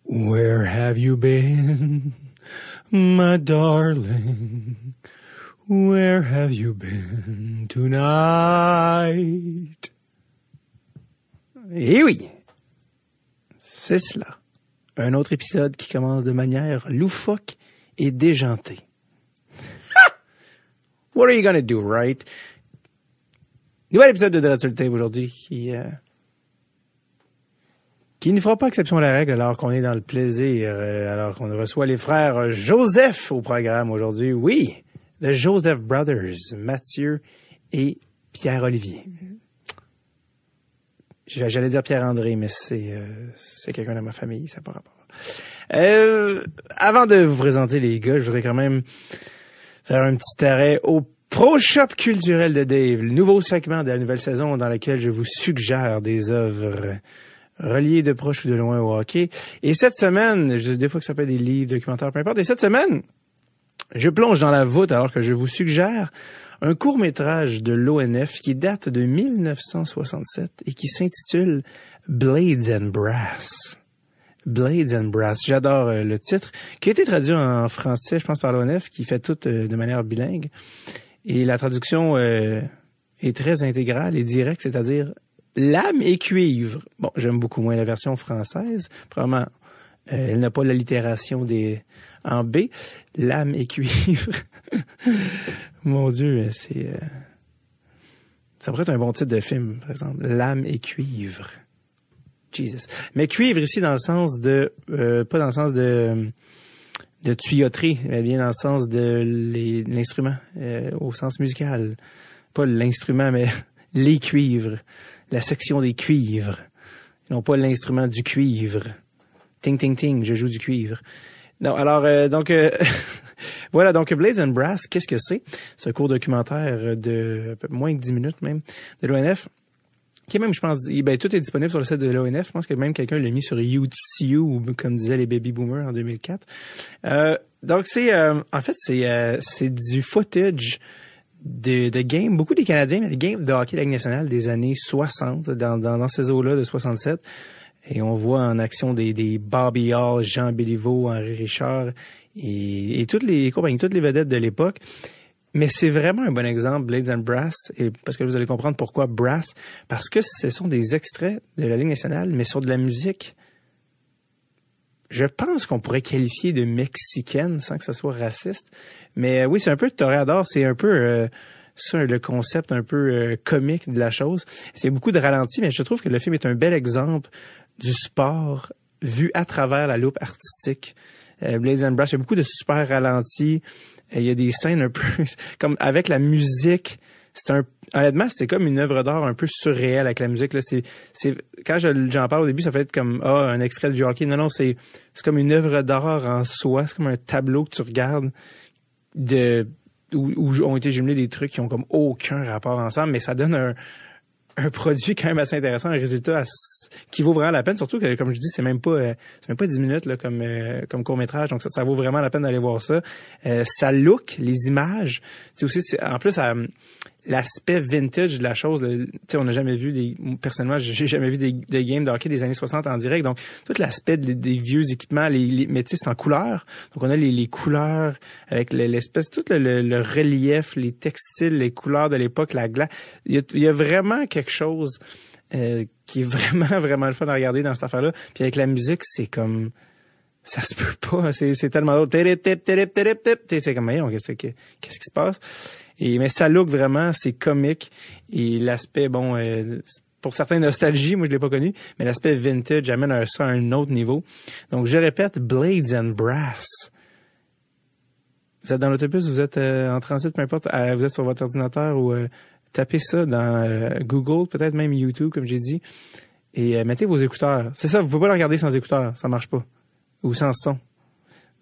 Where have you been, my darling? Where have you been tonight? Eh oui, c'est cela. Un autre épisode qui commence de manière loufoque et déjantée. What are you gonna do, right? Nouvel épisode de Dread sur le Tape aujourd'hui qui ne fera pas exception à la règle alors qu'on est dans le plaisir, alors qu'on reçoit les frères Joseph au programme aujourd'hui. Oui, The Joseph Brothers, Mathieu et Pierre-Olivier. J'allais dire Pierre-André, mais c'est quelqu'un de ma famille, ça n'a pas rapport. Avant de vous présenter les gars, je voudrais quand même faire un petit arrêt au Pro Shop culturel de Dave, le nouveau segment de la nouvelle saison dans lequel je vous suggère des œuvres reliées de proche ou de loin au hockey. Et cette semaine, des fois que ça peut être des livres, documentaires, peu importe, et cette semaine, je plonge dans la voûte alors que je vous suggère un court-métrage de l'ONF qui date de 1967 et qui s'intitule Blades and Brass. Blades and Brass. J'adore le titre, qui a été traduit en français, je pense, par l'ONF, qui fait tout de manière bilingue. Et la traduction est très intégrale et directe, c'est-à-dire lame et cuivre. Bon, j'aime beaucoup moins la version française. Probablement, elle n'a pas l'allitération en B. Lame et cuivre. Mon Dieu, ça pourrait être un bon titre de film, par exemple. Lame et cuivre. Jesus. Mais cuivre ici dans le sens de... pas dans le sens de tuyauterie, mais bien dans le sens de l'instrument, au sens musical. Pas l'instrument, mais les cuivres. La section des cuivres. Non pas l'instrument du cuivre. Ting, ting, ting, je joue du cuivre. Non, alors, donc... voilà, donc Blades and Brass, qu'est-ce que c'est? C'est un court documentaire de moins de 10 minutes même, de l'ONF, qui est même, je pense, tout est disponible sur le site de l'ONF. Je pense que même quelqu'un l'a mis sur YouTube, comme disaient les baby boomers en 2004. Donc en fait, c'est du footage de games, beaucoup des Canadiens, mais des games de hockey de la Ligue nationale des années 60, dans ces eaux-là de 67. Et on voit en action des Bobby Hall, Jean Béliveau, Henri Richard et toutes les compagnies, toutes les vedettes de l'époque. Mais c'est vraiment un bon exemple, Blades and Brass, et parce que vous allez comprendre pourquoi Brass, parce que ce sont des extraits de la Ligue nationale, mais sur de la musique, je pense qu'on pourrait qualifier de mexicaine sans que ça soit raciste. Mais oui, c'est un peu toréador, c'est un peu ça, le concept un peu comique de la chose. C'est beaucoup de ralentis, mais je trouve que le film est un bel exemple du sport vu à travers la loupe artistique. Blades and Brass, il y a beaucoup de super ralentis. Il y a des scènes un peu comme avec la musique. Honnêtement, c'est comme une œuvre d'art un peu surréelle avec la musique. Là, c'est quand j'en parle au début, ça fait être comme un extrait du hockey. Non, c'est comme une œuvre d'art en soi. C'est comme un tableau que tu regardes où ont été jumelés des trucs qui ont comme aucun rapport ensemble, mais ça donne un produit quand même assez intéressant, un résultat qui vaut vraiment la peine, surtout que, comme je dis, c'est même pas 10 minutes là, comme court-métrage, donc ça vaut vraiment la peine d'aller voir ça. Ça look, les images, en plus, l'aspect vintage de la chose, on n'a jamais vu personnellement, j'ai jamais vu des games de hockey des années 60 en direct, donc tout l'aspect des vieux équipements, mais tu sais, c'est en couleur, donc on a les couleurs avec l'espèce, tout le relief, les textiles, les couleurs de l'époque, la glace, il y a vraiment quelque chose qui est vraiment, vraiment le fun à regarder dans cette affaire-là, puis avec la musique, c'est comme... Ça se peut pas, c'est tellement drôle. C'est comme, qu'est-ce qui se passe? Mais ça look vraiment, c'est comique. Et l'aspect, pour certains nostalgie, moi je l'ai pas connu, mais l'aspect vintage amène ça à un autre niveau. Donc je répète, Blades and Brass. Vous êtes dans l'autobus, vous êtes en transit, peu importe, vous êtes sur votre ordinateur ou tapez ça dans Google, peut-être même YouTube, comme j'ai dit, et mettez vos écouteurs. C'est ça, vous pouvez pas le regarder sans écouteurs, ça marche pas. Ou sans son.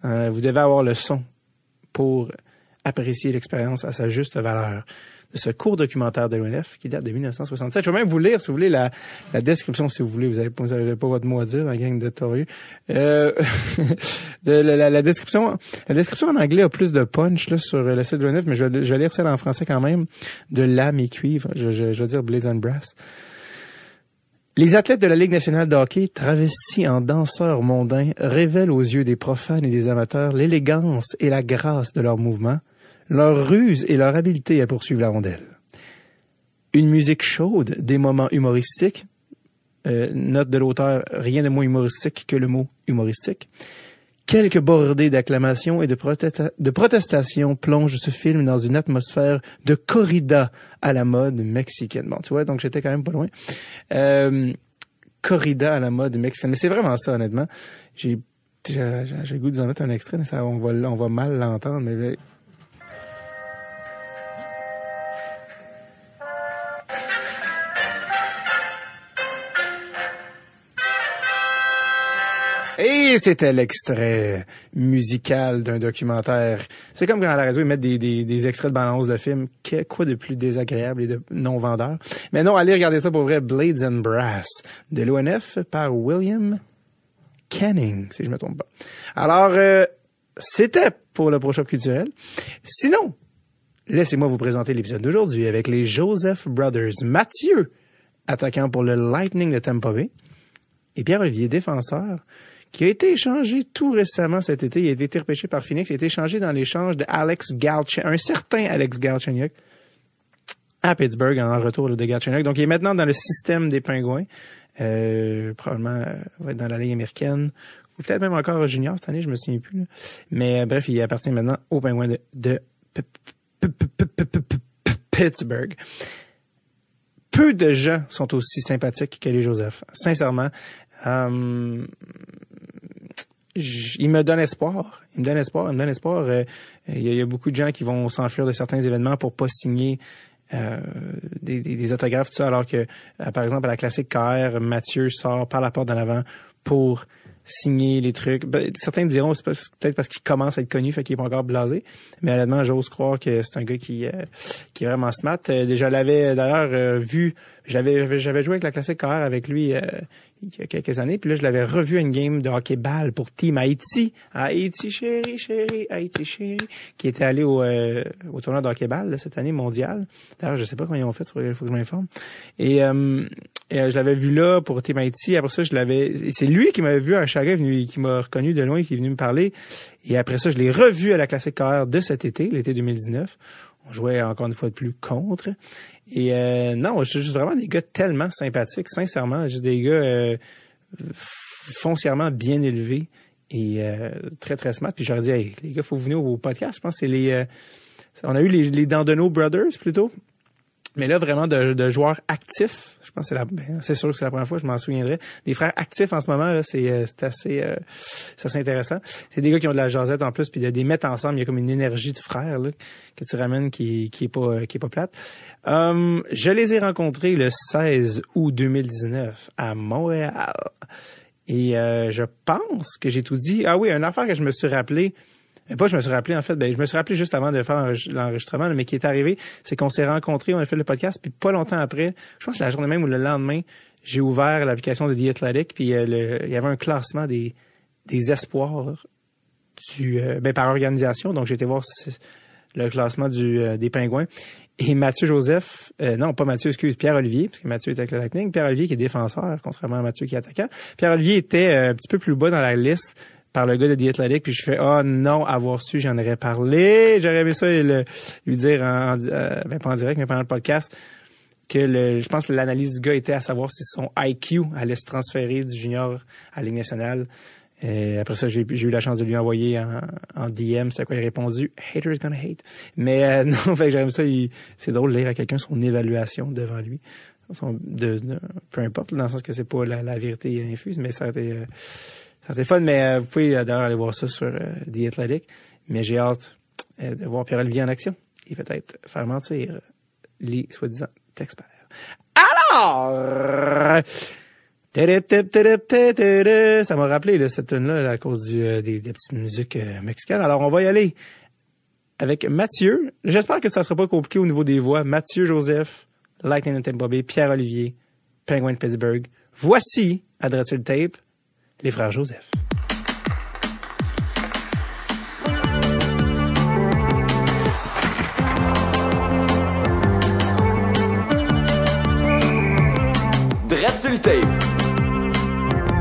Vous devez avoir le son pour apprécier l'expérience à sa juste valeur de ce court documentaire de l'ONF qui date de 1967. Je vais même vous lire, si vous voulez, la description, si vous voulez. Vous avez pas votre mot à dire, la gang de torieux. La description en anglais a plus de punch là, sur le site de l'ONF, mais je vais lire celle en français quand même. De lame et cuivre. Je vais dire Blades and Brass. Les athlètes de la Ligue nationale de hockey, travestis en danseurs mondains, révèlent aux yeux des profanes et des amateurs l'élégance et la grâce de leurs mouvements, leur ruse et leur habileté à poursuivre la rondelle. Une musique chaude, des moments humoristiques, note de l'auteur, rien de moins humoristique que le mot humoristique. Quelques bordées d'acclamations et de protestations plongent ce film dans une atmosphère de corrida à la mode mexicaine. Bon, tu vois, donc j'étais quand même pas loin. Corrida à la mode mexicaine. Mais c'est vraiment ça, honnêtement. J'ai le goût de vous en mettre un extrait, mais ça, on va mal l'entendre, mais... Et c'était l'extrait musical d'un documentaire. C'est comme quand à la radio, ils mettent des extraits de bande-annonce de films. Quoi de plus désagréable et de non-vendeur. Mais non, allez regarder ça pour vrai. Blades and Brass de l'ONF par William Canning, si je me trompe pas. Alors, c'était pour le Pro-Shop culturel. Sinon, laissez-moi vous présenter l'épisode d'aujourd'hui avec les Joseph Brothers. Mathieu, attaquant pour le Lightning de Tampa Bay, et Pierre-Olivier, défenseur, qui a été échangé tout récemment cet été. Il a été repêché par Phoenix. Il a été échangé dans l'échange de un certain Alex Galchenyuk à Pittsburgh en retour de Galchenyuk. Donc, il est maintenant dans le système des Pingouins. Probablement va être dans la Ligue américaine ou peut-être même encore junior cette année, je me souviens plus. Là. Mais bref, il appartient maintenant aux Pingouins de Pittsburgh. Peu de gens sont aussi sympathiques que les Joseph. Sincèrement, il me donne espoir. Il me donne espoir. Il y a beaucoup de gens qui vont s'enfuir de certains événements pour pas signer des autographes, tout ça, alors que, par exemple, à la classique KR, Mathieu sort par la porte d'en avant pour signer les trucs. Certains me diront c'est peut-être parce qu'il commence à être connu, fait qu'il est pas encore blasé. Mais honnêtement, j'ose croire que c'est un gars qui est vraiment smart. Déjà, je l'avais d'ailleurs vu. J'avais joué avec la classique KR avec lui il y a quelques années, puis là je l'avais revu à une game de hockey-ball pour Team Haïti, Haïti chérie, qui était allé au tournoi de hockey-ball cette année mondial. D'ailleurs, je sais pas comment ils ont fait, il faut que je m'informe. Et je l'avais vu là pour Team Haïti. Après ça, c'est lui qui m'avait vu à Chaga, qui m'a reconnu de loin, qui est venu me parler. Et après ça, je l'ai revu à la classique KR de cet été, l'été 2019. On jouait encore une fois de plus contre. Et non, je suis juste vraiment des gars tellement sympathiques, sincèrement. Juste des gars foncièrement bien élevés et très, très smart. Puis j'aurais dit, hey, les gars, faut venir au podcast. Je pense que c'est on a eu les Dandonneau Brothers, plutôt. Mais là, vraiment, de joueurs actifs, je pense que c'est sûr que c'est la première fois, je m'en souviendrai. Des frères actifs en ce moment, là, c'est assez intéressant. C'est des gars qui ont de la jasette en plus, puis de les mettre ensemble, il y a comme une énergie de frères, là, que tu ramènes qui est pas plate. Je les ai rencontrés le 16 août 2019 à Montréal. Et je pense que j'ai tout dit. Ah oui, une affaire que je me suis rappelé. Je me suis rappelé juste avant de faire l'enregistrement, mais qui est arrivé, c'est qu'on s'est rencontrés, on a fait le podcast, puis pas longtemps après, je pense que la journée même ou le lendemain, j'ai ouvert l'application de The Athletic, puis il y avait un classement des espoirs par organisation, donc j'ai été voir le classement des Pingouins. Et Mathieu Joseph, Pierre-Olivier, parce que Mathieu était avec le Lightning, Pierre-Olivier qui est défenseur, contrairement à Mathieu qui est attaquant. Pierre-Olivier était un petit peu plus bas dans la liste par le gars de The Athletic, puis je fais non, avoir su, j'en aurais parlé. J'aurais aimé ça lui dire pas en direct, mais pendant le podcast, que je pense que l'analyse du gars était à savoir si son IQ allait se transférer du junior à la Ligue nationale. Et après ça, j'ai eu la chance de lui envoyer en DM, c'est à quoi il a répondu, haters gonna hate. Mais non, fait que j'aime ça, c'est drôle de lire à quelqu'un son évaluation devant lui. Peu importe, dans le sens que c'est pas la vérité infuse, mais ça a été fun, mais vous pouvez d'ailleurs aller voir ça sur The Athletic. Mais j'ai hâte de voir Pierre-Olivier en action et peut-être faire mentir les soi-disant experts. Alors, ça m'a rappelé là, cette tune-là à cause des petites musiques mexicaines. Alors, on va y aller avec Mathieu. J'espère que ça sera pas compliqué au niveau des voix. Mathieu Joseph, Lightning de Tampa Bay, Pierre-Olivier, Penguin de Pittsburgh. Voici, à droite sur le tape, les frères Joseph. Drette sur Happy Tape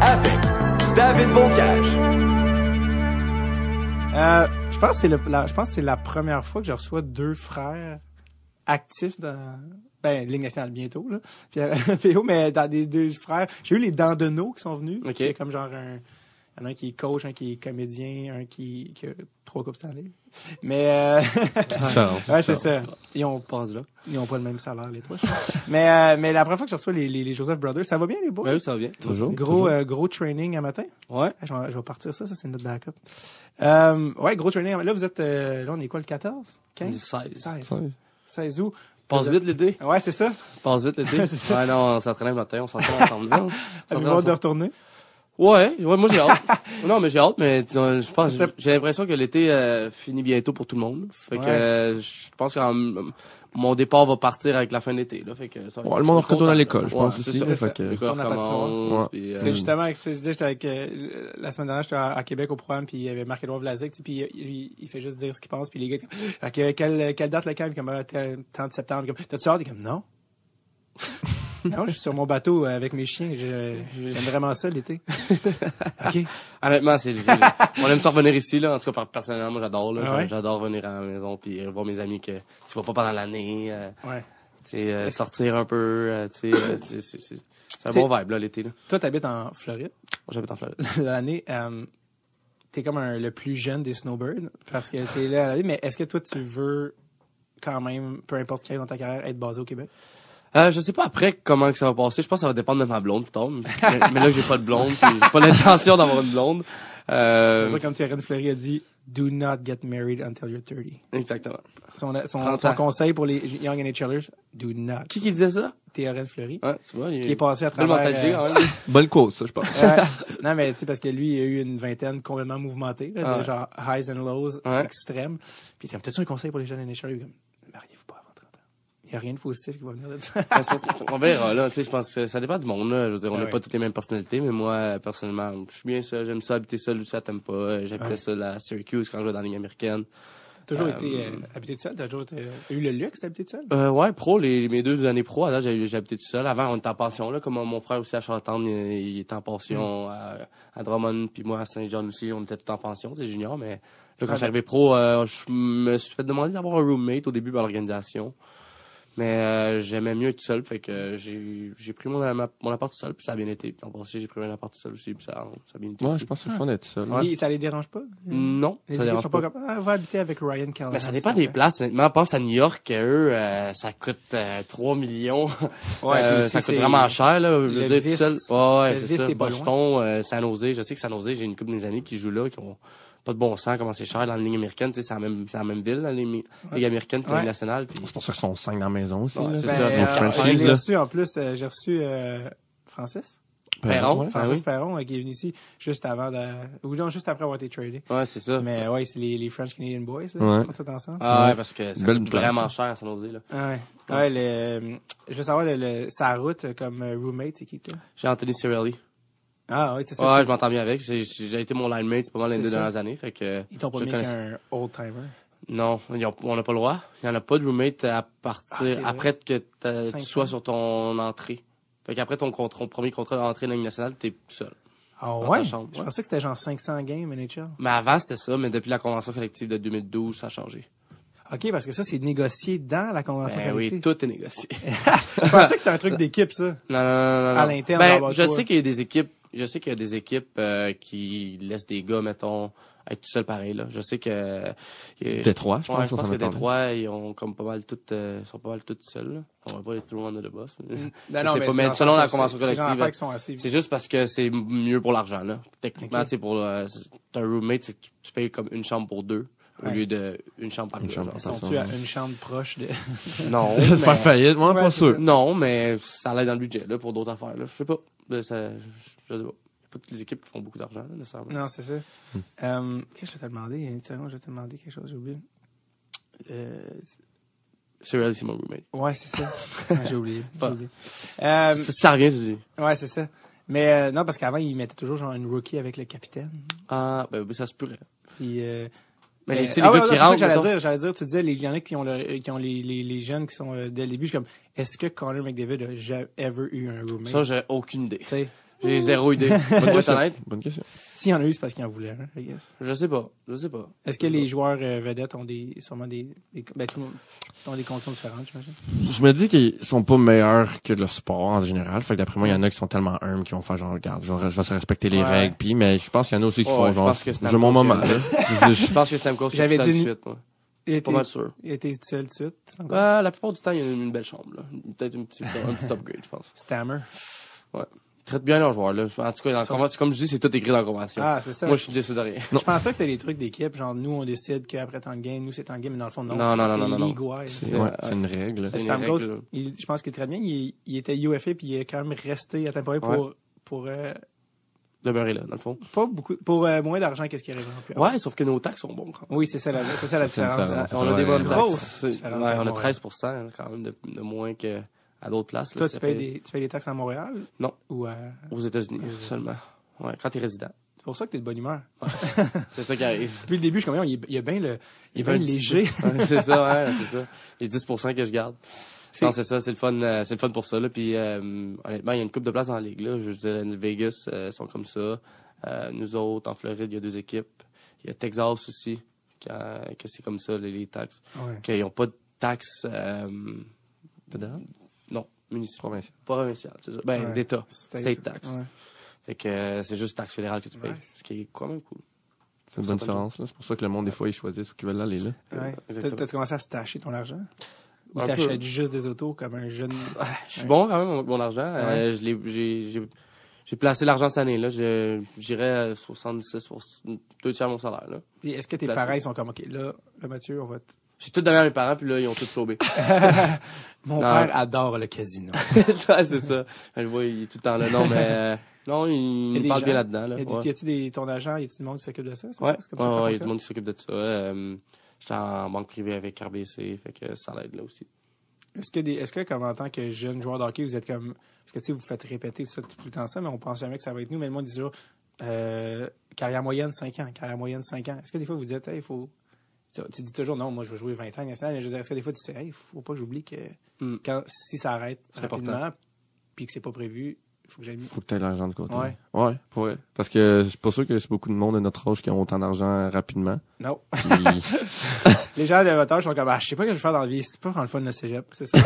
avec David Bocage. Je pense que c'est la première fois que je reçois 2 frères actifs dans Ligue nationale bientôt là. Puis mais dans des 2 frères, j'ai eu les Dandenot qui sont venus, OK. qui est comme genre il y en a un qui est coach, un qui est comédien, un qui a 3 coupes Stanley. Mais différence. ouais, c'est ça. Ils ont Pense là. pas le même salaire les 3. mais la première fois que je reçois les Joseph Brothers, ça va bien les boys? Ben oui, ça va bien. Toujours. Gros training à matin. Ouais. Je vais partir ça c'est notre backup. Ouais, gros training. Là, vous êtes, là, on est quoi, le 14? 15? 16. 16 août. Passe vite l'été. Ouais, c'est ça. Passe vite l'été. C'est ça. Ouais, non, on s'entraînait le matin, on s'entraîne ensemble. Avez-vous hâte de retourner? Ouais, moi j'ai hâte. Non, mais j'ai hâte, mais disons, je pense, j'ai l'impression que l'été finit bientôt pour tout le monde. Fait que je pense que mon départ va partir avec la fin de l'été. Là, fait que ça, Ouais, le monde retourne à l'école, je pense c'est aussi. ça. Là, fait que... L'école Retourne à la recommence. Ouais. Puis, Parce que justement, avec ça, je disais, j'étais avec, la semaine dernière, j'étais à Québec au programme, puis il y avait Marc-Édouard Vlasic, tu sais, puis il fait juste dire ce qu'il pense, puis les gars, fait que, quelle date le camp? Puis comme, 30 septembre, comme, t'as-tu hâte? Il est comme, non. Non, je suis sur mon bateau avec mes chiens, j'aime vraiment ça l'été. OK. Honnêtement, on aime ça revenir ici, là. En tout cas, personnellement, moi, j'adore, là. Ah ouais? J'adore venir à la maison puis voir mes amis que tu vois pas pendant l'année. Ouais. Tu sais, sortir un peu, tu sais, c'est un bon vibe, là, l'été, là. Toi, t'habites en Floride. Moi, j'habite en Floride. L'année, t'es comme le plus jeune des snowbirds parce que t'es là à l'année, mais est-ce que toi, tu veux quand même, peu importe ce qui arrive dans ta carrière, être basé au Québec? Je sais pas après comment que ça va passer. Je pense que ça va dépendre de ma blonde, plutôt. Mais là, j'ai pas de blonde. J'ai pas l'intention d'avoir une blonde. C'est ça, comme Thierry Fleury a dit, do not get married until you're 30. Exactement. Son conseil pour les young NHLers, do not. Qui disait ça? Théorène Fleury, Ouais, tu vois, qui est passé à belle travers... mentalité, quand même. Bonne cause, ça, je pense. Non, mais tu sais, parce que lui, il a eu une vingtaine complètement mouvementée, là, de Ouais. genre highs and lows Ouais. extrêmes. Puis il peut-être un conseil pour les jeunes NHLers, comme, mariez-vous pas avant 30 ans. Il n'y a rien de positif qui va venir de ça. On verra, là. Tu sais, je pense que ça dépend du monde, là. Je veux dire, on n'a ouais. pas toutes les mêmes personnalités, mais moi, personnellement, je suis bien seul. J'aime ça habiter seul, ça t'aime pas. J'habitais seul à Syracuse quand je jouais dans la Ligue américaine. Toujours été habité tout seul? T'as eu le luxe d'habiter tout seul? Ouais, pro, mes 2 années pro, là, j'ai habité tout seul. Avant, on était en pension, là, comme mon frère aussi à Charlottetown, il était en pension à Drummond, puis moi à Saint-John aussi, on était tout en pension, c'est junior, mais là, quand je suis arrivé pro, je me suis fait demander d'avoir un roommate au début par l'organisation. Mais j'aimais mieux être tout seul, fait que j'ai pris mon appart tout seul, puis ça a bien été. Puis en passé, j'ai pris un appart tout seul aussi, puis ça a bien été. Ouais, aussi. je pense que c'est le fun d'être seul. Ouais. Et ça les dérange pas? Non, Les ça équipes dérange sont pas. pas comme, va habiter avec Ryan Callahan. Mais ça dépend des places. Honnêtement, pense à New York, eux, ça coûte 3 millions. Ouais, puis aussi, ça coûte c'est- vraiment cher, là. Je le veux dire, tout vice- seul. Ouais, le c'est vice, ça. c'est pas Boston, San Jose. Je sais que San Jose, j'ai une couple de mes amis qui jouent là, qui ont pas de bon sens, comment c'est cher dans la Ligue américaine. Tu sais, c'est la même ville, la Ligue américaine que la Ligue nationale. Puis... C'est pour ça qu'ils sont 5 dans la maison aussi. Ouais, là. c'est Ben, ça, Son franchise, j'ai là. reçu, en plus, j'ai reçu Francis. Perron, Ouais. Francis oui. Perron, qui est venu ici juste avant ou non, juste après avoir été tradé. Ouais, c'est ça. Mais ouais, c'est les French Canadian Boys, là. Ouais. Ils sont tous ensemble. Ah ouais, parce que ça Belle coûte place, vraiment hein. cher à San Jose, là. Ouais. Ouais, je veux savoir, sa route comme roommate, c'est qui, toi? J'ai Anthony Cirelli. Ah, oui, c'est ça. Ouais, c'est- je m'entends bien avec. J'ai été mon line mate, c'est pas mal les C'est 2 ça. dernières années, fait que. Ils t'ont pas je mis connais- qu'un old-timer. Non, on n'a pas le droit. Il n'y en a pas de roommate à Ah, partir c'est vrai. après que Cinq tu sois ans. sur ton entrée. Fait qu'après ton premier contrat d'entrée de la Ligue nationale, t'es seul. Ah Dans ouais? ta chambre, Je ouais. pensais que c'était genre 500 games NHL. Mais avant, c'était ça, mais depuis la convention collective de 2012, ça a changé. OK, parce que ça, c'est négocié dans la convention Ben oui, collective. tout est négocié. Je pensais que c'était un truc d'équipe, ça. Non. À l'interne, Ben, d'avoir je toi. sais qu'il y a des équipes, qui laissent des gars, mettons, être tout seul pareil, là. Je sais que, Détroit, je pense. ouais, je ça pense que m'est parlé. Détroit, ils ont comme pas mal toutes, sont pas mal toutes seuls, là. On va pas les throw under the bus. Non, C'est pas, mais genre, selon la c'est- convention c'est genre collective, d'affaires qui sont assez... c'est juste parce que c'est mieux pour l'argent, là. Techniquement, Ok. tu sais, pour t'as un roommate, c'est que tu payes comme une chambre pour 2 au Ouais. lieu de une chambre par Une gars, chambre genre. par Sont-tu à une chambre proche de... Non, Faire mais, faillite, moi, Ouais, pas c'est sûr. ça. non, mais ça l'aide dans le budget, là, pour d'autres affaires, là. Je sais pas. Je sais pas. Pas toutes les équipes qui font beaucoup d'argent, là, nécessairement. Non, c'est ça. Qu'est-ce que je vais te demander? Une seconde, je vais te demander quelque chose, j'ai oublié. Cirelli, c'est mon roommate. Ouais, c'est ça. Ouais, j'ai oublié. Pas- J'ai oublié. Ça revient, tu dis. Ouais, c'est ça. Mais non, parce qu'avant, ils mettaient toujours genre une rookie avec le capitaine. Ah, ben, ça se pourrait. Puis Mais tu sais, les gars qui rentrent, j'allais dire, tu disais, il y en a qui ont les jeunes qui sont dès le début, je suis comme, est-ce que Connor McDavid a ever eu un roommate? Ça, j'ai aucune idée. T'sais, J'ai zéro idée. Honnête. Bonne question. s'il y en a eu, c'est parce qu'il en voulait un, I guess. Je sais pas. Est-ce que les joueurs vedettes ont sûrement tout le monde ont des conditions différentes, j'imagine? Je me dis qu'ils sont pas meilleurs que le sport en général. Fait que d'après moi, il y en a qui sont tellement humbles qui vont faire genre, regarde, je vais respecter les règles. Puis, mais je pense qu'il y en a aussi qui font genre, j'ai mon moment, là. Je pense que Stamkos, J'avais tout de dit- suite, moi. Pas mal sûr. Il était seul tout de suite? La plupart du temps, il y a une belle chambre, là. Peut-être un petit upgrade, je pense. Stammer. Ouais. Ils traitent bien leurs joueurs, là. En tout cas, dans la convention, comme je dis, c'est tout écrit dans la convention. Ah, c'est ça. Moi, je décide de rien. Je pensais que c'était des trucs d'équipe, genre nous on décide qu'après tant de game, nous c'est tant de game, mais dans le fond non. Non. C'est league-wise. C'est une règle. C'est une Stamkos, règle. je pense qu'il est très bien. Il était UFA puis il est quand même resté à Tampa Bay pour Demeurer là, dans le fond. pas beaucoup, pour moins d'argent qu'est-ce qui arrive en plus. Ouais, sauf que nos taxes sont bons, quand même. Oui, c'est ça la différence. On a des bonnes grosse taxes. différence Ouais, à on a Montréal. 13% quand même de moins que à d'autres places. Toi, là, tu ça payes fait- des taxes à Montréal? Non. Ou Aux États-Unis seulement. Ouais, quand t'es résident. c'est pour ça que t'es de bonne humeur. C'est ça qui arrive. Depuis le début, je suis comme, il est bien léger. Ouais, c'est ça, ouais, c'est ça. J'ai 10% que je garde. C'est- Non, c'est ça, c'est le fun pour ça, là. Puis, honnêtement, il y a une couple de places dans la ligue, là. Je dirais, Vegas, sont comme ça. Nous autres, en Floride, il y a 2 équipes. Il y a Texas aussi, que c'est comme ça, les taxes. Ouais. Qu'ils n'ont pas de taxes, Fédéral? non, municipales. Provincial. Provinciales, c'est ça. Ben, Ouais. d'État. State tax. Ouais. Fait que c'est juste taxe fédérale que tu payes. Ouais. Ce qui est quand même cool. C'est une bonne différence, là. C'est pour ça que le monde, des fois, ils choisissent où ils veulent aller, là. Ouais. Exactement. T'as commencé à se tâcher ton argent? Ou Un t'achètes peu. juste des autos comme un jeune? Je suis bon quand même avec mon argent. Ouais. J'ai placé l'argent cette année là. J'irais 76 pour 2 tiers de mon salaire là. Puis est-ce que tes Placé. parents ils sont comme, OK, là, Mathieu, on va te... J'ai tout donné à mes parents puis là ils ont tout flobé. Mon Non. père adore le casino. Ouais, c'est ça. Je le vois, il est tout le temps là. Non mais non, Il y a il des parle gens. bien là-dedans là. Y Ouais. a-tu ton agent, y a-tu du monde qui s'occupe de ça? C'est Ouais, ça? C'est comme ça que ça il y a fonctionne? tout le monde qui s'occupe de ça. J'étais en banque privée avec RBC, fait que ça l'aide là aussi. Est-ce que comme en tant que jeune joueur de hockey, vous êtes comme, parce que tu sais, vous faites répéter ça tout le temps ça, mais on pense jamais que ça va être nous, mais le monde dit toujours, carrière moyenne 5 ans, carrière moyenne 5 ans. Est-ce que des fois vous dites, hey, tu dis toujours, non, moi je veux jouer 20 ans, mais je veux dire, est-ce que des fois tu dis, hey, faut pas que j'oublie que si ça arrête C'est rapidement, puis que c'est pas prévu, il faut que j'aille. Faut que t'aies l'argent de côté. Ouais. Ouais, pour vrai. Parce que c'est pas sûr que c'est beaucoup de monde de notre âge qui ont autant d'argent rapidement. Non. Puis, Les gens de votre âge sont comme, je sais pas ce que je vais faire dans la vie, c'est pas prendre le fun de cégep, c'est ça.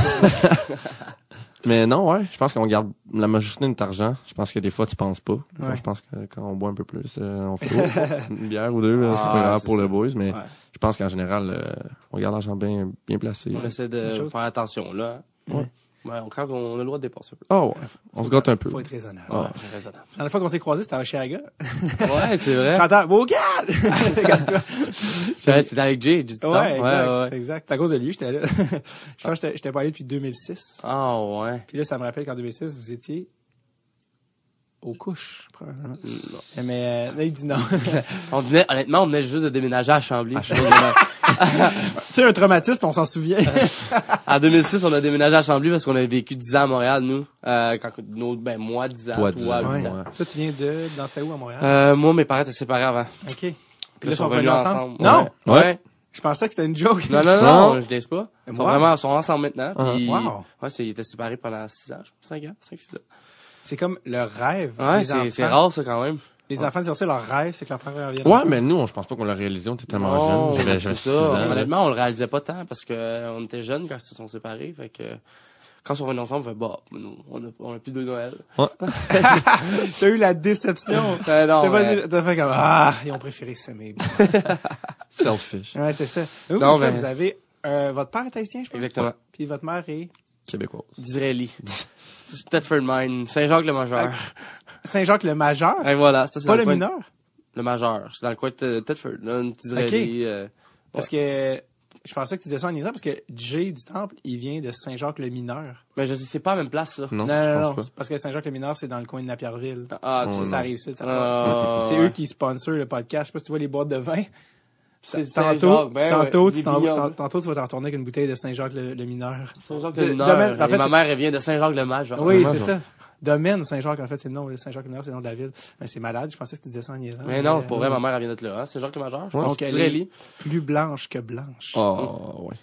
mais non, ouais, je pense qu'on garde la majorité de notre argent. Je pense que des fois, tu penses pas. Ouais. Je pense que quand on boit un peu plus, on fait une bière ou deux, là, c'est pas grave c'est pour ça. le boys, mais Ouais. je pense qu'en général, on garde l'argent bien placé. On essaie Une de chose. faire attention là. Ouais. Ouais, on croit qu'on a le droit de dépenser un peu. Oh ouais, on se gâte un peu. Faut être raisonnable. Ouais, c'est raisonnable. La dernière fois qu'on s'est croisés, c'était à Oshiaga. Ouais, c'est vrai. J'entends, Bogan! Regarde-toi. Ouais, c'était avec Jay, j'ai dit temps. Ouais, exact. ouais. Exact. C'est à cause de lui, j'étais là. Je pense que j'étais pas allé depuis 2006. Ah, ouais. Puis là, ça me rappelle qu'en 2006, vous étiez aux couches, probablement. Mais là, il dit non. Honnêtement, on venait juste de déménager à Chambly. Tu sais, un traumatisme, on s'en souvient. En 2006, on a déménagé à Chambly parce qu'on avait vécu 10 ans à Montréal, nous. Moi, 10 ans. Toi, 10 ans. huit Ouais. ans. Ça, tu viens dans c'était où à Montréal? Moi, mes parents étaient séparés avant. OK. Puis Là, là, ils sont revenus ensemble. Non! Ouais. Ouais. Je pensais que c'était une joke. Non, Non. je laisse pas. Ils Wow. sont ensemble maintenant. Puis, Wow. ouais, ils étaient séparés pendant 6 ans, je pense, 5 ans, 6 ans. C'est comme leur rêve. Ouais, Les c'est enfants. rare, ça, quand même. Les enfants de sorcier, leur rêve, c'est que leur frère revienne. Ouais, ensemble. mais nous, je pense pas qu'on l'a réalisé. On était tellement Non, jeunes. J'avais c'est 6 ça. ans. là. Honnêtement, on le réalisait pas tant parce que on était jeunes quand ils se sont séparés. Fait que quand ils sont revenus ensemble, on fait nous, on a plus de Noël. T'as eu la déception. Non, T'as fait comme, ils ont préféré s'aimer. Selfish. Ouais, c'est ça. Vous, Non, c'est ça, mais- vous avez, votre père est haïtien, je pense. Exactement. Puis votre mère est Québécoise. D'Israéli. Stedford Mine, Saint-Jacques-le-Majeur. Saint-Jacques-le-Majeur. Et voilà, ça c'est Pas dans le coin de- mineur. Le Majeur, c'est dans le coin de Tedford, là, un petit Israéli. Parce que je pensais que tu disais ça en disant parce que Jay du Temple, il vient de Saint-Jacques-le-Mineur. Mais je sais, c'est pas la même place, ça. Non, Non, je non, pense non. pas. c'est parce que Saint-Jacques-le-Mineur, c'est dans le coin de Napierville. Ah, Oh, Ça, non. ça arrive, ça. C'est ouais. eux qui sponsorent le podcast. Je sais pas si tu vois les boîtes de vin. C'est Tantôt, Saint-Jacques, ben tantôt, ouais, tu des t'en- vignobles. tantôt, tu vas t'en retourner avec une bouteille de Saint-Jacques-le-Mineur. Saint-Jacques-le-Mineur. Domaine- en Et fait, ma mère, elle vient de Saint-Jacques-le-Majeur. Oui, Vraiment, c'est ça. Domaine Saint-Jacques, en fait, c'est le nom. Saint-Jacques-le-Major, c'est le nom de la ville. Mais c'est malade. Je pensais que tu disais ça en niaisant. Mais non, pour vrai, ma mère, elle vient d'être là, hein. C'est Jacques-le-Major. Je pense donc, que elle est plus blanche que blanche. Oh, ouais.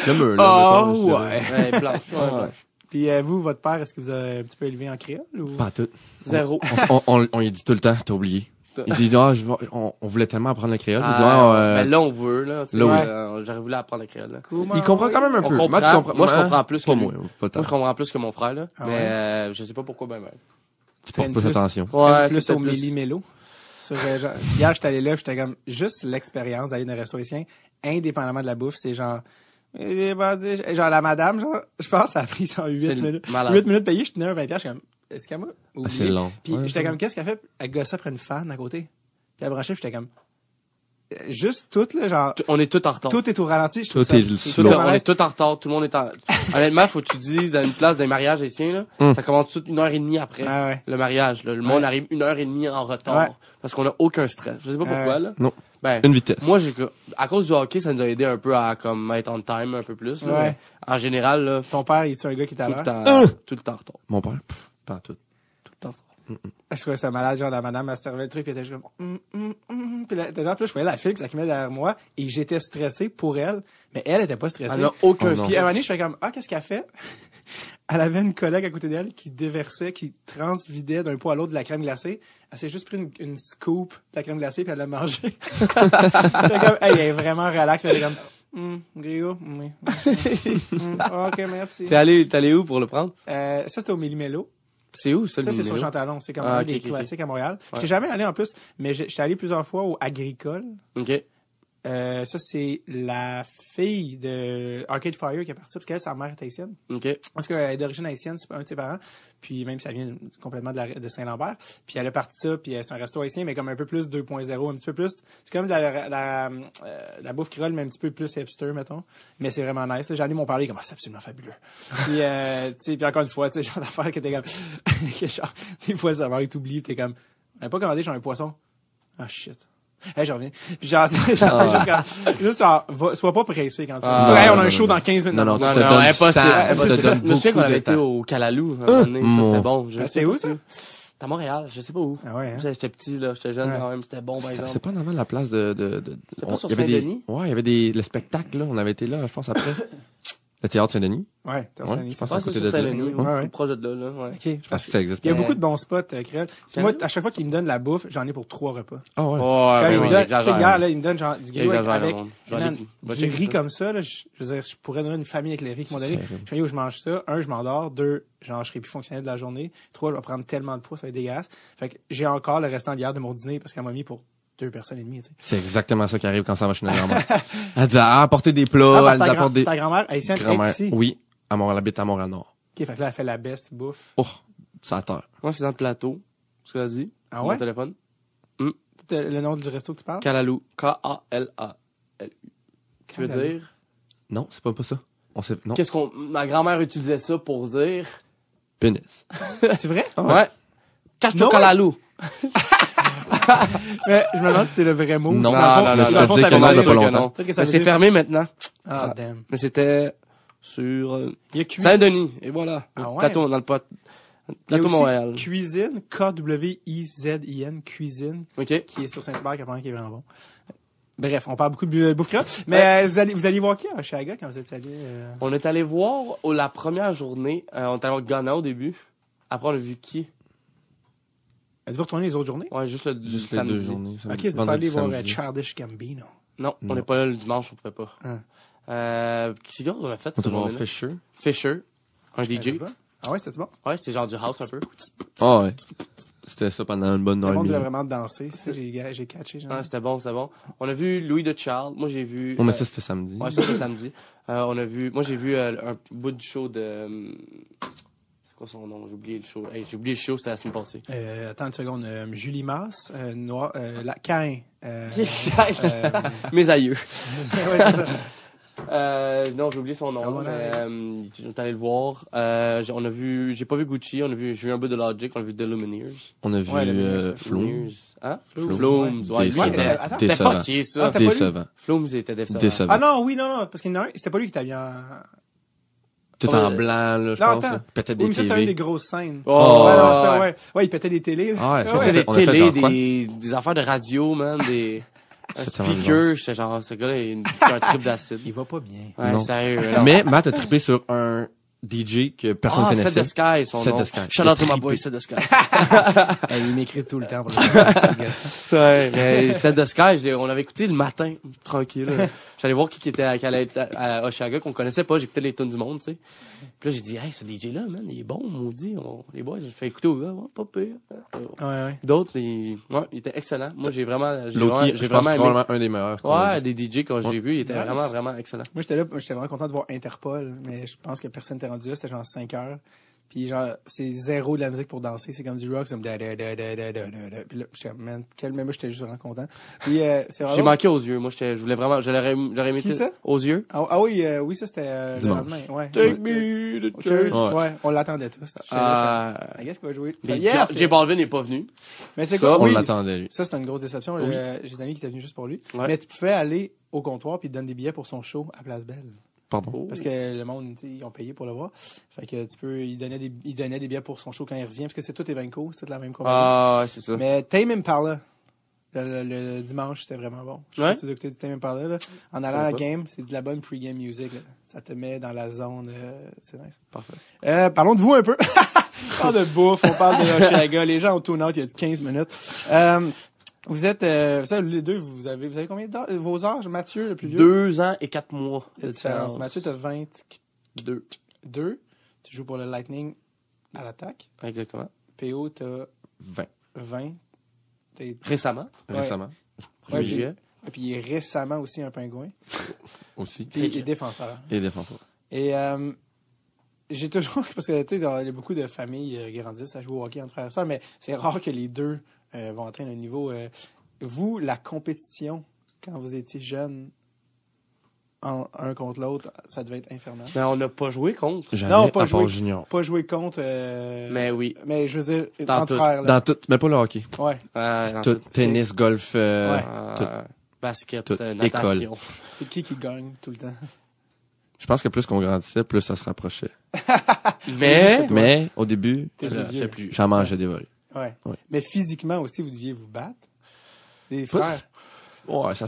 Le mur, là. Oh, ouais. Ouais, blanche. Ouais, blanche. Puis vous, votre père, est-ce que vous avez un petit peu élevé en créole ou? Pas tout. Zéro. On lui dit tout le temps, t'as oublié. Il dit, on voulait tellement apprendre le créole. Il dit, ben là, on veut, là. Là, oui. J'aurais voulu apprendre le créole, là. Il comprend quand même un peu. Moi, je comprends plus que moi. Moi, je comprends plus que mon frère, là. Mais, je sais pas pourquoi, ben. Tu portes plus attention. Ouais, plus au Méli-Mélo. Hier, j'étais allé là, j'étais comme, juste l'expérience d'aller dans un resto haïtien, indépendamment de la bouffe, c'est genre, genre la madame, genre, je pense, ça a pris genre 8 minutes. 8 minutes payées, je tenais un 20$, je suis comme, est-ce qu'elle m'a oublié? C'est long. Puis j'étais comme, qu'est-ce qu'elle fait? Elle gossait après une fan à côté. Puis elle branchait, puis j'étais comme, juste tout, là, genre. On est tout en retard. Tout est au ralenti, je trouve ça. On est tout en retard, tout le monde est en, honnêtement, faut que tu dises à une place des mariages haïtiens, là, ça commence toute 1h30 après. Le mariage, là. Le monde arrive 1h30 en retard. Ouais. Parce qu'on a aucun stress. Je sais pas pourquoi, là. Non. Ben, une vitesse. Moi, à cause du hockey, ça nous a aidé un peu à, comme, être on time un peu plus, là. Ouais. En général, là. Ton père, il est un gars qui est à l'heure? Tout le temps en retard. Mon père, pas tout. Tout le temps en retard. Je trouvais ça malade, genre, la madame, elle servait le truc, puis elle était juste comme, puis là, je voyais la fille qui s'accumulait derrière moi, et j'étais stressé pour elle, mais elle était pas stressée. Elle n'a aucun stress. Puis à un moment donné, je fais comme, qu'est-ce qu'elle fait? Elle avait une collègue à côté d'elle qui déversait, qui transvidait d'un pot à l'autre de la crème glacée. Elle s'est juste pris une scoop de la crème glacée, puis elle l'a mangée. J'étais comme, elle est vraiment relax, puis elle est comme, Grio, oui. Ok, merci. T'es allé où pour le prendre? Ça, c'était au Méli-Mélo. C'est où, ça, ça, c'est sur Chantalon. C'est comme un des classiques à Montréal. Ouais. J'étais jamais allé en plus, mais j'étais allé plusieurs fois au Agricole. OK. Ça, c'est la fille de Arcade Fire qui est partie, parce qu'elle, sa mère est haïtienne. OK. Parce qu'elle est d'origine haïtienne, c'est un de ses parents. Puis même si ça vient complètement de Saint-Lambert. Puis elle a parti ça, puis c'est un resto haïtien, mais comme un peu plus 2.0, un petit peu plus. C'est comme la bouffe créole, mais un petit peu plus hipster, mettons. Mais c'est vraiment nice. J'en ai mon parler comme, c'est absolument fabuleux. Puis, tu sais, puis encore une fois, tu sais, genre d'affaires que t'es comme, que genre, des fois, ça va être oublié, t'es comme, on n'a pas commandé, genre un poisson. Ah, shit. Hey, je reviens. Puis genre, juste sois pas pressé quand tu hey, on a un show dans 15 minutes. Non, impossible. Je me souviens qu'on avait été au Calalou, un moment donné, ça c'était bon. C'était où, ça? C'était à Montréal, je sais pas où. Ah ouais, hein? J'étais petit, là, j'étais jeune quand même, c'était bon, par exemple. C'est pas normalement la place de... C'était pas sur Saint-Denis? Ouais, il y avait le spectacle, là, on avait été là, je pense, après. Le théâtre Saint-Denis? Ouais, théâtre Saint-Denis. Je pense que c'est sur Saint-Denis, ouais. Proche de là, ouais. OK. Je pense que ça existe. Il y a beaucoup de bons spots, créole. Moi, à chaque fois qu'il me donne la bouffe, j'en ai pour 3 repas. Ah ouais. Quand il me donne, tu sais, hier, là, il me donne genre du grillou avec du riz comme ça, là, je veux dire, je pourrais donner une famille avec les riz qu'ils m'ont donné. Je dis, je mange ça. 1, je m'endors. 2, genre, je serai plus fonctionnel de la journée. 3, je vais prendre tellement de poids, ça va être dégueulasse. Fait que j'ai encore le restant d'hier de mon dîner parce qu'elle m'a mis pour 2 personnes et demie, tu sais. C'est exactement ça qui arrive quand ça va chez notre grand-mère. Elle dit, apporter des plats, elle nous apporte des... Ta grand-mère haïtienne est ici? Oui. Elle habite à Montréal-Nord. OK, fait que là, elle fait la best bouffe. Oh, ça a terre. Moi, je suis dans le plateau, ce qu'elle a dit. Ah ouais? Mon téléphone. Le nom du resto que tu parles? Calalou. K-A-L-A-L-U. Qui veut dire? Non, c'est pas ça. Non. Qu'est-ce ma grand-mère utilisait ça pour dire? Pénis. C'est vrai? Ouais. Cache-toi Calalou. Mais je me demande si c'est le vrai mot. Non, non. Mais c'est fermé maintenant. Ah, damn. Mais c'était sur Saint-Denis. Et voilà. Ah ouais. Plateau, dans le plateau Montréal. Cuisine, K-W-I-Z-I-N, Cuisine. OK. Qui est sur Saint-Hubert, qui est vraiment bon. Bref, on parle beaucoup de bouffe créole. Mais vous allez voir qui à Chicago quand vous êtes allé? On est allé voir la première journée. On est allé voir Ghana au début. Après, on a vu qui? Êtes-vous retourné les autres journées? Ouais, juste les 2 journées. OK, vous êtes pas allé voir Childish Gambino. Non, on n'est pas là le dimanche, on pouvait pas. Qu'est-ce qu'on a fait cette journée-là? Fisher, un DJ. Ah ouais, c'était bon? Ouais, c'était genre du house un peu. Ah ouais. C'était ça pendant une bonne heure. Le monde voulait vraiment danser. Ça, j'ai catché. Ah, c'était bon. On a vu Louis de Child. Moi, j'ai vu... Oh, mais ça, c'était samedi. Ouais, ça, c'était samedi. Moi, j'ai vu un bout du show de... C'est quoi son nom? J'ai oublié le show. Hey, j'ai oublié le show, c'était la semaine passée. Attends une seconde. Julie Masse, Noir, Cain. Mes aïeux. Ouais, c'est ça. Non, j'ai oublié son nom, mais on est allé le voir. J'ai pas vu Gucci, j'ai vu un peu de Logic, on a vu The Lumineers. On a vu Flume. Hein? Flume, ouais. C'était fucké, ça. Décevant. Flume, c'était décevant. Ah non, oui, non, parce qu'il y en a un, c'était pas lui qui t'a bien... Tout en blanc, là, je pense. Attends. Peut-être des ça, c'était une TV. des grosses scènes. Oh, ouais, non, ça, ouais, il pétait des télés. Ah ouais, On a des on a fait télés, genre quoi? des affaires de radio, man, des C'est tellement speakers. J'étais genre, ce gars-là, il a un trip d'acide. Il va pas bien. Ouais, Non. sérieux. là. Mais Matt a trippé sur un DJ que personne connaissait. Set the Sky, son Set nom. the Sky. Shout out to my boy, Set the Sky. Il m'écrit tout le temps pour le Ouais, mais Set the Sky, on l'avait écouté le matin, tranquille. J'allais voir qui était qui allait être à Oshaga, qu'on connaissait pas, j'écoutais les tunes du monde, tu sais. Puis là, j'ai dit, hey, ce DJ-là, man, il est bon, maudit. Les boys, je fais écouter au gars, ouais, pas pire. Ouais. D'autres, il était excellent. Moi, j'ai vraiment vraiment aimé. probablement un des meilleurs. Ouais, des DJ, quand j'ai vu, il était Nice. vraiment excellent. Moi, j'étais vraiment content de voir Interpol, mais je pense que personne n'était rendu là. C'était genre 5 heures. Puis genre, c'est zéro de la musique pour danser. C'est comme du rock, c'est comme Puis là, j'étais, man, moi, j'étais juste vraiment content. Puis, c'est vraiment... J'ai manqué aux yeux. Moi, je voulais vraiment, j'aurais aimé. Qui ça? Aux yeux. Ah oui, ça, c'était le Dimanche. lendemain. Ouais. Take me to Church. church. Ouais, on l'attendait tous. I guess qu'il va jouer. Mais Yes! J Balvin n'est pas venu. Mais c'est Ça, quoi? on Oui, l'attendait, lui. ça, c'est une grosse déception. Oui. J'ai des amis qui étaient venus juste pour lui. Ouais. Mais tu pouvais aller au comptoir puis ils te donnent des billets pour son show à Place Belle. Pardon. Parce que le monde, tu sais, ils ont payé pour le voir. Fait que ils donnaient des billets pour son show quand il revient. Parce que c'est tout Evenco, c'est toute la même compagnie. Ah, ouais, c'est ça. Mais Tame Impala, le dimanche, c'était vraiment bon. Je sais Ouais. pas si vous avez écouté du Tame Impala, là. En allant à la game, c'est de la bonne pre-game music, là. Ça te met dans la zone, c'est nice. Parfait. Parlons de vous un peu. On parle de bouffe, on parle de Oshaga. Les gens ont tune out il y a 15 minutes. Vous êtes, ça, les deux, vous avez combien d'âge, vos âges? Mathieu, le plus vieux? 2 ans et 4 mois de différence. Mathieu, t'as 22. 2. Tu joues pour le Lightning à l'attaque. Exactement. PO, t'as 20. 20. Récemment. Récemment. Ouais, Juillet. puis il est récemment aussi un pingouin. Aussi. Puis il est défenseur. Et défenseur. Et j'ai toujours, parce que tu sais, il y a beaucoup de familles qui grandissent à jouer au hockey entre frères et sœurs, mais c'est rare que les deux vont atteindre un niveau. Vous, la compétition, quand vous étiez jeune, un contre l'autre, ça devait être infernal. Mais on n'a pas joué contre. Jamais, Non, pas à joué. part junior. Pas jouer contre. Mais oui. Mais je veux dire, Dans entre tout. frères. Là. Dans tout, mais pas le hockey. Ouais. Dans Tout, tennis, golf, tout. Basket, Tout. natation. C'est qui gagne tout le temps? Je pense que plus qu'on grandissait, plus ça se rapprochait. Mais au début, T'es là, plus je sais vieux. plus. j'en mangeais des volets. Ouais. Ouais. Mais physiquement aussi, vous deviez vous battre. Les Pas frères. Ouais, ça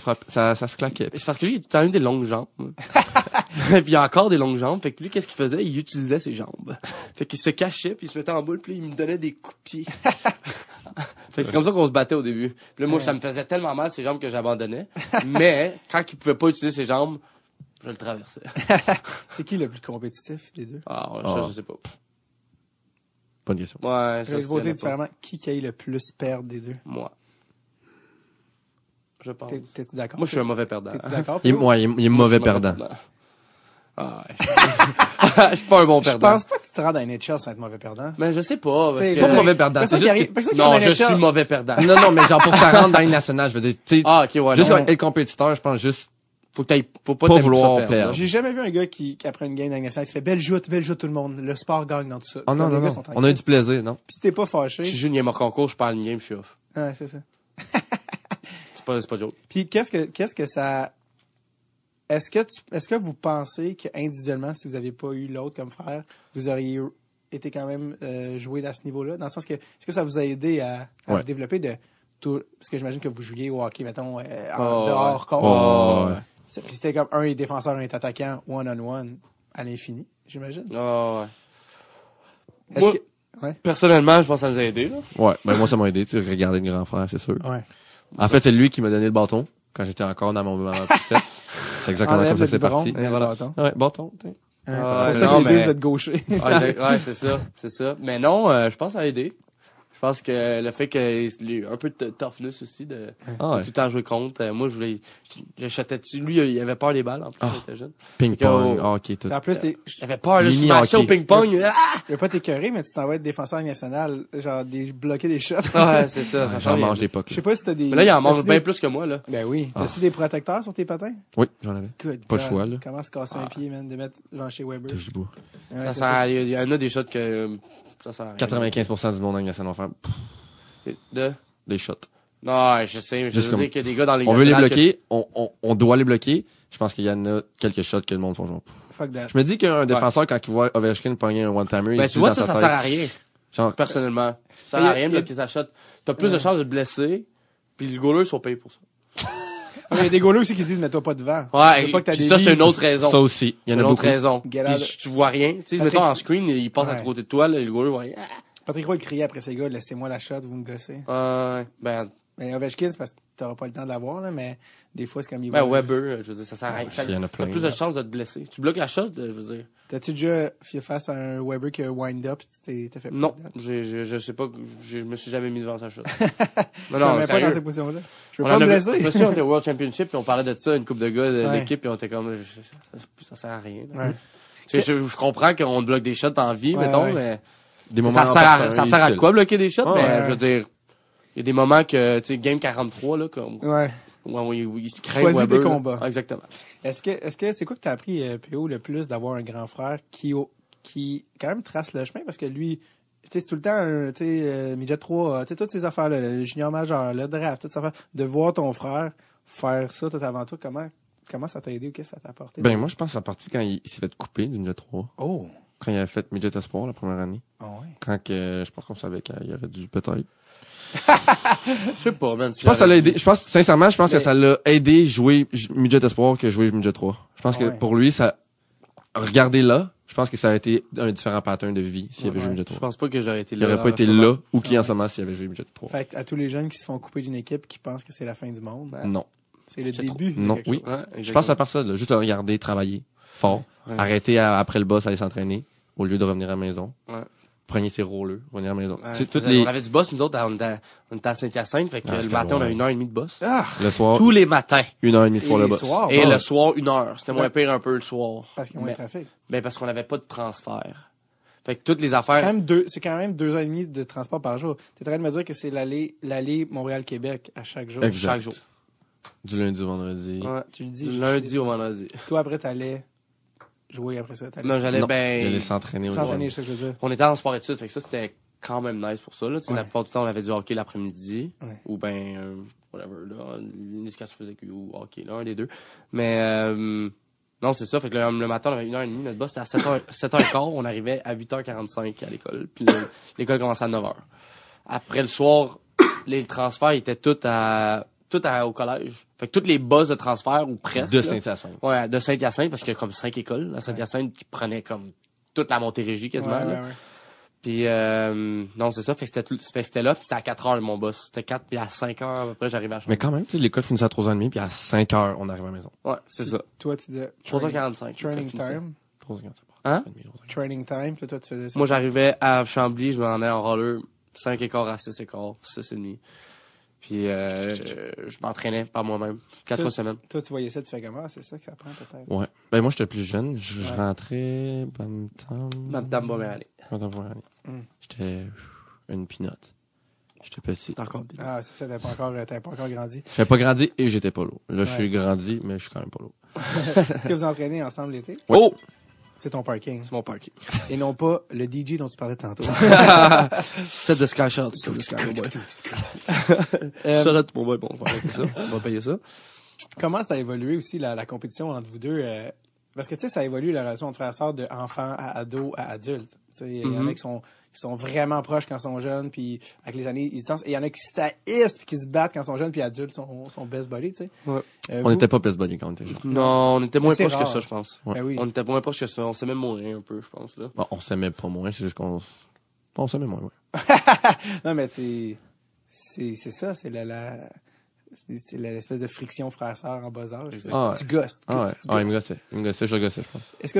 se claquait. C'est parce que lui, il a tout le temps eu des longues jambes. Puis il a encore des longues jambes. Fait que lui, qu'est-ce qu'il faisait? Il utilisait ses jambes. Fait qu'il se cachait, puis il se mettait en boule, puis il me donnait des coups de pied. Fait que c'est comme ça qu'on se battait au début. Puis là, moi, ça me faisait tellement mal, ses jambes, que j'abandonnais. Mais, quand il pouvait pas utiliser ses jambes, je le traversais. C'est qui le plus compétitif des deux? Ah, je sais pas. Bonne question. Ouais, Je vais vous poser différemment. Qui a eu le plus perdre des deux? Moi. Je pense. T'es-tu d'accord? Moi, je suis un mauvais perdant. T'es-tu d'accord? Il est mauvais perdant. Ah, ouais. Je suis pas un bon Je perdant. pense pas que tu te rends dans NHL sans être mauvais perdant. Mais je sais pas. Parce C'est que... Pas mauvais perdant, c'est juste que... Non, je suis mauvais perdant. Non, mais genre pour ça rentre dans une nationale, je veux dire, tu sais, Ah, ok, ouais. juste non. être compétiteur, je pense juste Faut pas pas t'aimer vouloir ça perdre. J'ai jamais vu un gars qui après une game nationale, qui fait belle joute tout le monde. Le sport gagne dans tout ça. Oh C'est non, comme non, les gars non. sont en On a eu crise. du plaisir, non? Puis si t'es pas fâché. Si je joue une concours, je parle une game, je suis off. Ouais, c'est ça. C'est pas joke. Puis qu'est-ce que ça. Est-ce que vous pensez qu'individuellement, si vous n'aviez pas eu l'autre comme frère, vous auriez été quand même joué à ce niveau-là? Dans le sens que, est-ce que ça vous a aidé à Ouais. vous développer de tout. Parce que j'imagine que vous jouiez au hockey, mettons, Oh, dehors, ouais. contre. Oh, ouais. Puis c'était comme un est défenseur, un est attaquant, one-on-one, à l'infini, j'imagine. Ah, ouais. Est-ce Moi- que. Ouais. Personnellement, je pense que ça nous a aidé, là. Ouais, ben moi ça m'a aidé, tu sais, regarder le grand frère, c'est sûr. Ouais. En fait, c'est lui qui m'a donné le bâton quand j'étais encore dans mon poussette. C'est exactement Enlève comme ça le que c'est biberon, parti. et le Voilà. bâton. Ouais, bâton. tiens. Ouais. Ouais, C'est pour ça non, que les deux, mais- vous êtes gauchers. Ouais, c'est ça. Mais non, je pense que ça a aidé. Je pense que le fait que un peu de toughness aussi de Ah ouais. tout le temps jouer contre. Moi, je chatais dessus. Lui, il avait peur des balles en plus, Ah. il était jeune. Ping-pong, Fait hockey, tout. En plus, J'avais peur, là, je Mini marchais au hockey. ping-pong. Ah! je vais pas t'écœurer, mais tu t'en vas être défenseur national, genre bloquer des shots. Ouais, c'est ça, ça J'en change. mange des pucks. Je sais pas si t'as des. Mais là, il en mange t'as-tu bien des- plus que moi, là. Ben oui. Ah. T'as-tu des protecteurs sur tes patins? Oui, j'en avais. Good. Pas le God. choix, là. Comment se casser un pied, man, de mettre devant chez Weber? Touche du bois. Ouais, Ça c'est sert, il y en a des shots que ça sert à rien. 95% du monde en national va faire De? des shots. Non, je sais, mais je veux dire qu'il y a des gars dans les on veut les bloquer, on doit les bloquer. Je pense qu'il y en a quelques shots que le monde font genre. Fuck that. Je me dis qu'un défenseur, quand il voit Ovechkin pogner un one-timer, ben, tu vois, ça sert à rien. Genre, personnellement. Ça sert à rien de bloquer sa shot. T'as plus de chances de te blesser, puis les goalers sont payés pour ça. Il y a des goalers aussi qui disent, mets-toi pas devant. Ouais, puis ça, c'est une autre raison. Ça aussi. Il y en a une autre beaucoup. raison. Puis tu vois rien. Tu sais, mettons en screen, il passe à côté de toi, là, le goaler voit rien. Patrick Roy, il criait après ces gars, laissez-moi la shot, vous me gossez. Ben, Mais Ovechkin, c'est parce que t'auras pas le temps de l'avoir, là, mais des fois, c'est comme il ben, Weber, je veux dire, ça sert à rien. Il y en a plein. T'as plus de chances de te blesser. Tu bloques la shot, je veux dire. T'as-tu déjà fait face à un Weber qui a wind up, tu t'es fait non, je sais pas, je me suis jamais mis devant sa shot. non, pas dans cette position-là. Je veux pas me blesser. Je me suis on était World Championship, puis on parlait de ça, une couple de gars de l'équipe, puis on était comme, ça sert à rien. Ouais. Tu sais, je comprends qu'on bloque des shots en vie, mettons, mais des moments ça sert à quoi bloquer des shots? Mais je veux dire, il y a des moments que, tu sais, game 43, là, comme, où il se crée choisis des combats. Exactement. Est-ce que c'est quoi que t'as appris, PO, le plus d'avoir un grand frère qui quand même trace le chemin? Parce que lui, tu sais, c'est tout le temps, tu sais, midget 3, tu sais, toutes ces affaires-là, le junior majeur, le draft, toutes ces affaires, de voir ton frère faire ça tout avant toi, comment ça t'a aidé ou qu'est-ce que ça t'a apporté? Ben, moi, je pense que c'est parti quand il s'est fait couper du midget 3. Oh! Quand il avait fait midget espoir la première année. Oh, ouais. Quand je pense qu'on savait qu'il y avait dû peut-être. Je sais pas, man. Je pense que ça l'a aidé. Sincèrement, je pense que ça l'a aidé jouer midget espoir que jouer midget 3. Je pense que pour lui, ça, regardez là, je pense que ça aurait été un différent pattern de vie s'il avait joué midget 3. Je pense pas que j'aurais été là. Il aurait pas été là ou qui en ce moment s'il avait joué midget 3. Fait à tous les jeunes qui se font couper d'une équipe qui pensent que c'est la fin du monde. Non. C'est le début. Non, oui. Je pense à part ça, là, juste à regarder, travailler fort, arrêter après le boss, aller s'entraîner au lieu de revenir à la maison. Ouais. Prenez ses rôles, revenir à la maison. On avait du boss, nous autres, on était à Saint-Hyacinthe, fait que le matin, on a 1h30 de boss. Le soir. Tous les matins. 1h30 de soir le boss. Et le soir, 1h. C'était moins pire un peu le soir. Parce qu'il y a moins de trafic. Ben, parce qu'on n'avait pas de transfert. Fait que toutes les affaires. C'est quand même 2h30 de transport par jour. T'es en train de me dire que c'est l'allée Montréal-Québec à chaque jour. Exact. Chaque jour. Du lundi au vendredi. Ouais. Tu le dis. Du lundi au vendredi. Toi, après, t'allais jouer après ça. Non, j'allais j'allais s'entraîner c'est ça que je veux dire. On était en sport-études, fait que ça, c'était quand même nice pour ça, là. Tu sais, la plupart du temps, on avait du hockey l'après-midi. Ou ben, whatever, là. L'éducation physique ou hockey, là, un des deux. Mais, non, c'est ça. Fait que le matin, on avait 1h30. Notre boss, c'était à 7h15. On arrivait à 8h45 à l'école. Puis l'école commençait à 9h. Après le soir, les transferts étaient tous au collège. Fait que toutes les boss de transfert, ou presque. De Saint-Hyacinthe. Ouais, de Saint-Hyacinthe, parce qu'il y a comme 5 écoles à Saint-Hyacinthe qui prenaient comme toute la Montérégie quasiment. Ouais. Puis non, c'est ça. Fait que c'était là, puis c'était à 4h mon boss. C'était 4, puis à 5h à peu près, j'arrivais à la chambre. Mais quand même, tu sais, l'école finissait à 3h30, puis à 5h, on arrivait à la maison. Ouais, c'est ça. Toi, tu disais 3h45. Training time. 3h45. Hein? Training time, puis toi, tu faisais ça. Moi, j'arrivais à Chambly, je m'en allais en roller, 5h15 à 6h15, 6h30. Puis je m'entraînais par moi-même, 4 fois semaine. Toi, tu voyais ça, tu fais comment? C'est ça que ça prend peut-être? Ouais. Ben moi, j'étais plus jeune. Je rentrais... Madame Boméralé. J'étais une pinotte. J'étais petit. Encore. Ah, c'est ça, t'avais pas encore grandi. J'avais pas grandi et j'étais pas lourd. Là, je suis grandi, mais je suis quand même pas lourd. Est-ce que vous entraînez ensemble l'été? Ouais. Oh! C'est ton parking. C'est mon parking. Et non pas le DJ dont tu parlais tantôt. C'est de Sky Shot. C'est de Sky Boy. Shout mon boy, bon, on va arrêter ça. On va payer ça. Comment ça a évolué aussi la compétition entre vous deux? Parce que tu sais, ça évolue la relation de frère-sœur de enfant à ado à adulte. Tu sais, il y en a qui sont vraiment proches quand ils sont jeunes, puis avec les années, ils se dansent. Et il y en a qui s'haïssent puis qui se battent quand ils sont jeunes, puis adultes sont best buddies, tu sais. Ouais. On n'était pas best buddies quand on était jeunes. Non, on était moins proches que ça, je pense. Ouais. Ben oui. On était moins proches que ça. On s'aimait moins un peu, je pense, là. Bon, on s'aimait pas moins, c'est juste qu'on s'aimait moins, ouais. Non, mais c'est ça, c'est l'espèce de friction frère-sœur en bas âge. Tu gosses. Il me gossait, je le gossais, je pense. Est-ce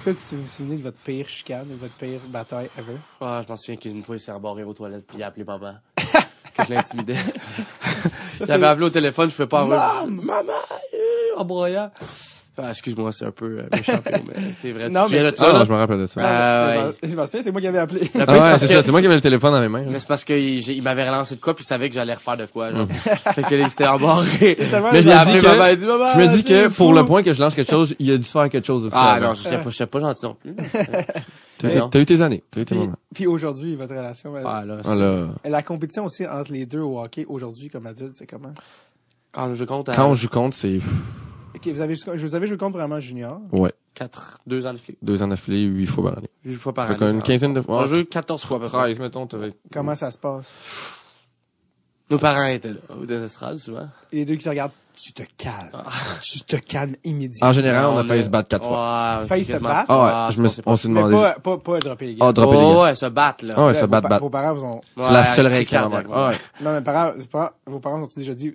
que tu te souviens de votre pire chicane ou votre pire bataille ever? Ah, je m'en souviens qu'une fois, il s'est rebarré aux toilettes puis il a appelé maman. Que je l'intimidais. Il avait appelé au téléphone, je fais pas maman, en broyant. Ah, excuse-moi, c'est un peu méchant, mais c'est vrai. Non, tu te souviens de Ça, ça? je me rappelle de ça. Je m'en souviens, c'est moi qui avais appelé. C'est ça, c'est moi qui avais le téléphone dans mes mains. Mais c'est parce qu'il m'avait relancé de quoi, puis il savait que j'allais refaire de quoi, genre. Fait que là, il s'était embarré. Mais je me dis que pour le point que je lance quelque chose, il a dû faire quelque chose de Ah non, je sais pas gentil non plus. T'as eu tes années. T'as eu tes moments. Puis aujourd'hui, votre relation... Ah, là, Ah, là, La compétition aussi entre les deux au hockey, aujourd'hui, comme adulte, c'est comment? quand je compte à quand on joue contre, c'est, Ok, vous avez joué contre vraiment junior. ouais. 2 ans de flic. 2 ans d'affilée, 8 fois par année. 8 fois par Fait année. qu'une quinzaine de fois. On joue 14 fois à peu près. 13, mettons, t'avais. Comment ça se passe? Nos parents étaient là, au estrades, souvent. Et les deux qui se regardent, tu te calmes. Tu te calmes immédiatement. En général, on a failli se battre 4 fois. Ouais, Failli c'est se quasiment- battre? Ah ouais, on s'est Mais demandé. pas dropper les gars. Ah, dropper les gars. Ouais, se battre, là. Ah ouais, Là, ça vos bat, pa- bat. Vos parents vous ont... C'est la seule Ouais, règle qu'il y a. cardiaque, Ah ouais. Non, mais vos parents ont déjà dit,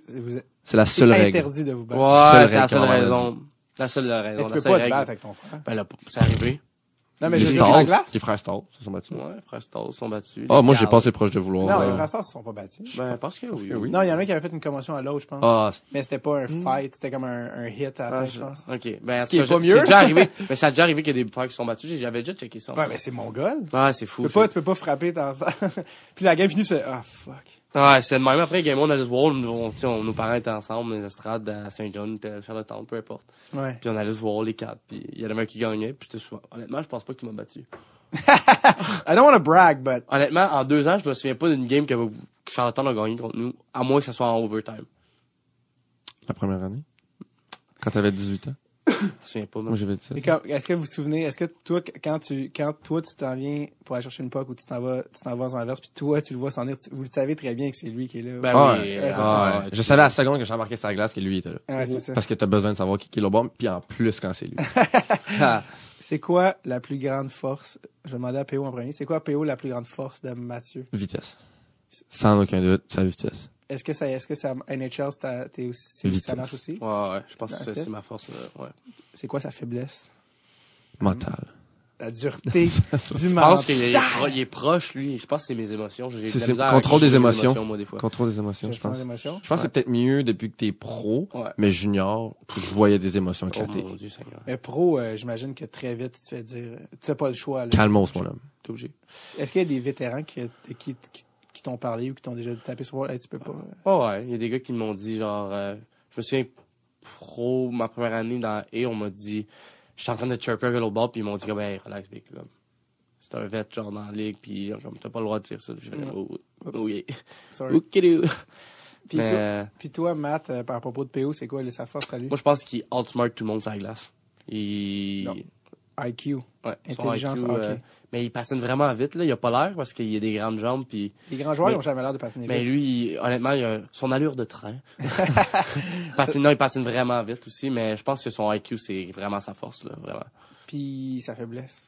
C'est la c'est seule règle. interdit de vous battre. Ouais, Seule c'est la règle seule qu'on a raison. La seule Mais raison. tu La peux seule pas te règle. battre avec ton frère. Ben là, c'est arrivé. Non, mais Les je veux dire, sur la Stars, glace. les frères Stars, se sont battus. Ouais, frère Stas sont battus. Ah, moi, j'ai Carl. passé proche de vouloir. Non, les frères Stars se sont pas battus. Ben, parce que oui. oui. Non, il y en a un qui avait fait une commotion à l'autre, je pense. Ah, Mais c'était pas un fight, c'était comme un hit à la Ah, tête, je pense. OK. Ben, en Ce qui tout est cas, pas mieux. c'est déjà arrivé. Mais ça a déjà arrivé qu'il y a des frères qui sont battus. J'avais déjà checké ça. Ouais, mais c'est mongol. Ouais, c'est fou. Tu peux pas frapper ta... Puis la game finit, tu fais, ah, fuck. Ouais, c'est de même. Après, Game On allait se voir. Nos parents étaient ensemble dans les estrades à Saint-John, Charlottetown, peu importe. Ouais. Puis on allait se voir les 4. Puis il y en avait un qui gagnait. Puis j'étais souvent. Honnêtement, je pense pas qu'il m'a battu. I don't want to brag, but... Honnêtement, en 2 ans, je me souviens pas d'une game que Charlottetown a gagné contre nous, à moins que ça soit en overtime. la première année. Quand t'avais 18 ans. Je me souviens pas, Moi, même. j'avais 17. Est-ce que vous vous souvenez, est-ce que toi, quand toi, tu t'en viens pour aller chercher une puck ou tu t'en vas en inverse, puis toi, tu le vois s'en venir, vous le savez très bien que c'est lui qui est là. Ben Ah, oui. ouais. c'est Ah, ça. ouais. Je savais à la seconde que j'embarquais sur la glace que lui était là. Ouais, c'est ça. Parce que t'as besoin de savoir qui est le bon, puis en plus quand c'est lui. C'est quoi la plus grande force? Je vais demander à PO en premier. C'est quoi, PO, la plus grande force de Mathieu? Vitesse. Sans aucun doute, sa vitesse. Est-ce que ça NHL, t'es aussi, Vitesse. ça marche aussi? Ouais, je pense La que vitesse? c'est ma force, ouais. C'est quoi sa faiblesse? Mental. La dureté du Je pense qu'il est proche, lui. Je pense que c'est mes émotions. J'ai de la C'est misère à contrôle des contrôler mes émotions. moi, des fois. Contrôle des émotions, je Gestion pense. des émotions. Je pense que c'est peut-être mieux depuis que t'es pro, Ouais. mais junior, je voyais des émotions Oh éclater. mon Dieu, Seigneur. Mais pro, j'imagine que très vite, tu te fais dire, tu n'as pas le choix. Là. Calmos, mon homme. T'es obligé. Est-ce qu'il y a des vétérans qui t'ont parlé ou qui t'ont déjà tapé sur le hey, tu peux pas. Oh ouais, il y a des gars qui m'ont dit, genre, je me souviens, pro, ma première année dans A, on m'a dit, j'étais en train de chirper avec l'autre ball, puis ils m'ont dit, comme, hey, relax, big, comme, c'est un vet, genre, dans la ligue, puis comme, t'as pas le droit de dire ça. Je fais, oh, oui. Sorry. Oukidou. Puis toi, Matt, par propos de PO, c'est quoi sa force à lui? Moi, je pense qu'il outsmart tout le monde sur la glace. Non. IQ. Ouais, son Intelligence, IQ, ok. mais il patine vraiment vite, là. Il a pas l'air parce qu'il a des grandes jambes, puis. Les grands joueurs, Mais- ils n'ont jamais l'air de patiner Mais vite. lui, honnêtement, il a son allure de train. Il patine vraiment vite aussi, mais je pense que son IQ, c'est vraiment sa force, là, vraiment. Puis sa faiblesse.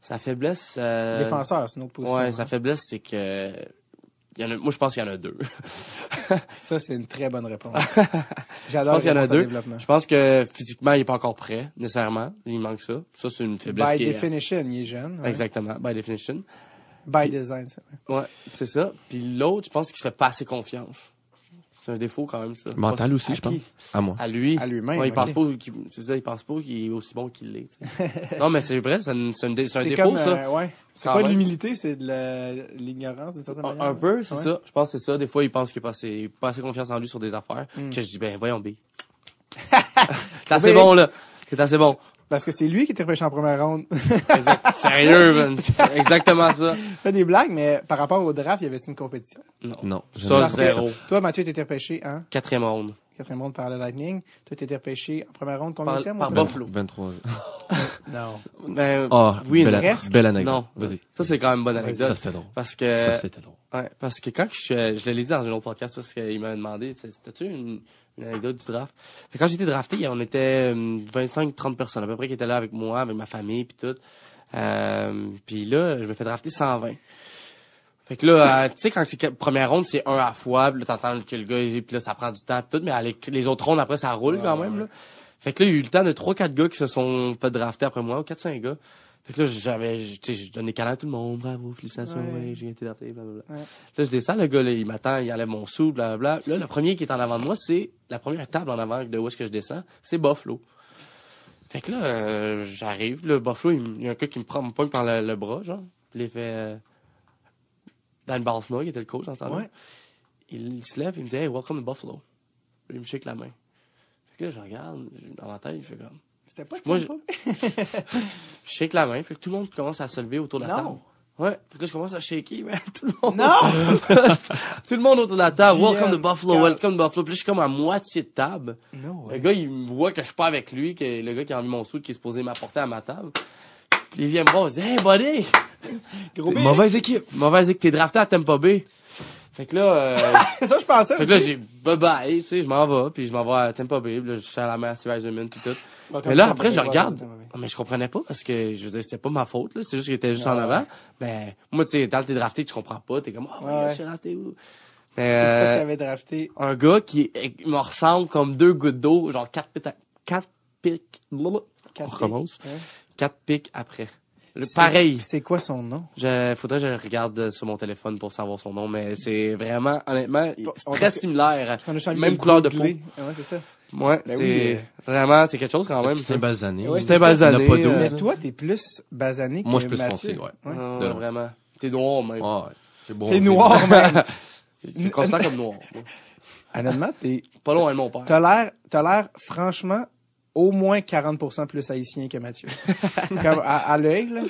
Sa faiblesse, Défenseur, c'est une autre position. ouais, hein. sa faiblesse, c'est que, moi, je pense qu'il y en a 2. Ça, c'est une très bonne réponse. Je J'adore pense qu'il y en a réponse à 2. développement. Je pense que physiquement, il est pas encore prêt, nécessairement. Il manque ça. Ça, c'est une faiblesse By qui est... definition, il est jeune. ouais. Exactement, by definition. By design, ça. Ouais. Ouais, c'est ça. Puis l'autre, je pense qu'il se fait pas assez confiance. C'est un défaut quand même, ça. Mental aussi, À je qui? pense. À moi. À lui. À lui-même, Ouais, il ok. pense pas il pense pas qu'il est aussi bon qu'il l'est. tu sais. Non, mais c'est vrai, c'est un C'est défaut, comme, ça. ouais. C'est Quand pas de même. l'humilité, c'est de l'ignorance, d'une certaine manière. Un peu, c'est Ouais. ça. Je pense que c'est ça. Des fois, il pense qu'il n'a pas assez confiance en lui sur des affaires. Mm. Que je dis, ben, voyons, B. T'es assez bon, là. T'es assez bon. Parce que c'est lui qui était repêché en première ronde. Sérieux, man. C'est exactement ça. Fait des blagues, mais par rapport au draft, il y avait une compétition. Non. Ça, jamais. Parce que zéro. Toi, Mathieu, t'étais repêché en 4e ronde. 4e ronde par le Lightning. Toi, t'étais repêché en première ronde Par combien de Buffalo. 23 ans. Non. Ben, Ah, oui, belle, presque. belle anecdote. non. Vas-y. Ça, c'est quand même une bonne anecdote. Ça, c'était drôle. Parce que, Ça, c'était drôle. ouais, parce que quand je l'ai dit dans un autre podcast, parce qu'il m'avait demandé, c'était-tu une anecdote du draft? Fait que quand j'étais drafté, on était 25-30 personnes à peu près qui étaient là avec moi, avec ma famille, puis tout. Puis là, je me fais drafter 120. Fait que là, tu sais, quand c'est première ronde, c'est un à la fois, puis là, t'entends que le gars, puis là, ça prend du temps, pis tout, mais les autres rondes, après, ça roule quand même, là. Fait que là, il y a eu le temps de 3-4 gars qui se sont fait drafter après moi, ou 4-5 gars. Fait que là, tu sais, j'ai donné câlin à tout le monde, bravo, félicitations, Ouais. ouais, j'ai été drafté, blablabla. Ouais. Là, je descends, le gars, là, il m'attend, il enlève mon sou, blablabla. Là, le premier qui est en avant de moi, c'est la première table en avant de où est-ce que je descends, c'est Buffalo. Fait que là, j'arrive, le Buffalo, il y a un gars qui me pogne par le bras, genre. Je l'ai fait, Dan Balsma, qui était le coach dans ce temps-là. Ouais. Il se lève, il me dit, hey, welcome to Buffalo. Puis il me shake la main. Fait que là, je regarde, dans ma tête, je fais comme, C'était pas Moi, Tampa Je shake la main, fait que tout le monde commence à se lever autour de la Non. table. Ouais, fait que là, je commence à shaker, mais tout le monde. Non! Tout le monde autour de la table. GM, Welcome to Buffalo, Scott. welcome to Buffalo. Puis là, je suis comme à moitié de table. Non, Le gars, il me voit que je suis pas avec lui, que le gars qui a enlevé mon soude, qui est supposé m'apporter à ma table. Puis il vient me voir, il dit, hey, buddy! Gros B. Mauvaise équipe. Mauvaise que t'es drafté à Tampa Bay. Fait que là, Ça, je pensais. fait que là, aussi. j'ai bye-bye, tu sais, je m'en vais, puis je m'en vais à Tampa Bay, puis là, je suis à la mer, Steve Eisenman, puis tout. Bon, Mais là, comme après, ça, je on va regarde. voir, Ah, mais je comprenais pas parce que, je veux dire, c'était pas ma faute, là. C'est juste qu'il était juste Ouais, en avant. ouais. Mais, moi, tu sais, quand t'es drafté, tu comprends pas. T'es comme, oh, Ouais. je suis drafté où? C'est parce qu'il Mais, avait drafté. un gars qui me ressemble comme 2 gouttes d'eau, genre 4 pics, blablabla. On recommence. Ouais. 4 pics après. Pareil. C'est quoi son nom? Faudrait que je regarde sur mon téléphone pour savoir son nom, mais c'est vraiment, honnêtement, c'est on- très parce que- similaire. On a changé Même de couleur de peau. googler. Ouais, c'est ça. Ouais, Ben c'est oui, vraiment, c'est quelque chose quand même. C'était belles années. Ouais, C'était c'est ça. basané. Il y en a pas Mais d'autres. toi, t'es plus basané que Moi, je suis plus Mathieu. foncé, ouais. Ouais, vraiment. T'es noir, même. Ouais, c'est bon. T'es noir, même. Je constant comme noir. moi. Honnêtement, Pas loin de mon père. t'as l'air, franchement, au moins 40% plus haïtien que Mathieu. Comme à l'œil, là,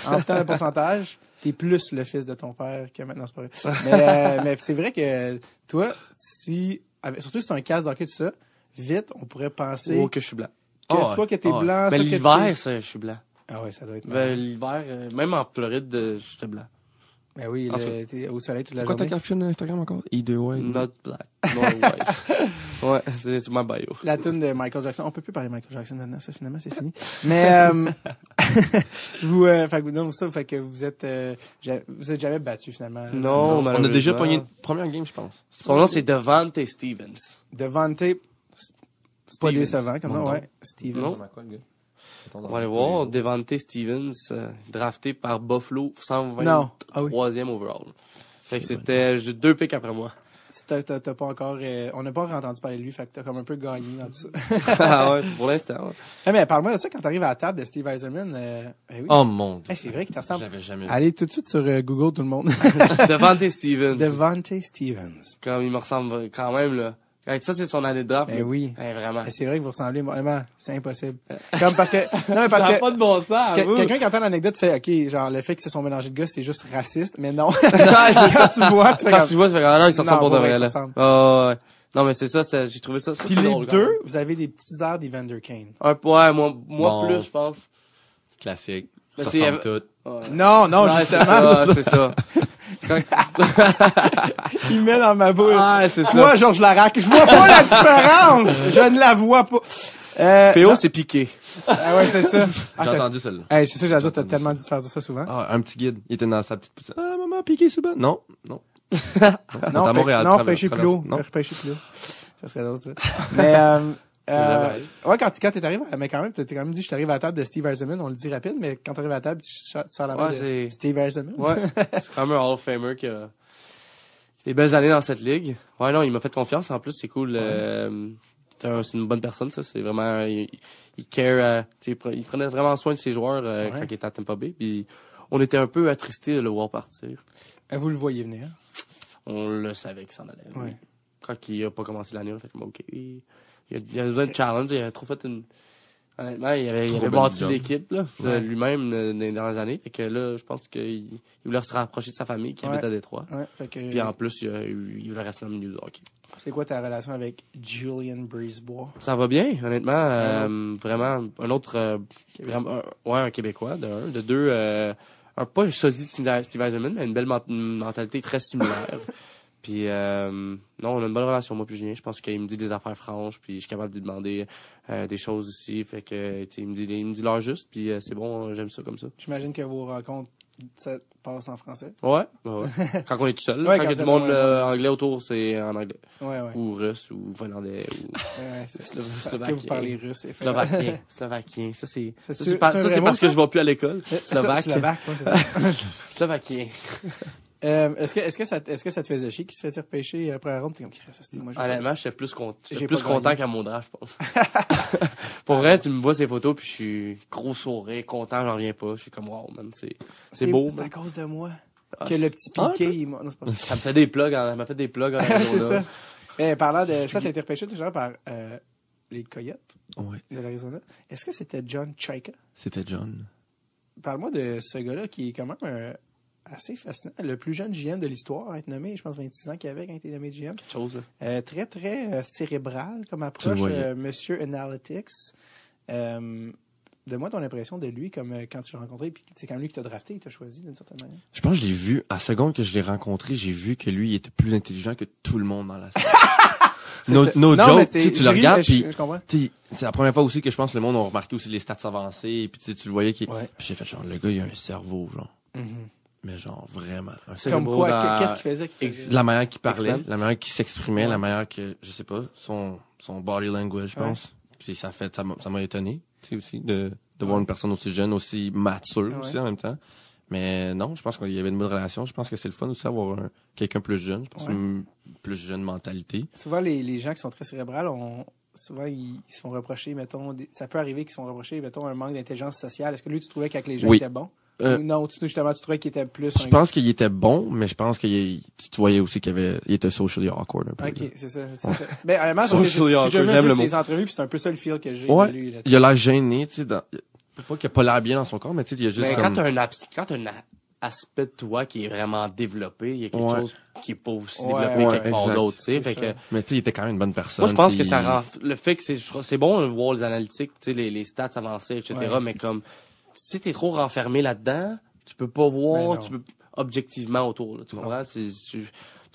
en temps de pourcentage, t'es plus le fils de ton père que maintenant, c'est pas vrai. Mais c'est vrai que toi, surtout si t'as un casque d'hockey, tout ça, vite, on pourrait penser Oh, que je suis blanc. que Ah ouais. soit que t'es Ah ouais. blanc, Ben, soit que l'hiver, ça, je suis blanc. Ah ouais, ça doit être Ben, mal. l'hiver, même en Floride, j'étais blanc. Ben oui, en tout t'es au soleil toute la C'est quoi ta journée. caption Instagram encore? E2 White. Not black. Not white. Ouais, c'est sur ma bio. La tune de Michael Jackson. On peut plus parler de Michael Jackson maintenant, ça, finalement, c'est fini. Mais, fait que vous êtes jamais battu, finalement. Non, On a malheureusement. déjà pogné une première game, je pense. Son nom, c'est Devante Stevens. Devante, pas Stevens. décevant, comme ça, Mon ouais. Stevens. Non. On va aller voir. Devante Stevens, drafté par Buffalo, 123e Non. Ah oui. overall. Fait que c'était 2 picks après moi. T'as pas encore, on n'a pas encore entendu parler de lui, fait que t'as comme un peu gagné dans tout ça. Ah ouais, pour l'instant. Ouais. Eh, mais parle-moi de ça quand t'arrives à la table de Steve Eisenman. Eh oui. Oh mon dieu. Eh, c'est vrai qu'il te ressemble. J'avais jamais vu. Allez tout de suite sur Google, tout le monde. Devante Stevens. Devante Stevens. Comme il me ressemble quand même, là. Hey, ça, c'est son année de draft. Ben là. oui. Hey, vraiment. Eh, c'est vrai que vous ressemblez, vraiment, c'est impossible. Comme parce que, non, mais parce Ça a que, pas de bon sens, vous. quelqu'un qui entend l'anecdote fait, OK, genre, le fait qu'ils se sont mélangés de gars, c'est juste raciste, mais non. Ouais, c'est ça. Quand tu vois, tu fais Quand comme- tu vois, tu fais ah non, ils s'en Non, ressemblent pour de pour vrai, vrai, ils là. se ressemblent. Ouais. Non, mais c'est ça, j'ai trouvé ça Puis c'est les drôle, quand deux, même. vous avez des petits airs d'Evander Kane. Ouais, moi Bon. plus, je pense. C'est classique. Mais Ça c'est- ressemble tout. Ouais. Non, Ouais, c'est justement, ça, c'est ça. il met dans ma bouche. Ah, c'est ça. Toi, Georges Larac, je vois pas la différence! Je ne la vois pas. PO, non. c'est piqué. Ah ouais, c'est ça. Ah, J'ai t'as- entendu celle-là. Hey, c'est ça, j'allais dire, t'as entendu tellement ça. dû te faire dire ça souvent. Ah, un petit guide. Il était dans sa petite poussette. Ah, maman, piqué sous bas. Non. On est Non, à Montréal. non, repêcher plus haut. Non. Repêcher plus haut. Ça serait drôle, ça. Mais, vrai. ouais, quand t'es arrivé, mais quand même, t'as quand même dit, je t'arrive à la table de Steve Eisenman, on le dit rapide, mais quand t'arrives à la table, tu sors la main Ouais, de c'est- Steve Eisenman. Ouais. C'est quand même un Hall of Famer qui a des belles années dans cette ligue. Ouais, non, il m'a fait confiance. En plus, c'est cool. C'est une bonne personne, ça. C'est vraiment, il care, tu sais, il prenait vraiment soin de ses joueurs, quand il était à Tampa Bay. Puis, on était un peu attristés de le voir partir. Vous le voyez venir. On le savait qu'il s'en allait. Ouais. Quand il a pas commencé l'année, on a fait, OK. Il a besoin de challenge. Il a trop fait une, honnêtement, il avait belle bâti job. l'équipe, là, Ouais. lui-même, dans les dernières années. Fait que là, je pense qu'il voulait se rapprocher de sa famille qui habite Ouais. à Détroit. Ouais, fait que, Puis en plus, il voulait rester dans le milieu du hockey. c'est quoi ta relation avec Julian Brisebois? Ça va bien, honnêtement. Vraiment, un autre, un Québécois, de un. De deux, pas un sosie de Steve Eisenman, mais une belle mentalité très similaire. Puis, non, on a une bonne relation, moi puis Julien. Je pense qu'il me dit des affaires franches, puis je suis capable de lui demander des choses aussi. Fait que, tu sais, il me dit l'heure juste, puis c'est bon, j'aime ça comme ça. J'imagine que vos rencontres, ça passe en français. Ouais. Quand on est tout seul, Ouais, quand il y a quand du c'est monde vraiment- anglais autour, c'est en anglais. Ouais. Ou russe, ou finlandais, ou Ouais, c'est parce que slovaquien. vous parlez russe. Slovaquien. Ça, c'est C'est parce un vrai parce mot, que je vais plus à l'école. Slovaque. Slovaque, ouais, c'est ça. Slovaquien. Est-ce que ça te faisait chier qu'il se faisait repêcher après la ronde? T'es comme, moi, je Honnêtement, j'étais J'ai plus pas content gagné. qu'à mon draft, je pense. Pour vrai, tu me vois ces photos, puis je suis gros sourire, content, j'en reviens pas. Je suis comme, wow, man, c'est beau. C'est à man. cause de moi Ah, que le petit piqué, il m'a... Non, c'est pas vrai. Ça me fait des plugs, elle m'a fait des plugs en C'est Arizona. ça. Parlant de ça, t'as été repêché toujours par les Coyotes Ouais, de l'Arizona. Est-ce que c'était John Chaika? c'était John. Parle-moi de ce gars-là qui est quand même assez fascinant. Le plus jeune GM de l'histoire à être nommé, je pense 26 ans qu'il avait quand il était nommé GM. Quelque chose, là. Très, très cérébral comme Tu le approche. voyais. Monsieur Analytics. Donne-moi ton impression de lui comme quand tu l'as rencontré. Puis c'est quand même lui qui t'a drafté, il t'a choisi d'une certaine manière. Je pense que je l'ai vu, à la seconde que je l'ai rencontré, j'ai vu que lui, il était plus intelligent que tout le monde dans la salle. No Non, mais joke, c'est- tu sais, tu j'ai le ri, regardes, mais puis je comprends. tu sais, c'est la première fois aussi que je pense que le monde a remarqué aussi les stats avancées, puis tu sais, tu le voyais qui. Ouais. Puis j'ai fait genre, le gars, il a un cerveau, genre. Mhm. Mais genre, vraiment. Un Comme cerveau quoi, dans- qu'est-ce qu'il faisait? Qu'il faisait? de la manière qu'il parlait, X-Men. la manière qu'il s'exprimait, Ouais. la manière que, je sais pas, son body language, je Ouais. pense. Puis ça m'a étonné, tu sais, aussi, de voir une personne aussi jeune, aussi mature Ouais. aussi en même temps. Mais non, je pense qu'il y avait une bonne relation. Je pense que c'est le fun aussi d'avoir quelqu'un plus jeune. Je pense Ouais. une plus jeune mentalité. Souvent, les gens qui sont très cérébrales, souvent, ils se font reprocher, mettons, ça peut arriver qu'ils se font reprocher, mettons, un manque d'intelligence sociale. Est-ce que lui, tu trouvais qu'avec les gens, Oui. il était bon? Euh, Non, justement, tu trouvais qu'il était plus... Je pense qu'il était bon, mais je pense qu'il tu voyais aussi il était socially awkward un peu. là. OK, c'est ça. Ben, honnêtement, parce que j'ai Socially déjà vu un awkward, peu j'aime le ses entrevues, puis c'est un peu ça le feel que j'ai Ouais, de lui. Là, il a l'air gêné, tu sais, pas qu'il a pas l'air bien dans son corps, mais tu sais, il y a juste Mais comme... quand t'as un aspect de toi qui est vraiment développé, il y a quelque Ouais. chose qui est pas aussi Ouais, développé ouais, quelque part exact. d'autre, tu sais. C'est Fait ça. que, Mais tu sais, il était quand même une bonne personne. moi, je pense tu que sais, ça rend, le fait que c'est bon de voir les analytiques, tu sais, les stats avancées, etc., Ouais. mais comme, si t'es trop renfermé là-dedans, tu peux pas voir, Ben non. tu peux, objectivement autour, là, tu comprends?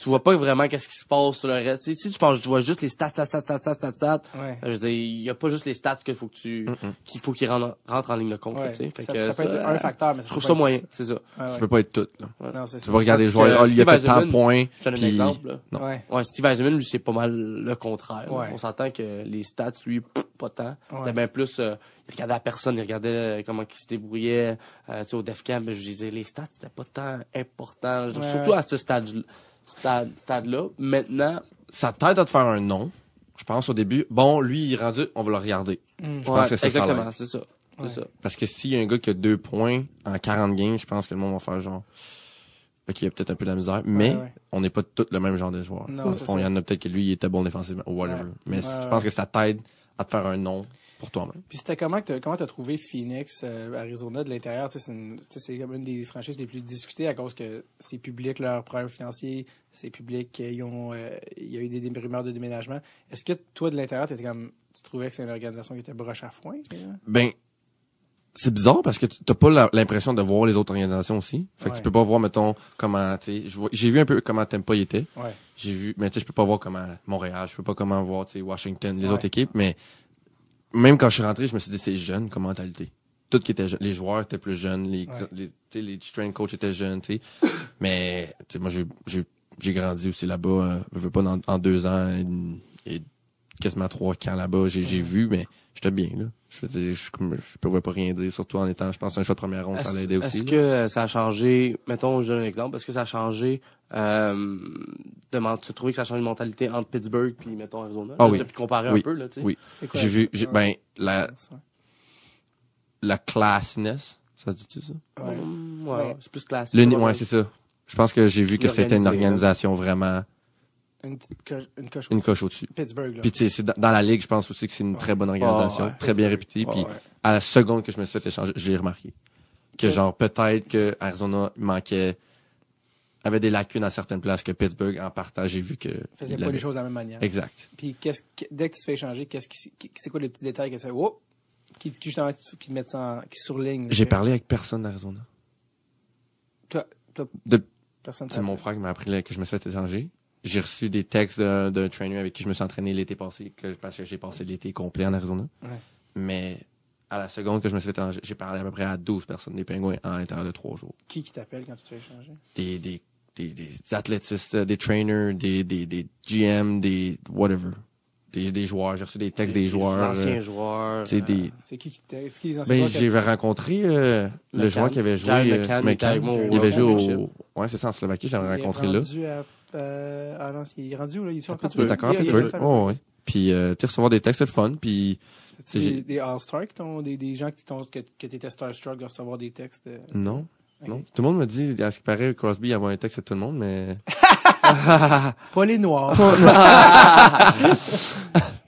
Tu vois pas vraiment qu'est-ce qui se passe sur le reste. Tu sais, si tu vois juste les stats, Ouais. je veux dire, il y a pas juste les stats qu'il faut que qu'il faut qu'ils rentrent en ligne de compte, là, Ouais. tu sais. Fait Ça, que ça peut être un facteur, mais je trouve ça moyen, c'est ça. Ouais, Ça ouais. peut pas être tout, là. Non, c'est Tu ça. vas regarder les Parce que joueurs, il a Steve fait tant de Eisenman, points. Je donne un puis- exemple, là. Non. Ouais. Ouais, Steve Eisenman, lui, c'est pas mal le contraire. là. Ouais. On s'entend que les stats, lui, pas tant. Ouais. C'était bien plus, il regardait la personne, il regardait comment il se débrouillait, tu sais, au Def Camp, je disais, les stats, c'était pas tant important. Ouais, Surtout ouais. à ce stade-là. Maintenant, Ça t'aide à te faire un nom. Je pense au début, bon, lui, il est rendu, on va le regarder. Mm. Je pense que c'est ça. exactement, l'aide. c'est ça. Ouais. C'est ça. Parce que s'il y a un gars qui a 2 points en 40 games, je pense que le monde va faire genre, ok, il y a peut-être un peu de la misère, mais ouais. on n'est pas tous le même genre de joueur. Non, Au c'est fond, ça. il y en a peut-être que lui, il était bon défensivement, ou whatever. Ouais. Mais Ouais, je pense que ça t'aide à te faire un nom pour toi-même. Puis c'était comment t'as trouvé Phoenix, Arizona de l'intérieur? Tu sais, c'est comme une des franchises les plus discutées à cause que c'est public leurs problèmes financiers, c'est public, il y a eu des rumeurs de déménagement. Est-ce que toi de l'intérieur, tu trouvais que c'est une organisation qui était broche à foin? Ben, c'est bizarre parce que tu t'as pas l'impression de voir les autres organisations aussi. Fait que Ouais. tu peux pas voir, mettons, comment, tu sais, j'ai vu un peu comment Tampa y était. Ouais. J'ai vu, mais tu sais, je peux pas voir comment Montréal, je peux pas comment voir, tu sais, Washington, les Ouais. autres équipes, mais même quand je suis rentré, je me suis dit, c'est jeune comme mentalité. Tout qui était jeune. Les joueurs étaient plus jeunes, Ouais. tu sais, les strength coach étaient jeunes, tu sais. Mais, tu sais, moi, j'ai grandi aussi là-bas, je veux pas en 2 ans et quasiment 3 camps là-bas, j'ai vu, mais j'étais bien, là. Je veux dire, je pouvais pas rien dire, surtout en étant, je pense, un choix de première ronde, ça l'aidait aussi. Est-ce là. que ça a changé, mettons, je donne un exemple, est-ce que ça a changé, tu trouvais que ça a changé de mentalité entre Pittsburgh puis, mettons, Arizona? Ah Là, oui. Depuis comparer Oui. un peu, là, tu sais. Oui. C'est quoi? J'ai vu, Ouais. la classness, ça se dit-tu ça? Ouais. Ouais, c'est plus classique. Ouais, c'est ça. Je pense que j'ai vu que c'était une Organisé, organisation vraiment Une coche une coche au-dessus. Pittsburgh, là. Puis tu sais, c'est dans la ligue, je pense aussi que c'est une très bonne organisation, Ouais, très bien Pittsburgh. réputée. Puis Ouais. à la seconde que je me suis fait échanger, je l'ai remarqué. Que Ok. genre peut-être que Arizona avait des lacunes à certaines places que Pittsburgh en partant, j'ai vu que Faisait il pas l'avait. les choses de la même manière. Exact. Puis dès que tu te fais échanger, c'est quoi les petits détails que tu fais? Whoop! Qui justement qui te mettent ça qui surligne? J'ai parlé avec personne d'Arizona. Toi, De personne C'est mon frère qui m'a appris que je me suis fait échanger. J'ai reçu des textes d'un trainer avec qui je me suis entraîné l'été passé, parce que j'ai passé l'été complet en Arizona. Ouais. Mais à la seconde que je me suis fait échanger, j'ai parlé à peu près à 12 personnes des Pingouins en l'intérieur de 3 jours. Qui t'appelle quand tu te fais échanger? Des athlétistes, des trainers, des GM, des whatever. Des joueurs. J'ai reçu des textes des joueurs. Anciens joueurs. C'est des... C'est qui t'appelle? C'est qui les anciens Ben, joueurs que- j'ai rencontré le McCann. joueur qui avait joué... Jared McCann, il était avec moi il avait au joué championship. au... Ouais, c'est ça, en Slovaquie, je l'avais Il est rencontré là. rendu ah non, il est rendu où, là? Il est encore Il est d'accord, Pittsburgh. Oh, ouais. Puis, tu sais, recevoir des textes, c'est le fun. Puis, j'ai- Des All-Stars des gens que t'étais starstruck de recevoir des textes? non. Ok. Non. Tout le monde me dit, à ce qui paraît, Crosby envoie un texte à tout le monde, mais... Pas les Noirs.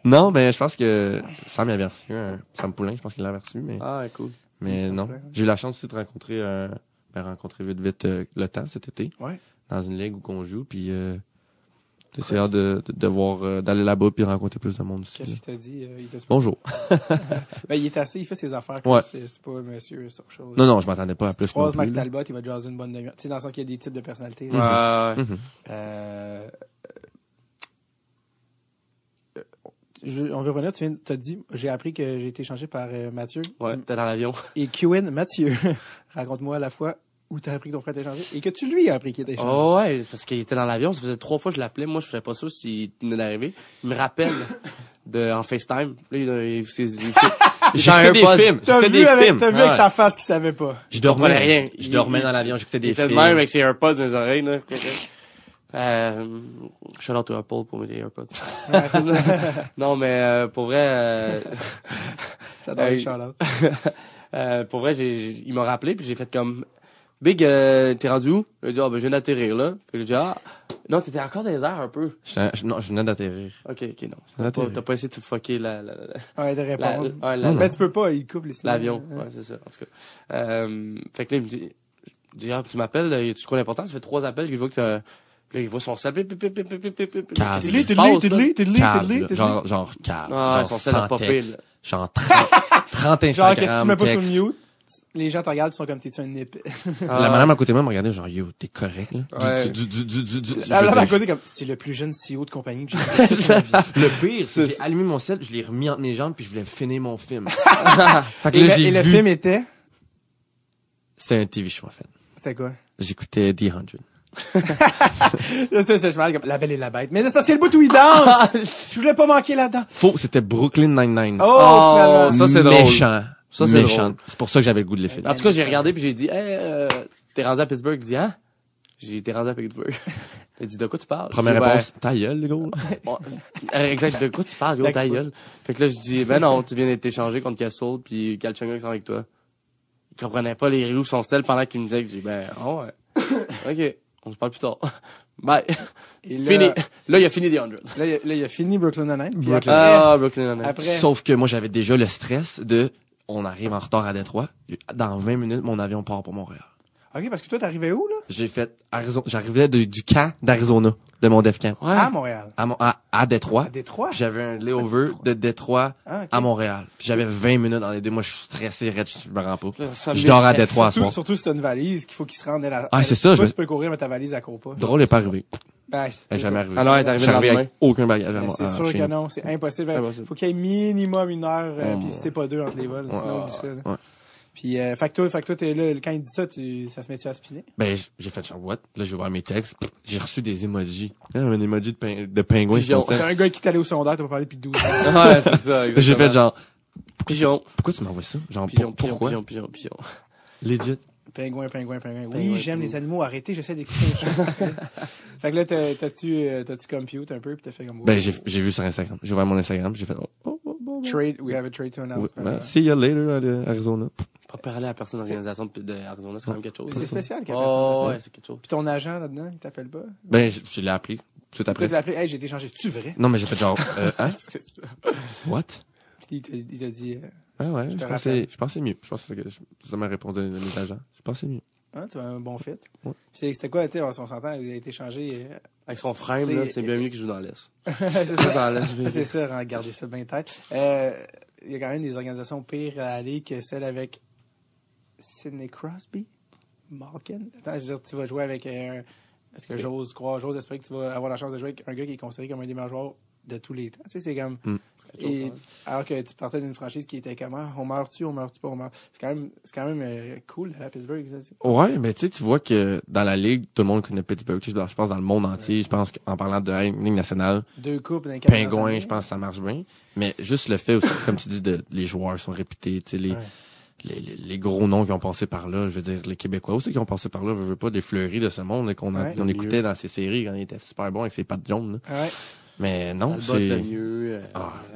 Non, mais je pense que Sam il avait reçu Sam Poulain, je pense qu'il l'avait reçu, mais Ah, cool. mais Sam non. Poulain. J'ai eu la chance aussi de rencontrer vite le temps cet été Ouais. dans une ligue où on joue, puis c'est hâte de voir d'aller là-bas puis rencontrer plus de monde aussi. Qu'est-ce là. qu'il t'a dit? Il t'a Bonjour. Ben, il est assez, il fait ses affaires. Ouais. C'est pas monsieur social. Non, je m'attendais pas à Si plus. tu croises non Max plus, là. Talbot, il va te jaser une bonne demi-heure. Tu sais, dans le sens qu'il y a des types de personnalités. là. Ouais. Mhm. Euh, on veut revenir, tu t'as dit, j'ai appris que j'ai été changé par Mathieu. Ouais, t'es dans l'avion. Et QN Mathieu, raconte-moi à la fois où t'as appris que ton frère était changé et que tu lui as appris qu'il était changé. Oh ouais, parce qu'il était dans l'avion. Ça faisait 3 fois que je l'appelais. Moi, je faisais pas ça s'il venait d'arriver. Il me rappelle en FaceTime. Là, il J'ai fait des films. J'ai T'as fait vu, des avec, films. t'as vu avec sa face qu'il savait pas. Je comprenais dormais rien. Je dormais dans l'avion, j'écoutais Il des était de films. même avec ses AirPods dans les oreilles, là. Shout out to Apple pour mes AirPods. Ouais, c'est ça. Non, mais pour vrai, J'adore les Hey. shout-outs. pour vrai, il m'a rappelé puis j'ai fait comme Big, t'es rendu où? Il a dit, ben, je viens d'atterrir, là. Fait que j'ai dit, non, t'étais encore dans les airs un peu. Non, je venais d'atterrir. Ok, non. J'ai T'as atterri. pas essayé de te fucker Ouais, de répondre. l'avion, Ben, tu peux pas, il coupe les signes. ouais, c'est ça, en tout cas. Fait que là, il me dit, tu m'appelles, tu crois l'important? Ça fait 3 appels que je vois que t'as, là, il voit son sel, Calme. Qu'est-ce qui se T'es passe, là? Câble, genre câble. Ah, Genre son sel a sans popé, texte. là. Genre 30 Instagram, Genre, qu'est-ce que tu mets pas sur texte. mute? Les gens te regardent, ils sont comme, t'es-tu un nip? La madame à côté de moi me regardait genre, yo, t'es correct, là? Ouais. La madame à côté, comme, c'est le plus jeune CEO de compagnie que j'ai vu toute ma vie. Le pire, c'est que j'ai allumé mon sel, je l'ai remis entre mes jambes puis je voulais finir mon film. Fait que là, j'ai Et le vu. film était? C'était un TV show, en fait. C'était quoi? J'écoutais The 100. Là, ça, je me comme, La Belle et la Bête. Mais c'est parce qu'il y a le bout où il danse! Je voulais pas manquer là-dedans. Faux, c'était Brooklyn Nine-Nine. Oh, finalement. ça, c'est drôle. Méchant. Ça, c'est méchant. drôle. C'est pour ça que j'avais le goût de les filmer. En tout cas, j'ai regardé puis j'ai dit, hey, t'es rendu à Pittsburgh? Il dit, hein? J'ai été rendu à Pittsburgh. Il dit, de quoi tu parles? Première J'ai dit, réponse, ta gueule, le gros. Bon, exact, de quoi tu parles, gros, ta gueule? Fait que là, je dis, ben non, tu viens d'être échangé contre Castle puis Galchenyuk qui sont avec toi. Il comprenait pas les roues son sel pendant qu'il me disait que j'ai dit, ben, oh ouais. Ok, on se parle plus tard. Bye. Et là, Fini. Là, il a fini The 100. Là, il a fini Brooklyn Nine-Nine. Puis Brooklyn. après, Brooklyn Nine-Nine. après, Sauf que moi, j'avais déjà le stress de, on arrive en retard à Détroit. Dans 20 minutes, mon avion part pour Montréal. OK, parce que toi, t'arrivais où, là? J'ai fait Arizona. J'arrivais du camp d'Arizona, de mon def camp. Ouais. À Montréal. À Détroit. À Détroit? Puis j'avais un layover de Détroit Ah, ok. à Montréal. Puis j'avais 20 minutes dans les deux. Moi, je suis stressé, Red, je me rends pas. Ça me Je dors à Détroit ce Surtout, soir. surtout si t'as une valise, qu'il faut qu'il se rende à Ah, c'est ça, Toi, je tu peux courir, mais ta valise, elle court pas. Drôle n'est pas arrivé. Ben, Elle c'est est jamais ça. arrivé. Alors, elle est arrivée Je suis le arrivé lendemain. avec aucun bagage à Ben, moi. c'est sûr chez que nous. non, c'est impossible. Impossible. Faut qu'il y ait minimum 1 heure, Oh, puis si c'est pas 2 entre les vols, sinon, Ouais. oublie ça, là. Ouais. Puis, fait que toi, t'es là, quand il dit ça, ça se met-tu à spinner? Ben, j'ai fait genre, what? Là, j'ai ouvert mes textes. J'ai reçu des emojis. Un emoji de pingouin. Pigeon. sur le T'as sel. un gars qui t'allait au secondaire, t'as pas parlé depuis 12 ans. Ouais, c'est ça, exactement. J'ai fait genre, Pigeon. pourquoi tu m'envoies ça? Genre, pourquoi? Pigeon. Legit. Pingouin. Oui, Pingouin, j'aime les pingouin. animaux, arrêtez, j'essaie d'écouter une chose. Fait que là, t'as-tu compute un peu, puis t'as fait comme... Ben, j'ai vu sur Instagram. J'ai ouvert mon Instagram, j'ai fait, Trade, we have a trade to announce. ben, see you later, Arizona. Pas parler à la personne d'organisation de Arizona, c'est quand même quelque chose. C'est spécial qu'il a fait Oh, ça. ouais, c'est quelque chose. Puis ton agent là-dedans, il t'appelle pas? Ben, je l'ai appelé. Tout Toi, après. tu l'as appelé, hey, j'ai été changé, c'est-tu vrai? Non, mais j'ai fait genre, hein? C'est ça. What? Puis il t'a dit, Ah ouais, Je te je pensais mieux. Je pense que ça m'a répondu à mes agents. Je pensais mieux. hein, tu as un bon fit. Ouais. Puis c'était quoi, tu sais, on s'entend, il a été changé. Avec son frame, T'sais, là, c'est bien mieux qu'il joue dans l'Est. C'est ça. Dans l'Est, C'est ça, hein, gardez ça bien tête. Il y a quand même des organisations pires à aller que celle avec Sidney Crosby? Malkin? Attends, je veux dire, tu vas jouer avec est-ce que j'ose espérer que tu vas avoir la chance de jouer avec un gars qui est considéré comme un des meilleurs joueurs de tous les temps. Tu sais, c'est comme... Et, alors que tu partais d'une franchise qui était comment? On meurt-tu pas? On meurt. C'est quand même cool d'aller à Pittsburgh. Ça. Ouais, mais tu vois que dans la ligue, tout le monde connaît Pittsburgh. Je pense dans le monde entier, je pense qu'en parlant de la Ligue nationale, 2 coupes d'un 4 Pingouin, je pense que ça marche bien. Mais juste le fait aussi, comme tu dis, les joueurs sont réputés, tu sais, les gros noms qui ont passé par là, je veux dire, les Québécois aussi qui ont passé par là, je veux pas des fleuris de ce monde là, qu'on écoutait dans ces séries quand il était super bon avec ses pattes jaunes. Là. Ouais. Mais non, Talbot, le c'est... mieux.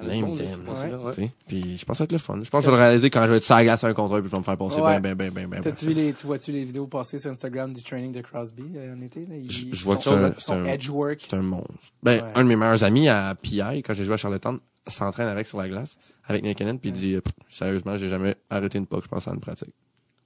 lame c'est damn, passé là, ouais. tu sais. Puis je pense que ça va être le fun. Je pense que je vais le réaliser quand je vais être sagace à un contre un puis je vais me faire passer Ouais. ben. Tu vois-tu les vidéos passer sur Instagram du training de Crosby en été? Là? Je vois que c'est un edge work. c'est un monstre. Ben, Ouais. un de mes meilleurs amis à PI, quand j'ai joué à Charlottetown, s'entraîne avec sur la glace, avec Niskanen, puis il dit, sérieusement, j'ai jamais arrêté une puck, je pense à une pratique.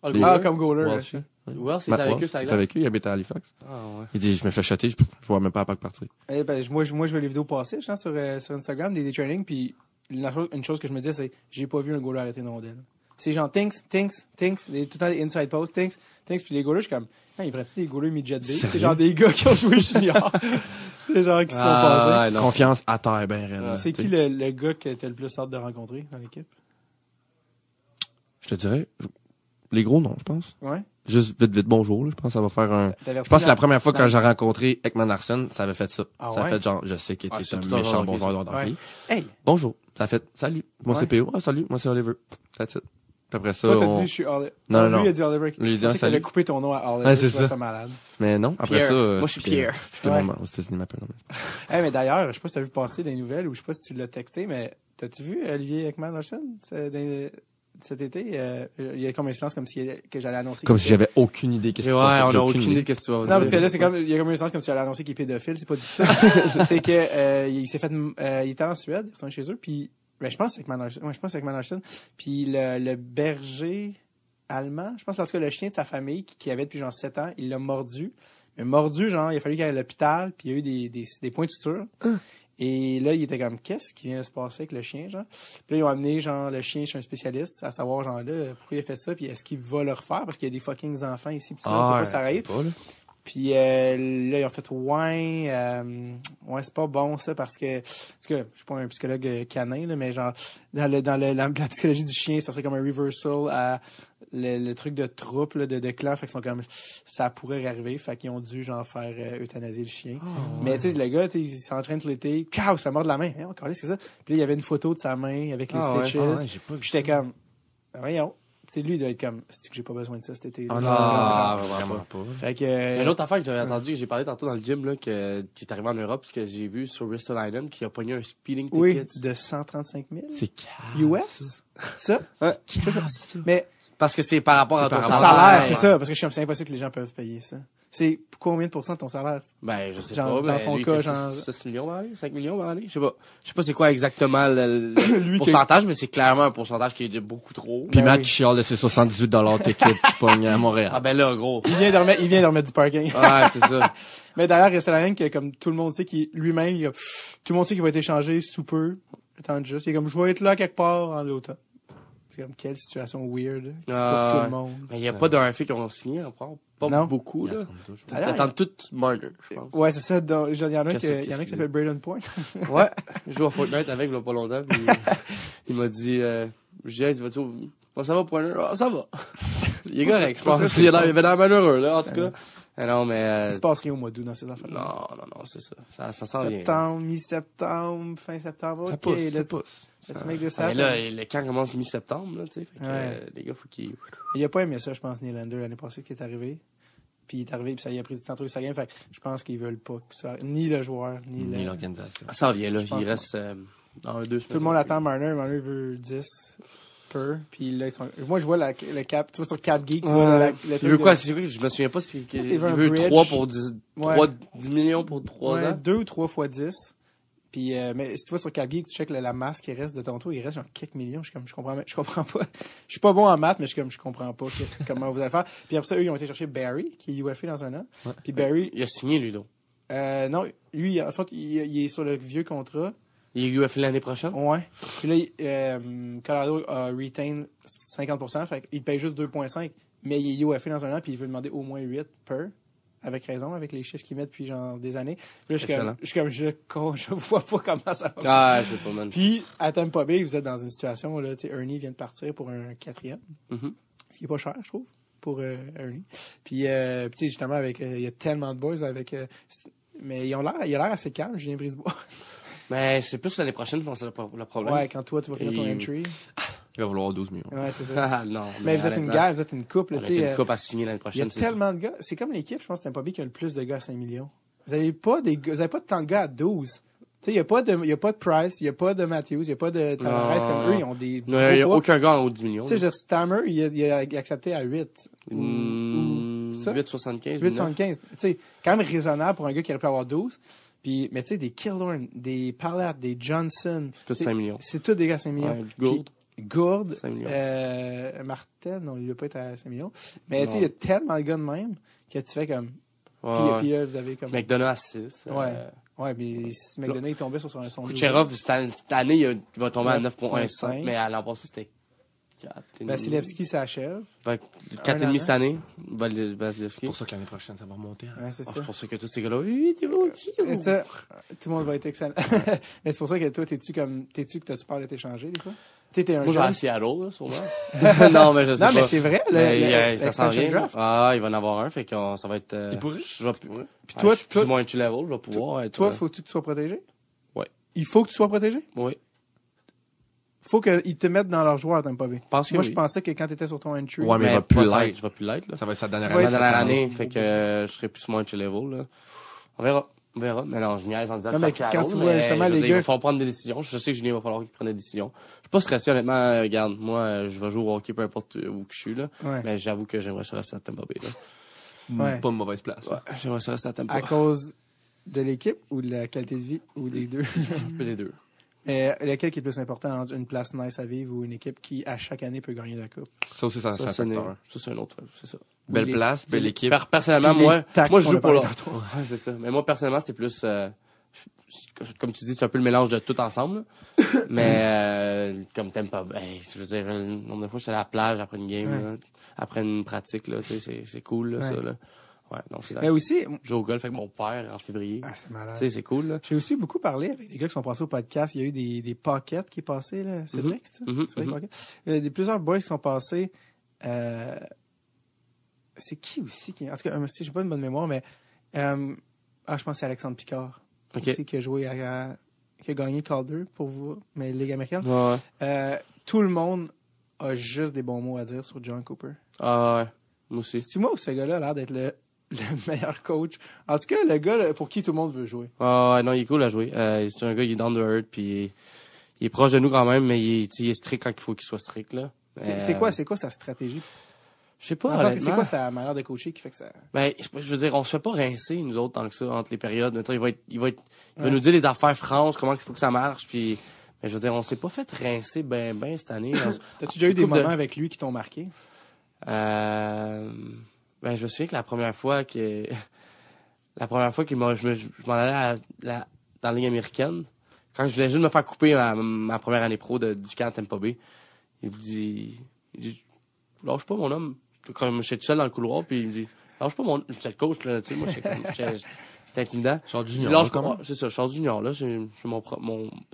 Ah, Les- comme goaler. Welsh. là, ça. Welsh, c'est avec eux, ça il est glace. avec eux, il habite à Halifax. Ah, ouais. Il dit, je me fais shotter, je vois même pas la puck partir. Eh ben, moi, je vois les vidéos passer, je pense, sur Instagram, des trainings, puis une chose que je me dis, c'est, j'ai pas vu un goaler arrêter une rondelle. C'est genre, Tinks, tout le temps des inside post, Tinks, puis les goalers, je suis comme, ils prennent-tu des goalers midget B? C'est genre des gars qui ont joué junior. C'est genre qui se font passer. non. Confiance à terre, ben réellement. C'est qui le gars que t'as le plus hâte de rencontrer dans l'équipe? Je te dirais, les gros non, je pense. Ouais. Juste vite, bonjour, là. Je pense que ça va faire un... T'avertis Je pense que la dans- première fois dans- quand j'ai rencontré Ekman Larson, ça avait fait ça. Ah ça a ouais? fait genre, je sais que t'es c'est un tout un méchant genre bon de joueur de Ouais. hockey. Hey! Bonjour. Ça a fait, salut. Moi Ouais. c'est PO. Ah, salut. Moi c'est Oliver. That's it. Puis après ça, Toi, t'as on... dit, je suis Oliver. Non, Lui, non. il a dit Oliver. Lui, il a dit, Je pensais salut. qu'elle a coupé ton nom à Oliver. Ouais, c'est je trouvais ça. malade. Mais non, après Pierre. ça... Moi, je suis Pierre. C'était Ouais. mon... Aux États-Unis, m'appelle. Mais d'ailleurs, je sais pas si t'as vu passer des nouvelles ou je sais pas si tu l'as texté, mais t'as-tu vu Olivier Ekman Larson cet été? Il y a comme un silence comme si que j'allais annoncer. Comme qu'il si était- j'avais aucune idée qu'est-ce Ouais, qui se passait. on J'ai a aucune idée de ce que tu vas Non, dire. parce que là, il y a comme un silence comme si j'allais annoncer qu'il est pédophile. C'est pas du tout ça. C'est que, il s'est fait, il était en Suède, il est retourné chez eux, puis, ben, je pense que c'est Ekman Larson. Ouais, je pense que c'est Ekman Larson. Puis le berger allemand, je pense, en tout cas, le chien de sa famille, qui avait depuis genre 7 ans, il l'a mordu. Mais mordu, genre, il a fallu qu'il aille à l'hôpital, puis il y a eu des points de suture. Et là, il était comme, qu'est-ce qui vient de se passer avec le chien, genre? Puis là, ils ont amené, genre, le chien chez un spécialiste, à savoir, genre, là, pourquoi il a fait ça, puis est-ce qu'il va le refaire, parce qu'il y a des fucking enfants ici, puis ça, pourquoi ça arrive? pas, là. Puis là, ils ont fait ouais, c'est pas bon ça parce que je suis pas un psychologue canin là, mais genre la psychologie du chien, ça serait comme un reversal à le truc de troupe là, de clan, fait qu'ils sont comme ça pourrait arriver, fait qu'ils ont dû genre faire euthanasier le chien. Mais tu sais le gars, il s'entraîne tout l'été, ciao, ça mord de la main, hein, encore là, c'est ça. Puis là, il y avait une photo de sa main avec les stitches. j'ai pas vu Puis j'étais comme voyons. Tu sais, lui, il doit être comme, c'est que j'ai pas besoin de ça cet été. Ah non, Ah, vraiment pas. Fait que. Il y a une autre affaire que j'avais entendu, que j'ai parlé tantôt dans le gym, là, qui est arrivé en Europe, puis que j'ai vu sur Bristol Island, qui a pogné un speeding Oui, ticket. de 135 000. C'est calme. US? Ça? Ouais. Mais, Parce que c'est par rapport à ton par ton rapport salaire, salaire. c'est ça, parce que je suis comme, c'est impossible que les gens peuvent payer ça. C'est combien de pourcents de ton salaire? Ben, je sais Genre, pas, dans mais son lui, cas, il fait genre- 6 millions par année, 5 millions par année, je sais pas. Je sais pas c'est quoi exactement le Lui pourcentage, mais c'est clairement un pourcentage qui est de beaucoup trop. Puis Ben Matt oui. qui chiale de ses 78$ ticket qui pogne à Montréal. Ah ben là, gros. Il vient de remettre du parking. Ouais, c'est ça. Mais d'ailleurs, Restalainen, que comme tout le monde sait qu'il, lui-même, tout le monde sait qu'il va être échangé sous peu. Attends juste. Il est comme, je vais être là quelque part en automne. C'est comme, quelle situation weird pour Ah, tout ouais. le monde. Mais il y a pas d'un fait qui ont signé encore. Pas Non. beaucoup, là. D'ailleurs, Ils attendent tous Marner, je pense. Ouais, c'est ça. Donc, il y en a un Qu'est-ce qui qu'il s'appelle Braden Point. Ouais. Je joue à Fortnite avec, il y a pas longtemps, puis il m'a dit, je dis, hey, tu vas-tu au... Bon, ça va, Pointer? Ah, ça va. Il est correct, je pense. Il avait l'air malheureux, là, en tout cas. Ah non, mais, Il se passe rien au mois d'août dans ces affaires. non, c'est ça. Ça sent bien. Septembre, mi-septembre, fin septembre. Ça OK, pousse, ça let's pousse. make this Mais happen. là, le camp commence mi-septembre, là, tu sais. Fait que, Ouais. les gars, faut qu'ils... Il a pas aimé ça, je pense, Nylander, l'année passée, qui est arrivé. Puis il est arrivé, puis ça y a pris du temps de trouver sa game. Fait que je pense qu'ils veulent pas que ça... Ni le joueur, ni Ni le... l'organisation. Ça en vient, là. Je pense Il reste, dans 2 semaines. Tout le monde attend Marner. Marner veut 10 per. Puis là, ils sont... Moi, je vois le cap. Tu vois sur Cap Geek, tu vois le Il truc veut de- quoi? C'est quoi? Je me souviens pas. Il veut un veut bridge. 3 pour 10, Ouais. 10 millions pour 3 Ouais, ans. 2 ou 3 fois 10. Puis, mais si tu vois sur Cap Geek, tu checkes la masse qui reste de Toronto, il reste genre quelques millions. Je suis comme, je comprends pas. Je suis pas bon en maths, mais je comprends pas comment vous allez faire. Puis après ça, eux, ils ont été chercher Barry, qui est UFA dans un an. Puis Barry, Il a signé, lui, donc. non, lui, en fait, il est sur le vieux contrat. Il est UFA l'année prochaine. Ouais. Puis là, Colorado a retain 50%, fait qu'il paye juste 2,5, mais il est UFA dans un an, puis il veut demander au moins 8 per. Avec raison, avec les chiffres qu'ils mettent depuis genre des années. Puis là, je vois pas comment ça va. Ah, je sais pas, man. Puis, à Tampa Bay, vous êtes dans une situation où là, tu sais, Ernie vient de partir pour un 4e. Mhm. Ce qui est pas cher, je trouve, pour Ernie. Puis tu sais, justement, avec il y a tellement de boys avec... mais il a l'air assez calme, Julien Brisebois. Mais c'est plus l'année prochaine, je pense, le problème. Ouais, quand toi, tu vas finir ton Et- entry. Il va vouloir 12 millions. Ouais, c'est ça. Ah, non. Mais vous êtes une honnêtement, guerre, vous êtes une couple, On tu a fait sais. une coupe à signer l'année Il y a prochaine. c'est tellement de gars. C'est comme l'équipe, je pense, Tampa Bay qui a le plus de gars à 5 millions. Vous avez pas tant de gars à 12. Tu sais, il y a pas de Price, il y a pas de Matthews, il y a pas de Tavares, Non. comme eux, ils ont des Non, il n'y a gros poids. aucun gars en haut de 10 millions. Tu sais, je veux dire, Stammer, il a accepté à 8. Ou ça? 8,75. 8,75. Tu sais, quand même raisonnable pour un gars qui aurait pu avoir 12. Puis, mais tu sais, des Killorn, des Pallett, des Johnson. C'est tout 5 millions. C'est tout des gars à 5 millions. Ouais, Gourde. Puis, Gourde, 5 millions. Martel, non, il va pas être à 5 millions. Mais tu sais, Non. il y a tellement de gars de même que tu fais comme... Ouais. Puis là, vous avez comme... McDonough à 6. Ouais. Ouais, mais si McDonough il tombait sur son Kucherov, cette année, il va tomber à 9.5. 9.5. Mais à l'an passé, c'était 4. Vasilevski s'achève. 4,5 cette année. Vasilevski. C'est pour ça que l'année prochaine, ça va remonter. Hein. Ouais, c'est ça. C'est pour ça que tous ces gars-là, oui, t'es bon, C'est ça. Tout le monde va être excellent. Mais c'est pour ça que toi, t'as-tu peur de t'échanger, des fois? Tu sais, t'es un Moi, j'ai jeune. à Seattle, là, sûrement. Non, mais je sais Non, pas. mais c'est vrai, Ça s'en l'expansion vient. draft. Ah, il va en avoir un, fait que ça va être... Il pourrait. Puis toi, je suis plus ou moins entry-level, je vais pouvoir être... Toi, faut-tu que tu sois protégé? Ouais. Il faut que tu sois protégé? Oui. Faut qu'ils te mettent dans leur joueur, Tampa Bay. Pense que Moi, oui. je pensais que quand t'étais sur ton entry... Ouais, mais il Mais va plus pas l'être. je vais plus l'être, là. Ça va être sa dernière Tu vas Ma être- dernière année, fait que je serai plus ou moins entry-level, là. On verra. Mais non, je niaise en disant Non, que mais c'est à quand Seattle, tu vois mais justement je veux les dire, il va gars- falloir prendre des décisions. Je sais que Julien va falloir qu'il prenne des décisions. Je suis pas stressé, honnêtement. Regarde, moi, je vais jouer au hockey peu importe où que je suis, là. Ouais. Mais j'avoue que j'aimerais ça rester à Tampa Bay, là. Ouais. Pas une mauvaise place. Ouais, j'aimerais ça rester à Tampa. À cause de l'équipe ou de la qualité de vie ou des deux? Un peu des deux. Lequel qui est le plus important entre une place nice à vivre ou une équipe qui, à chaque année, peut gagner la coupe? Ça aussi, ça, c'est un c'est facteur. un autre, c'est ça. Belle les- place, belle équipe. Personnellement, Puis les moi, taxes je qu'on joue a pour parlé là. tantôt. Ouais, c'est ça. Mais moi, personnellement, c'est plus, comme tu dis, c'est un peu le mélange de tout ensemble, là. Mais, comme t'aimes pas, je veux dire, le nombre de fois, j'étais à la plage après une game, Ouais. là, après une pratique, là, tu sais, c'est cool, là, Ouais. ça, là. Ouais, non, c'est Mais aussi, jouer au golf avec mon père en février. ah, c'est malade. Tu sais, c'est cool, là. J'ai aussi beaucoup parlé avec des gars qui sont passés au podcast. Il y a eu des pockets qui est passé, là. C'est vrai que c'est ça? Mhm, C'est vrai, mhm. Pocket? Il y a plusieurs boys qui sont passés. C'est qui aussi? En tout cas, si j'ai pas une bonne mémoire, mais je pense que c'est Alexandre Picard. OK. Aussi, qui a joué qui a gagné Calder pour vous, mais Ligue américaine. Ouais. Tout le monde a juste des bons mots à dire sur John Cooper. Ah, ouais. Moi aussi. C'est-tu moi ou ce gars-là a l'air d'être le meilleur coach? En tout cas, le gars là, pour qui tout le monde veut jouer. Ah, ouais, non, il est cool à jouer. C'est un gars, il est down to earth, puis il est proche de nous quand même, mais il est strict quand il faut qu'il soit strict, là. C'est quoi sa stratégie? Je sais pas, Dans le sens que c'est honnêtement. quoi sa manière de coacher qui fait que ça... Ben, je veux dire, on se fait pas rincer, nous autres, tant que ça, entre les périodes. Mettons, il va nous dire les affaires franches, comment il faut que ça marche, puis, mais je veux dire, on s'est pas fait rincer ben cette année. T'as-tu déjà eu des Couple de- moments avec lui qui t'ont marqué? Ben, je me souviens que la première fois qu'il je m'en allais dans la Ligue américaine, quand je voulais juste me faire couper ma première année pro du camp à Tampa Bay, il dit, lâche pas mon homme. Quand j'étais tout seul dans le couloir, puis il me dit, lâche pas mon, j'étais le coach, là, tu sais, moi, c'était intimidant. Genre Je junior. lâche comment? pas, c'est ça, je sors junior, là, c'est pas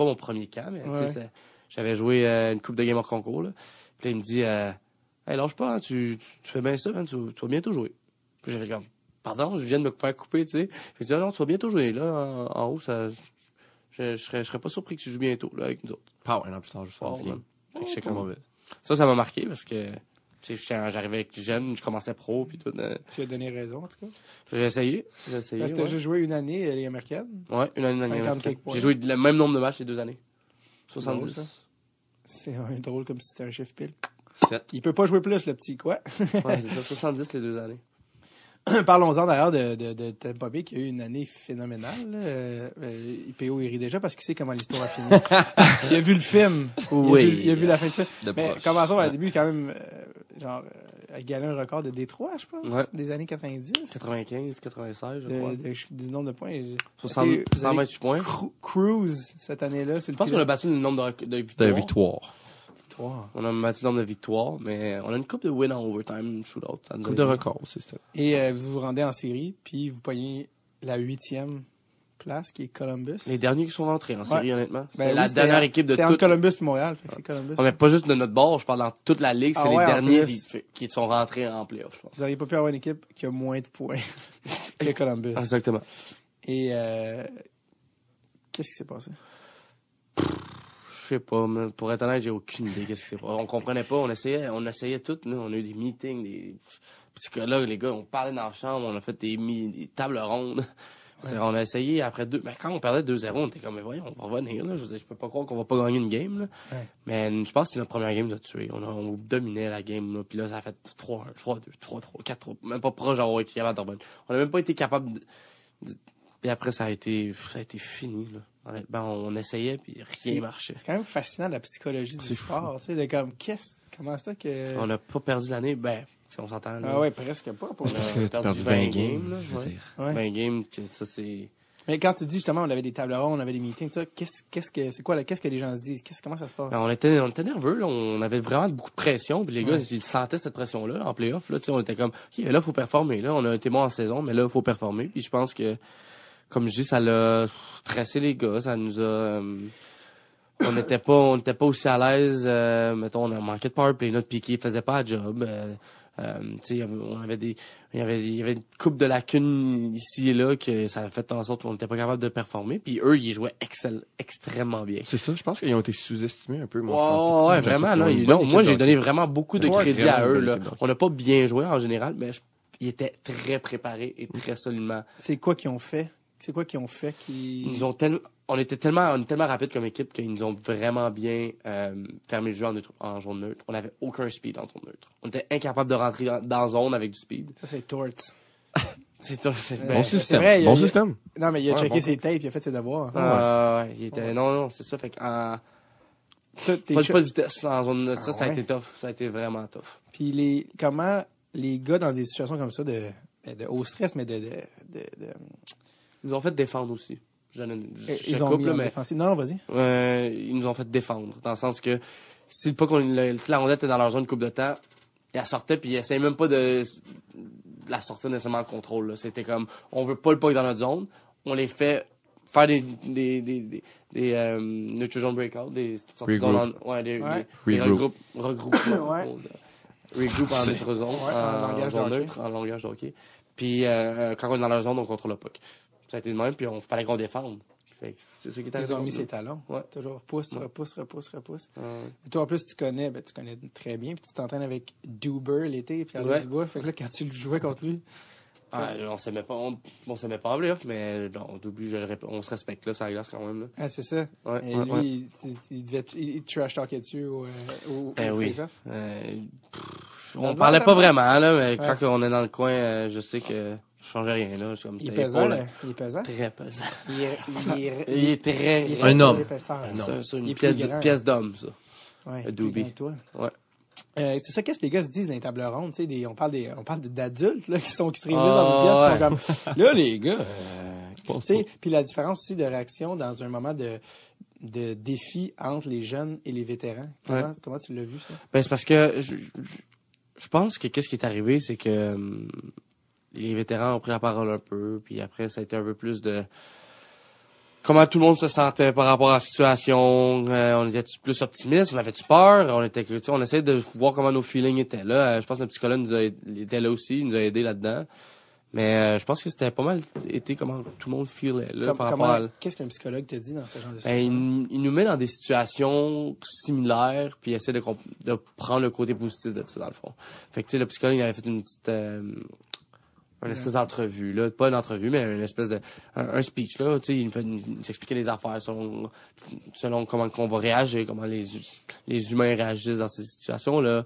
mon premier camp, mais, Ouais. tu sais, j'avais joué une coupe de game hors concours, là. Puis là, il me dit, hey, lâche pas, hein, tu fais bien ça, hein, tu vas bientôt jouer. Puis j'ai fait comme, pardon, je viens de me faire couper, tu sais. Puis il dit, ah non, tu vas bientôt jouer, là, en haut, je serais pas surpris que tu joues bientôt, là, avec nous autres. Pas un an plus tard, juste Oh, en game. man. Fait que Oh, j'étais pas comme mauvais. Ça m'a marqué parce que, tu sais, j'arrivais jeune, je commençais pro, puis tout. Tu as donné raison, en tout cas. J'ai essayé. Parce que ouais. j'ai joué une année à Ligue américaine. Ouais, une année 50 quelques points. J'ai joué le même nombre de matchs les 2 années. Drôle, 70. ça. C'est drôle comme si c'était un chiffre pile. 7. Il peut pas jouer plus, le petit, quoi. Ouais, c'est ça, 70 les 2 années. Parlons-en d'ailleurs de Tampa Bay qui a eu une année phénoménale. Là. IPO il rit déjà parce qu'il sait comment l'histoire a fini. Il a vu le film. Oui. Il a vu la fin du film. De Mais proche. commençons au début quand même, à égaler un record de Détroit, je pense, Ouais. des années 90. 95, 96, je crois. Du nombre de points. 128 points. Cruise cette année-là. Je pense qu'on a battu le nombre de De victoires. victoire. victoire. On a battu le nombre de victoires, mais on a une coupe de win en overtime, shootout. Ça nous a Coupe de aidé. record aussi, c'était. Et vous vous rendez en série, puis vous pognez la 8e place, qui est Columbus. Les derniers qui sont rentrés en série, honnêtement. Ben C'est la oui, c'était- dernière équipe de c'était entre toute. Columbus et Montréal, fait que c'est Columbus. On met pas juste de notre bord, je parle dans toute la ligue, c'est Ah les ouais, en derniers plus. qui sont rentrés en playoff, je pense. Vous n'auriez pas pu avoir une équipe qui a moins de points que Columbus. Exactement. Et qu'est-ce qui s'est passé? Je sais pas, mais pour être honnête, j'ai aucune idée qu'est-ce qui s'est passé. On comprenait pas, on essayait tout, là. On a eu des meetings, des psychologues, les gars, on parlait dans la chambre, on a fait des tables rondes. C'est-à-dire, on a essayé après mais quand on perdait 2-0, on était comme, mais voyons, on va revenir, là. Je veux dire, je peux pas croire qu'on va pas gagner une game, là. Ouais. Mais je pense que c'est notre première game de tuer. On dominait la game, là. Puis là, ça a fait 3-1, 3-2, 3-3, 4-3. Même pas proche d'avoir été capable de revenir. On a même pas été capable Puis après, ça a été fini, là. Honnêtement, on essayait, puis rien marchait. C'est quand même fascinant, la psychologie du sport, tu sais, de comme, comment ça que... On n'a pas perdu l'année, si on s'entend, là. Ah ouais, presque pas. Pour Parce que t'as perdu 20 games, là, je veux ouais. dire. Ouais. 20 games, ça, c'est... Mais quand tu dis, justement, on avait des tables rondes, on avait des meetings, ça, qu'est-ce que les gens se disent? Comment ça se passe? On était nerveux, là. On avait vraiment beaucoup de pression, puis les gars, ils sentaient cette pression-là, en play-off, là. Tu sais, on était comme, OK, là, faut performer, là. On a été bon en saison, mais là, faut performer. Puis je pense que, comme je dis, ça l'a stressé les gars, ça nous a... on n'était pas aussi à l'aise, mettons, on a manqué de powerplay, notre piqué faisait pas la job. Tu sais, il y avait une coupe de lacunes ici et là que ça a fait en sorte qu'on n'était pas capable de performer. Puis eux, ils jouaient extrêmement bien. C'est ça, je pense qu'ils ont été sous-estimés un peu. Ouais, vraiment. Là, moi, j'ai donné vraiment beaucoup de crédit à eux. Là. On n'a pas bien joué en général, mais ils étaient très préparés et très solidement. C'est quoi qu'ils ont fait? Qui... On était tellement rapides comme équipe qu'ils nous ont vraiment bien fermé le jeu en zone neutre. On n'avait aucun speed en zone neutre. On était incapable de rentrer dans zone avec du speed. Ça, c'est Torts. Bon système. Vrai, bon système. Non, mais il a checké bon ses tapes, il a fait ses devoirs. Non, c'est ça. Fait que pas de vitesse en zone neutre. Ça a été tough. Ça a été vraiment tough. Puis comment les gars dans des situations comme ça de haut stress, mais de Ils nous ont fait défendre aussi. Ils ont mis en défensive. Non, vas-y. Ils nous ont fait défendre. Dans le sens que si la rondelle était dans leur zone de coupe de temps, ils la sortaient puis ils essayaient même pas de la sortir nécessairement en contrôle. Là. C'était comme, on veut pas le puck dans notre zone. On les fait faire des neutral zone breakout, des sorties de zone des regroupements. Regroup en neutre zone, en zone neutre, en langage de hockey. Puis quand on est dans leur zone, on contrôle le puck. Ça a été de même, puis fallait qu'on défende. C'est ce qui est arrivé. Ils ont mis ses talons. Ouais. Toujours repousse. Et toi, en plus, tu connais très bien, puis tu t'entraînes avec Duber l'été, puis Alain Dubois. Fait que là, quand tu le jouais contre lui... on s'aimait pas en playoff, mais au début, on se respecte, là, ça glace quand même, là. Ah, c'est ça. Ouais, et lui, il trash-talkait dessus au face-off? On parlait pas vraiment, là, mais quand on est dans le coin, je sais que je changeais rien, là. Comme il est pesant? Très pesant. Il est très... Un homme. C'est une pièce d'homme, ça. Ouais, Doobie. Ouais. C'est ça, qu'est-ce que les gars se disent dans les tables rondes, tu sais, on parle d'adultes, là, qui se réunissent dans une pièce, qui sont comme, là, les gars, tu sais, puis la différence aussi de réaction dans un moment de défi entre les jeunes et les vétérans. Comment tu l'as vu, ça? C'est parce que je pense que qu'est-ce qui est arrivé, c'est que les vétérans ont pris la parole un peu, puis après, ça a été un peu plus de comment tout le monde se sentait par rapport à la situation. On était plus optimiste, on avait-tu peur, on essayait de voir comment nos feelings étaient là. Je pense que notre psychologue était là aussi, il nous a aidés là-dedans. Mais je pense que c'était pas mal été comment tout le monde feelait là par rapport à... Qu'est-ce qu'un psychologue te dit dans ce genre de situation? Il nous met dans des situations similaires, puis il essaie de prendre le côté positif de ça, dans le fond. Fait que, tu sais, le psychologue, il avait fait une petite... une espèce d'entrevue, là. Pas une entrevue, mais une espèce de... Un speech, là. Tu sais, il s'expliquait les affaires selon comment qu'on va réagir, comment les humains réagissent dans ces situations-là.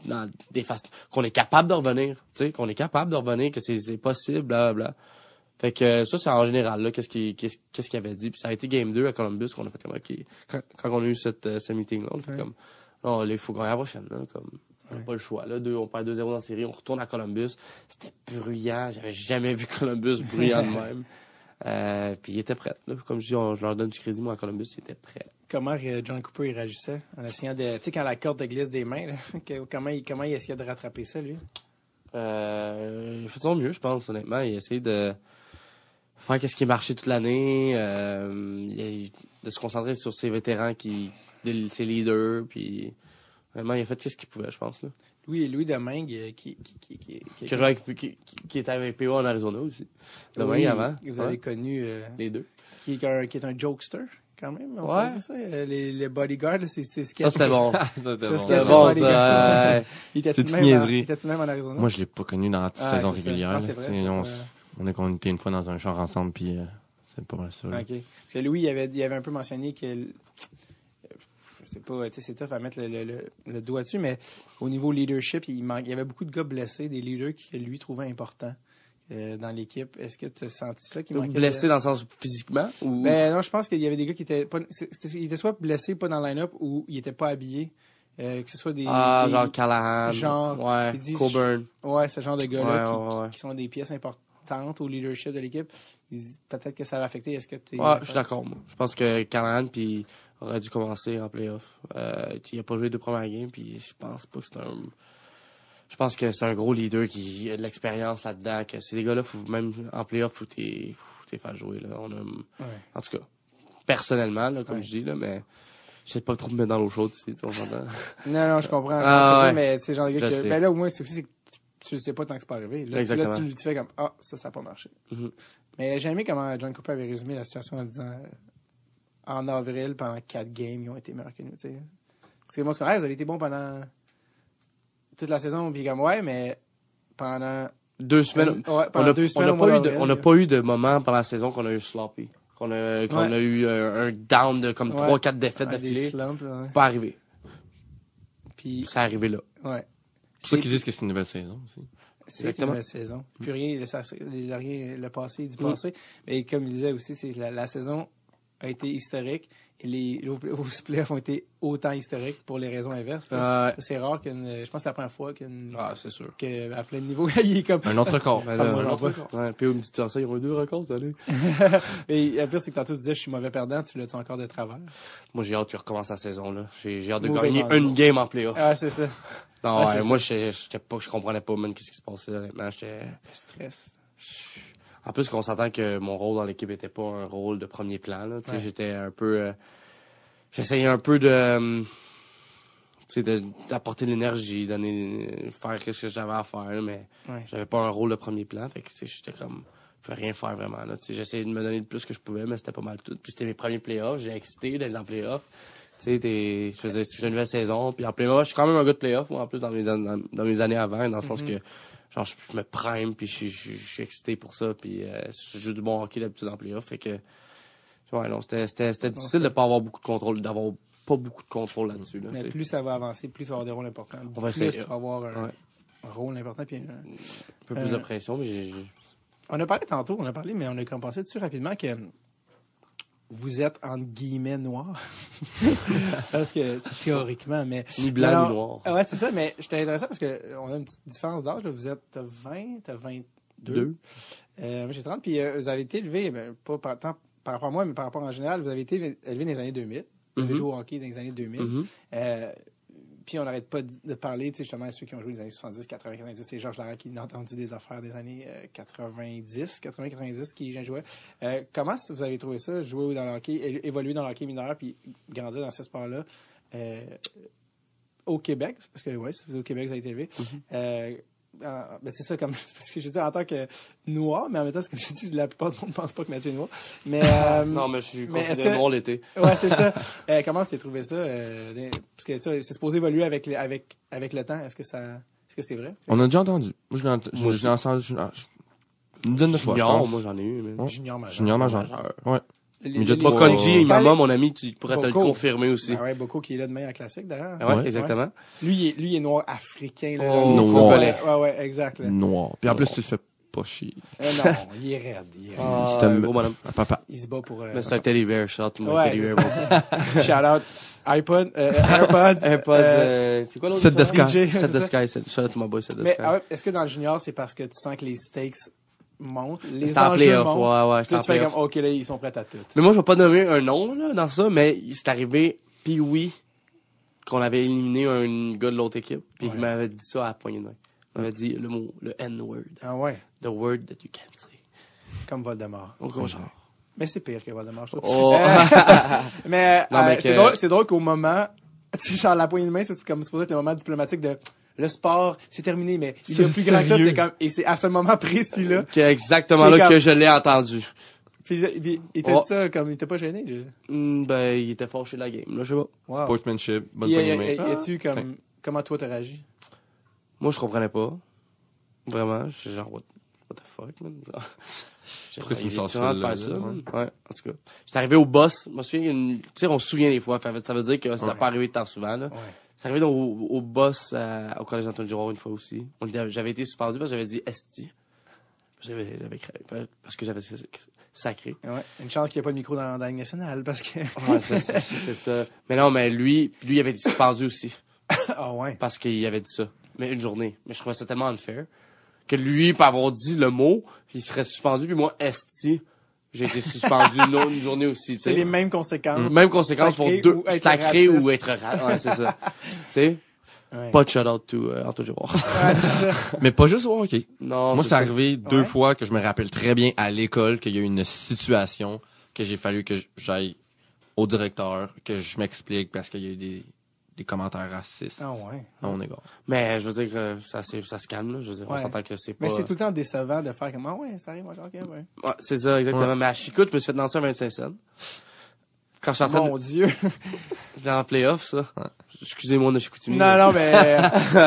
Dans des phases... Qu'on est capable de revenir, tu sais, que c'est possible, blablabla. Fait que ça, c'est en général, là, qu'est-ce qu'il avait dit. Puis ça a été Game 2 à Columbus qu'on a fait comme, OK, quand on a eu ce meeting-là, on a fait comme, non, là, il faut gagner la prochaine, là, comme... On n'a pas le choix. Là, on perd 2-0 dans la série, on retourne à Columbus. C'était bruyant. J'avais jamais vu Columbus bruyant de même. Puis il était prêt. Là, comme je dis, je leur donne du crédit, moi, à Columbus, il était prêt. Comment John Cooper il réagissait en essayant de... Tu sais, quand la corde te glisse des mains, là, comment il essayait de rattraper ça, lui? Il a fait son mieux, je pense, honnêtement. Il a essayé de faire ce qui marchait toute l'année, de se concentrer sur ses vétérans, ses leaders, puis... Vraiment, il a fait ce qu'il pouvait, je pense, là. Louis Domingue, qui était avec PO en Arizona aussi. Domingue avant. Vous avez connu... les deux. Qui est un jokester, quand même. On peut dire ça. Les bodyguards, c'est ce qu'il Ça, c'était bon. C'était bon, ça. C'est une niaiserie. Il était même en Arizona? Moi, je l'ai pas connu dans la saison régulière. C'est vrai. On était une fois dans un char ensemble, puis c'est pas mal ça. OK. Parce que Louis, il avait un peu mentionné que... C'est pas, tu sais, c'est tough à mettre le doigt dessus, mais au niveau leadership, il y avait beaucoup de gars blessés, des leaders que lui trouvait importants. dans l'équipe. Est-ce que tu as senti ça qui manquait? Blessé dans le sens physiquement? Ou... Ben non, je pense qu'il y avait des gars qui étaient pas, ils étaient soit blessés, pas dans le line-up, ou ils étaient pas habillés. Que ce soit des... genre Callahan. Genre, ouais, ils disent- Coburn. Ouais, ce genre de gars-là Ouais. qui sont des pièces importantes au leadership de l'équipe. Peut-être que ça va affecter. Est-ce que tu es... Ouais, je suis d'accord, moi. Je pense que Callahan puis aurait dû commencer en playoff. Il a pas joué les 2 premières games, puis je pense pas que c'est un... Je pense que c'est un gros leader qui a de l'expérience là-dedans, que ces gars-là, même en playoff, faut t'es faire jouer, là. En tout cas, personnellement, là, comme je dis, là, mais je sais pas trop me mettre dans l'eau chaude ici, on s'entend. Non, je comprends. Ah, ouais. Mais c'est le genre de gars Je que... sais. Ben là, au moins, c'est aussi que tu le sais pas tant que c'est pas arrivé. Là, Exactement. tu fais comme, ça a pas marché. Mhm. Mais j'ai aimé comment John Cooper avait résumé la situation en disant, en avril, pendant 4 games, ils ont été meilleurs que nous, tu sais. Parce que moi, vous avez été bons pendant toute la saison, puis comme, mais pendant 2 semaines. pendant 2 semaines, on n'a pas eu de moment pendant la saison qu'on a eu sloppy. Qu'on a eu un down de comme 3-4 défaites des d'affilée. slumps, là, ouais. Pas arrivé. Puis, C'est arrivé là. ouais. C'est pour ça qu'ils disent que c'est une nouvelle saison aussi. C'est une Exactement. nouvelle saison. Plus rien, le passé du passé. Mais comme il disait aussi, c'est la saison a été historique et les playoffs ont été autant historiques pour les raisons inverses. C'est rare je pense que c'est la première fois C'est sûr. qu'à plein de niveaux, il est comme... Un autre record. Ben Parle-moi là, en pas. ouais, PO me dit ça, ils ont eu 2 records cette année. Et le pire, c'est que tantôt, tu disais, je suis mauvais perdant, tu l'as-tu encore de travers? Moi, j'ai hâte qu'il recommence la saison, là. J'ai hâte de Mauvais gagner rendement. une game en playoff. Ah, c'est ça. Non, ouais, c'est moi, je comprenais pas, même, qu'est-ce qui se passait, honnêtement. Le stress. En plus, qu'on s'entend que mon rôle dans l'équipe était pas un rôle de premier plan, là. Tu sais, j'étais un peu, j'essayais un peu de, tu sais, d'apporter de l'énergie, faire ce que j'avais à faire, là, mais j'avais pas un rôle de premier plan. Fait que, tu sais, j'étais comme, je pouvais rien faire vraiment, là. Tu sais, j'essayais de me donner le plus que je pouvais, mais c'était pas mal tout. Puis c'était mes premiers playoffs, j'ai excité d'être dans les playoffs. Tu sais, je faisais une nouvelle saison, puis en playoff, je suis quand même un gars de playoff, moi, en plus, dans mes années avant, dans le sens que, genre, je me prime, puis je suis excité pour ça, puis je joue du bon hockey d'habitude en playoff, fait que, ouais, non, c'était difficile de pas avoir beaucoup de contrôle, d'avoir pas beaucoup de contrôle là-dessus, là, Mais t'sais. plus ça va avancer, plus tu vas avoir des rôles importants. On va plus essayer. tu vas avoir un rôle important. Puis, Un peu plus de pression, mais on a parlé tantôt, mais on a compensé dessus rapidement que vous êtes, entre guillemets, noir. Parce que, théoriquement, mais... ni blanc, ni noir. Ouais, c'est ça, mais j'étais intéressant parce que on a une petite différence d'âge, là. Vous êtes 20, t'as 22. Moi, j'ai 30, puis vous avez été élevé, pas tant par rapport à moi, mais par rapport en général, vous avez été élevé dans les années 2000. Vous avez joué au hockey dans les années 2000. Puis on n'arrête pas de parler, tu sais, justement, à ceux qui ont joué dans les années 70, 80, 90. C'est Georges Larac qui a entendu des affaires des années 90 qui jouait. Comment vous avez trouvé ça, jouer dans le hockey, évoluer dans le hockey mineur, puis grandir dans ce sport-là au Québec? Parce que, ouais, si vous êtes au Québec, vous avez été élevé. Ben c'est ça, comme, parce que je dis en tant que noir, mais en même temps, c'est comme je dis, la plupart du monde ne pense pas que Mathieu est noir. Mais, non, mais je suis mais considéré noir l'été. Ouais, c'est ça. Comment tu as trouvé ça? Parce que ça, c'est supposé évoluer avec le temps. Est-ce que c'est vrai? On a déjà entendu. Moi, je l'ai entendu une dizaine de fois, je Junior, pense. moi, j'en ai eu, mais... Junior majeur. Junior majeur. Ouais. Les Conji et Quand Mama, mon ami, tu pourrais te le Boko. confirmer aussi. Ben ouais, Boko qui est là demain en classique, d'ailleurs. Ouais, exactement. Lui, il est noir africain. Là, Oh, noir. Ouais, exact. Là. Noir. Puis en plus, tu le fais pas chier. Non, il est raide. C'était un gros bonhomme. Papa. Il se bat pour... Mais c'est un teddy bear, shout out, Ouais, teddy c'est bear. ça. Shout out. AirPods. C'est quoi l'autre? Set the chose? Sky. DJ, Set the c'est Sky, shout out my boy, Set the Mais Sky. est-ce que dans le junior, c'est parce que tu sens que les stakes montent, les C'est en enjeux playoff, montent? ouais, Puis c'est là, en tu fais playoff. comme, OK, là, ils sont prêts à tout. Mais moi, je vais pas nommer un nom, là, dans ça, mais c'est arrivé, puis oui, qu'on avait éliminé un gars de l'autre équipe, puis il m'avait dit ça à la poignée de main. Il m'avait dit le mot, le N-word. Ah ouais, The word that you can't say. comme Voldemort. En gros, genre. Mais c'est pire que Voldemort, je trouve. Oh. Mais, Non, mais c'est drôle qu'au moment, tu sais, genre, la poignée de main, c'est comme supposé être un moment diplomatique de le sport, c'est terminé, mais il est plus grand que ça, sérieux. c'est comme, et c'est à ce moment précis-là. C'est exactement Qui est là comme- que je l'ai entendu. Puis il t'a Oh. dit ça comme, il était pas gêné, là. Ben, il était fâché de la game, là, je sais pas. Wow. Sportsmanship, bonne Puis, poignée de main. es-tu comme, comment toi t'as réagi? Moi, je comprenais pas. Vraiment. Je suis genre, what the fuck, man? Pourquoi tu me sors ça, ça, de là, faire ça, là, man? Ouais, en tout cas. J'étais arrivé au boss. Je me souviens, tu sais, on se souvient des fois. Ça veut dire que ça n'a pas arrivé tant souvent, là. Ouais. C'est arrivé au boss, au collège d'Antoine Girard une fois aussi. J'avais été suspendu parce que j'avais dit esti. J'avais créé, parce que j'avais sacré. Ouais. Une chance qu'il n'y a pas de micro dans la Ligue nationale, parce que... Ouais, c'est ça. Mais non, mais lui, il avait été suspendu aussi. Ah ouais. Parce qu'il avait dit ça. Mais une journée. Mais je trouvais ça tellement unfair. Que lui, pour avoir dit le mot, il serait suspendu, puis moi, esti, j'ai été suspendu une journée aussi, tu sais. C'est les mêmes conséquences. Même conséquence pour Sacré deux, ou être sacré raciste. ou être raciste. Ouais, c'est ça. Tu sais? Ouais. Pas de shout-out to Antoine Giroir. Ouais, c'est ça. Mais pas juste au hockey. Non, Moi, c'est c'est ça. arrivé 2 Ouais. fois que je me rappelle très bien à l'école qu'il y a eu une situation que j'ai fallu que j'aille au directeur, que je m'explique parce qu'il y a eu des commentaires racistes Ah ouais. à mon égard. Mais je veux dire que ça se calme, là. Je veux dire, on Ouais. s'entend que c'est pas... Mais c'est tout le temps décevant de faire comme, ah ouais, ça arrive, ok, ouais. Ouais, c'est ça, exactement. Ouais. Mais à Chicoute, je me suis fait lancer un 25 cents. Quand je suis en train Mon Dieu. de... en playoff, ça. Excusez-moi, de Chicoutimi. Non, mais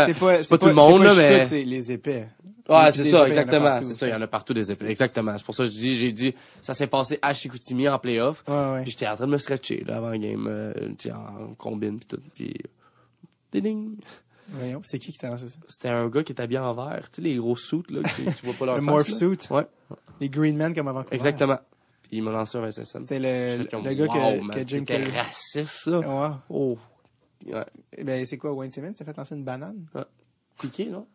c'est pas pas tout le monde, là, mais- c'est les épais. Ouais, Des c'est épais, il y en ça, a exactement. partout, C'est ça, il y en a partout des épées. Exactement. C'est pour ça que j'ai dit, ça s'est passé à Chicoutimi en playoff. Ouais. Puis j'étais en train de me stretcher, là, avant le game, tu sais, en combine pis tout. Puis, ding. Voyons, c'est qui t'a lancé ça? C'était un gars qui était habillé en vert. Tu sais, les gros suits, là, que tu vois pas leur Le face, morph là. suit. Ouais, Les Green Men comme avant. exactement. Puis il m'a lancé un 25 cents. C'était J'étais le comme, gars wow, man, que Jim c'était Kelly. raciste, ça. Ouais. Oh. Ouais. Ben, c'est quoi, Wayne Simmons s'est fait lancer une banane? Piqué, non?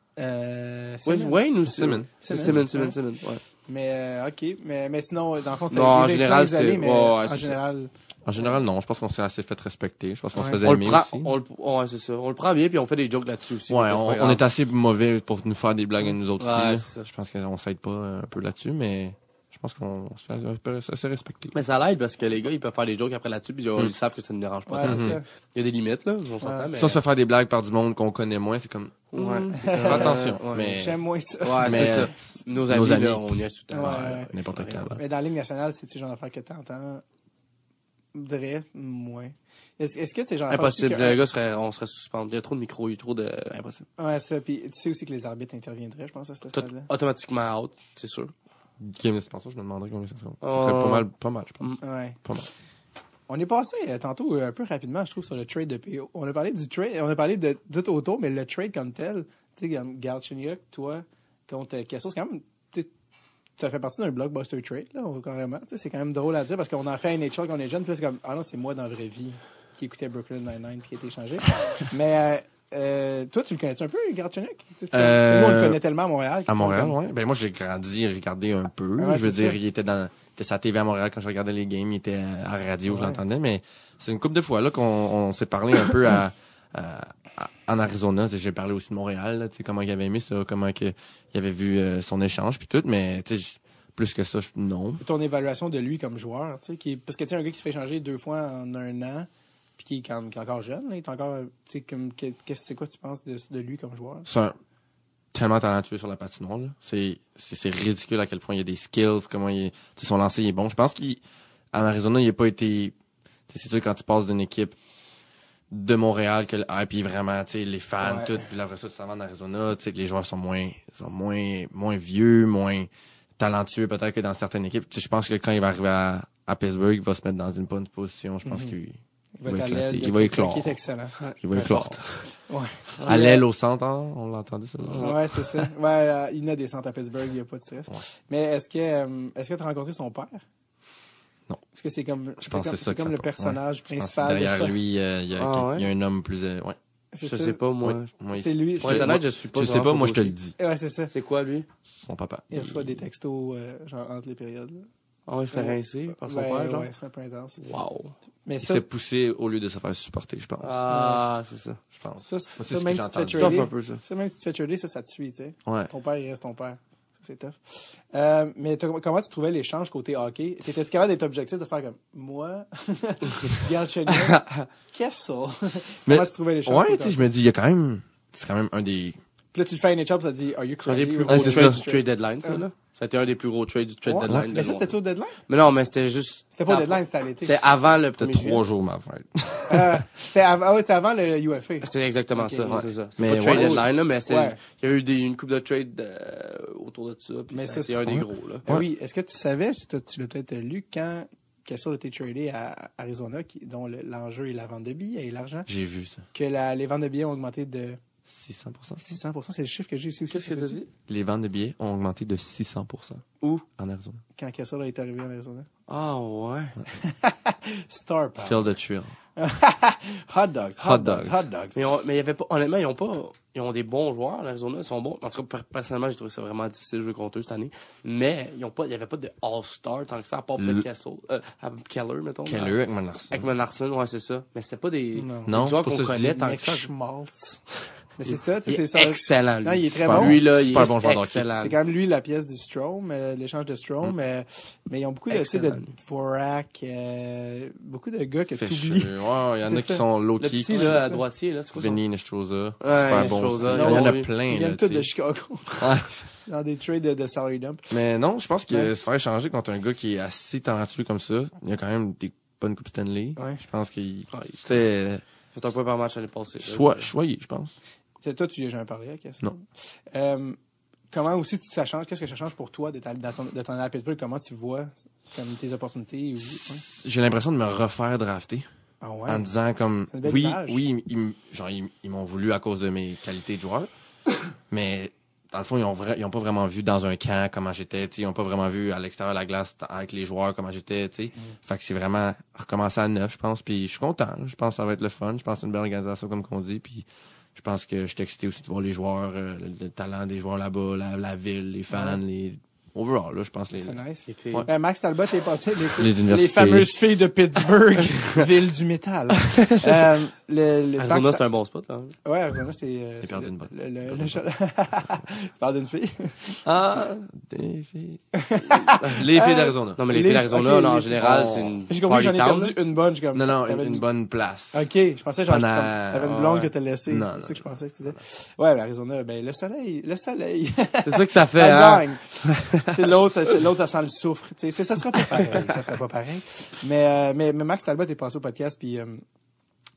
Simmons. Wayne ou Simmons. Simmons, Ouais. ouais. Mais, ok. Mais sinon, dans le fond, c'est Non, en des général, incidents isolés, c'est- mais ouais, en c'est ça. général, En général, non. Je pense qu'on s'est assez fait respecter. Je pense qu'on se Ouais. faisait On le aimer prend, aussi. ouais, c'est ça. On le prend bien puis on fait des jokes là-dessus aussi. Ouais, donc c'est pas on grave. est assez mauvais pour nous faire des blagues à nous autres Ouais, aussi. là. c'est ça. Je pense qu'on s'aide pas un peu là-dessus, mais je pense qu'on se fait un peu assez respecter. Mais ça l'aide parce que les gars, ils peuvent faire des jokes après là-dessus puis ils savent que ça ne dérange pas. ouais, tant. c'est ça. Il y a des limites, là, on s'entend, mais... Si on se fait faire des blagues par du monde qu'on connaît moins, c'est comme, Ouais. fais attention. ouais. Mais J'aime moins ça. Ouais, Mais, c'est ça. Nos amis, nos amis. là, on y est tout le temps. Ouais. n'importe Ouais. quand. Mais dans la Ligue nationale, c'est-tu genre d'affaires que t'entends? Vrai? Ouais. Est-ce que tu sais genre d'affaires aussi Impossible. que- Les gars, on serait suspendu. Il y a trop de micros, il y a trop de... Impossible. Ouais, ça. Puis tu sais aussi que les arbitres interviendraient, je pense, à ce Tout stade-là. automatiquement out, c'est sûr. Game de suspension, je me demanderais combien ça serait. Ça Oh. serait pas mal, je pense. Ouais. Pas mal. On est passé tantôt un peu rapidement, je trouve, sur le trade de PO. On a parlé du trade, on a parlé de tout autour, mais le trade comme tel, tu sais, comme Galchenyuk, toi, contre Kessel, c'est quand même, ça fait partie d'un blockbuster trade, là, carrément. Tu sais, c'est quand même drôle à dire parce qu'on a fait un NHL quand on est jeune, puis là, c'est comme, ah non, c'est moi dans la vraie vie qui écoutait Brooklyn Nine-Nine puis qui a été échangé. Mais toi, tu le connais-tu un peu, Galchenyuk? Tu sais, parce que nous, on le connaît tellement à Montréal. À Montréal, ouais. Ben moi, j'ai grandi, regardé un peu. Ouais, je veux c'est dire, ça. il était sa TV à Montréal quand je regardais les games, il était à la radio, je Ouais. l'entendais, mais c'est une couple de fois là qu'on s'est parlé un peu en Arizona. Tu sais, j'ai parlé aussi de Montréal, là, tu sais, comment il avait aimé ça, comment que, il avait vu son échange puis tout, mais tu sais, plus que ça, non. Ton évaluation de lui comme joueur, tu sais, parce que tu sais, un gars qui se fait échanger 2 fois en un an, puis qui est encore jeune, là, il est encore, tu sais, comme, c'est quoi tu penses de lui comme joueur? C'est tellement talentueux sur la patinoire, là. C'est ridicule à quel point il y a des skills, comment tu sais, son lancer il est bon. Je pense qu'en Arizona, il n'a pas été, tu sais, c'est sûr quand tu passes d'une équipe de Montréal que le hype est vraiment, tu sais, les fans, Ouais. tout, puis là, après ça, tu s'en vas en Arizona, tu sais, que les joueurs sont moins vieux, moins talentueux peut-être que dans certaines équipes. Tu sais, je pense que quand il va arriver à Pittsburgh, il va se mettre dans une bonne position. Je pense qu'il Il va va être à éclater. l'aile. Il va éclore. Qui est excellent. Il va éclore. Ouais. À l'aile au centre, hein, on l'a entendu, ça. Ouais, c'est ça. Ouais, il y a des centres à Pittsburgh, il n'y a pas de stress. Ouais. Mais est-ce que tu as rencontré son père? Non. Parce que c'est comme, Je pense que c'est ça c'est que comme ça le porte. personnage Je pense que principal de derrière ça. lui, il y a ouais? il y a un homme plus, ouais. C'est Je ça. sais pas, moi. Oui, moi, C'est lui. Pour être honnête, je suis pas Tu le sais vraiment pas, moi je te sur le le dis. Ouais, c'est ça. C'est quoi, lui? Son papa. Il reçoit des textos, genre, entre les périodes. Là. Ah, il se fait rincer par son Ouais, père, genre? Ouais, c'est un peu intense. Wow. Mais Il ça, s'est poussé au lieu de se faire supporter, je pense. Ah, c'est ça. Je pense. ça, c'est ça, ce même que si tu j'ai te fais entendu. Tough trader, un peu, ça. ça, même si tu te fais trader, ça te suit, tu sais. Ouais. Ton père, il reste ton père. Ça, c'est tough. Mais comment tu trouvais l'échange côté hockey? T'étais-tu capable d'être objectif de faire comme, moi, Galchenyuk, Kessel? Mais, Comment tu trouvais l'échange? ouais, côté tu sais, je hockey? me dis, c'est quand même un des, Puis là, tu le fais à NHL, puis ça te dit, are you C'est un des crazy? plus Ou- gros c'est trades ça. du trade deadline, ça, là. Ça a été un des plus gros trades du trade Ouais. deadline. Mais de ça, loin. c'était-tu au deadline? Mais non, mais c'était juste... C'était pas au deadline, c'était à l'été. C'était avant le c'était 1er 3 jours ma fête. C'était avant, c'est avant le UFA. C'est exactement Ok, ça. ouais. C'est ça. C'est Mais pas trade ouais, deadline, là, mais c'est, Ouais. il y a eu une couple de trades autour de ça. Puis Mais ça a ça, été un des ouais. gros, là. Ben oui, est-ce que tu savais, tu l'as peut-être lu, quand Kessel a été tradé à Arizona, dont l'enjeu est la vente de billets et l'argent, J'ai vu ça. que les ventes de billets ont augmenté de 600%. 600%, c'est le chiffre que j'ai ici aussi. Qu'est-ce que tu t'as dit? Les ventes de billets ont augmenté de 600%. Où? En Arizona. Quand Kessel est arrivé en Arizona. Ah, ouais. Star Power. Feel the thrill. Hot dogs. Mais il y avait pas, honnêtement, ils ont des bons joueurs, en Arizona, ils sont bons. En tout cas, personnellement, j'ai trouvé ça vraiment difficile de jouer contre eux cette année. Mais, il y avait pas de All-Star tant que ça, à part peut-être Keller, mettons. Keller avec Manarson. Avec Manarson, ouais, c'est ça. Mais c'était pas des Non, joueurs c'est pour qu'on ça que je connaît dis tant que Nick ça. Schmaltz. Mais c'est ça, tu Il sais, est c'est ça. excellent, lui. Non, il est très Super bon. Lui, là, il Super est bon joueur d'hockey. excellent. C'est quand même lui la pièce du Strom, l'échange de Strom, mais ils ont beaucoup de, tu sais, de Excellent. Dvorak, beaucoup de gars que tu Fisher. oublies. Ouais, il y en C'est a qui ça. sont Le low-key. petit, c'est là, ça. à droitier, là, c'est quoi ça? Vinny Nestroza. Ouais, Super bon aussi. Nestroza. Il y en a Oui. plein, Ils là, viennent tous tu de sais. Chicago, Ouais. dans des trades de salary dump. Mais non, je pense que Ouais. se faire échanger contre un gars qui est assez talentueux comme ça, il y a quand même des bonnes coupes Stanley. Ouais. Je pense qu'il Ouais. c'était Fait un point par match l'année passée. là. choyé, je pense. C'est toi, tu y as jamais parlé, à ça? Non. Comment aussi ça change? Qu'est-ce que ça change pour toi de t'en aller à Pittsburgh? Comment tu vois comme tes opportunités? Ou... Ouais. J'ai l'impression de me refaire drafter. Ah ouais? En disant comme C'est une belle oui, image. oui, ils m'ont voulu à cause de mes qualités de joueur. Mais dans le fond, ils ont pas vraiment vu dans un camp comment j'étais, tu sais, ils ont pas vraiment vu à l'extérieur de la glace avec les joueurs comment j'étais, tu sais. Fait que c'est vraiment recommencer à neuf, je pense, puis je suis content. Là. Je pense que ça va être le fun, je pense que c'est une belle organisation comme qu'on dit, puis je pense que je suis excité aussi de voir les joueurs, le talent des joueurs là-bas, la ville, les fans, les overall, là, je pense les C'est nice. Les filles. Ouais. Max Talbot est passé Les les universités. fameuses filles de Pittsburgh, ville du métal. Le Arizona, Max- c'est un bon spot, hein. Ouais, Arizona, c'est... J'ai perdu une bonne. Tu parles d'une fille? Ah, des filles. Les filles d'Arizona. Non, mais les Les- filles d'Arizona, ok, là, en les- général, Oh. c'est une J'ai compris que party j'en ai town. perdu une bonne. Comme, Non, t'avais une bonne place. OK, je pensais genre Pendant- t'avais une blonde ouais. que t'as laissée. Non, C'est ça non, que je pensais que tu disais. Ouais, l'Arizona, ben le soleil. C'est ça que ça fait, Ça hein. gagne. Tu sais, l'autre, ça sent le soufre. Tu sais, ça sera pas pareil. Ça sera pas pareil. Mais Max Talbot est passé au podcast, puis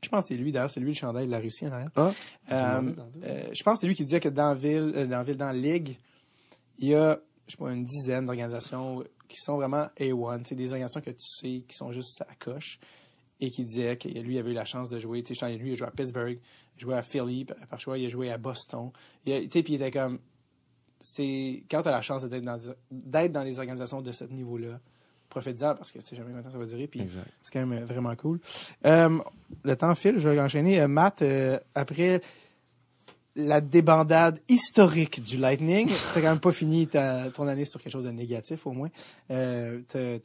je pense que c'est lui, d'ailleurs, c'est lui le chandail de la Russie en arrière. Ah. Je pense que c'est lui qui disait que dans la Ligue, il y a, je sais pas, une dizaine d'organisations qui sont vraiment A1. C'est des organisations que tu sais, qui sont juste à coche. Et qui disait que lui avait eu la chance de jouer. Tu sais, lui, il a joué à Pittsburgh, il a joué à Philly, par choix, il a joué à Boston. Tu sais, puis il était comme, c'est quand tu as la chance d'être dans les organisations de ce niveau-là, profite-en parce que tu sais jamais combien de temps ça va durer, puis Exact. c'est quand même vraiment cool. Le temps file, je vais enchaîner. Matt, après la débandade historique du Lightning, t'as quand même pas fini ton année sur quelque chose de négatif au moins. T'as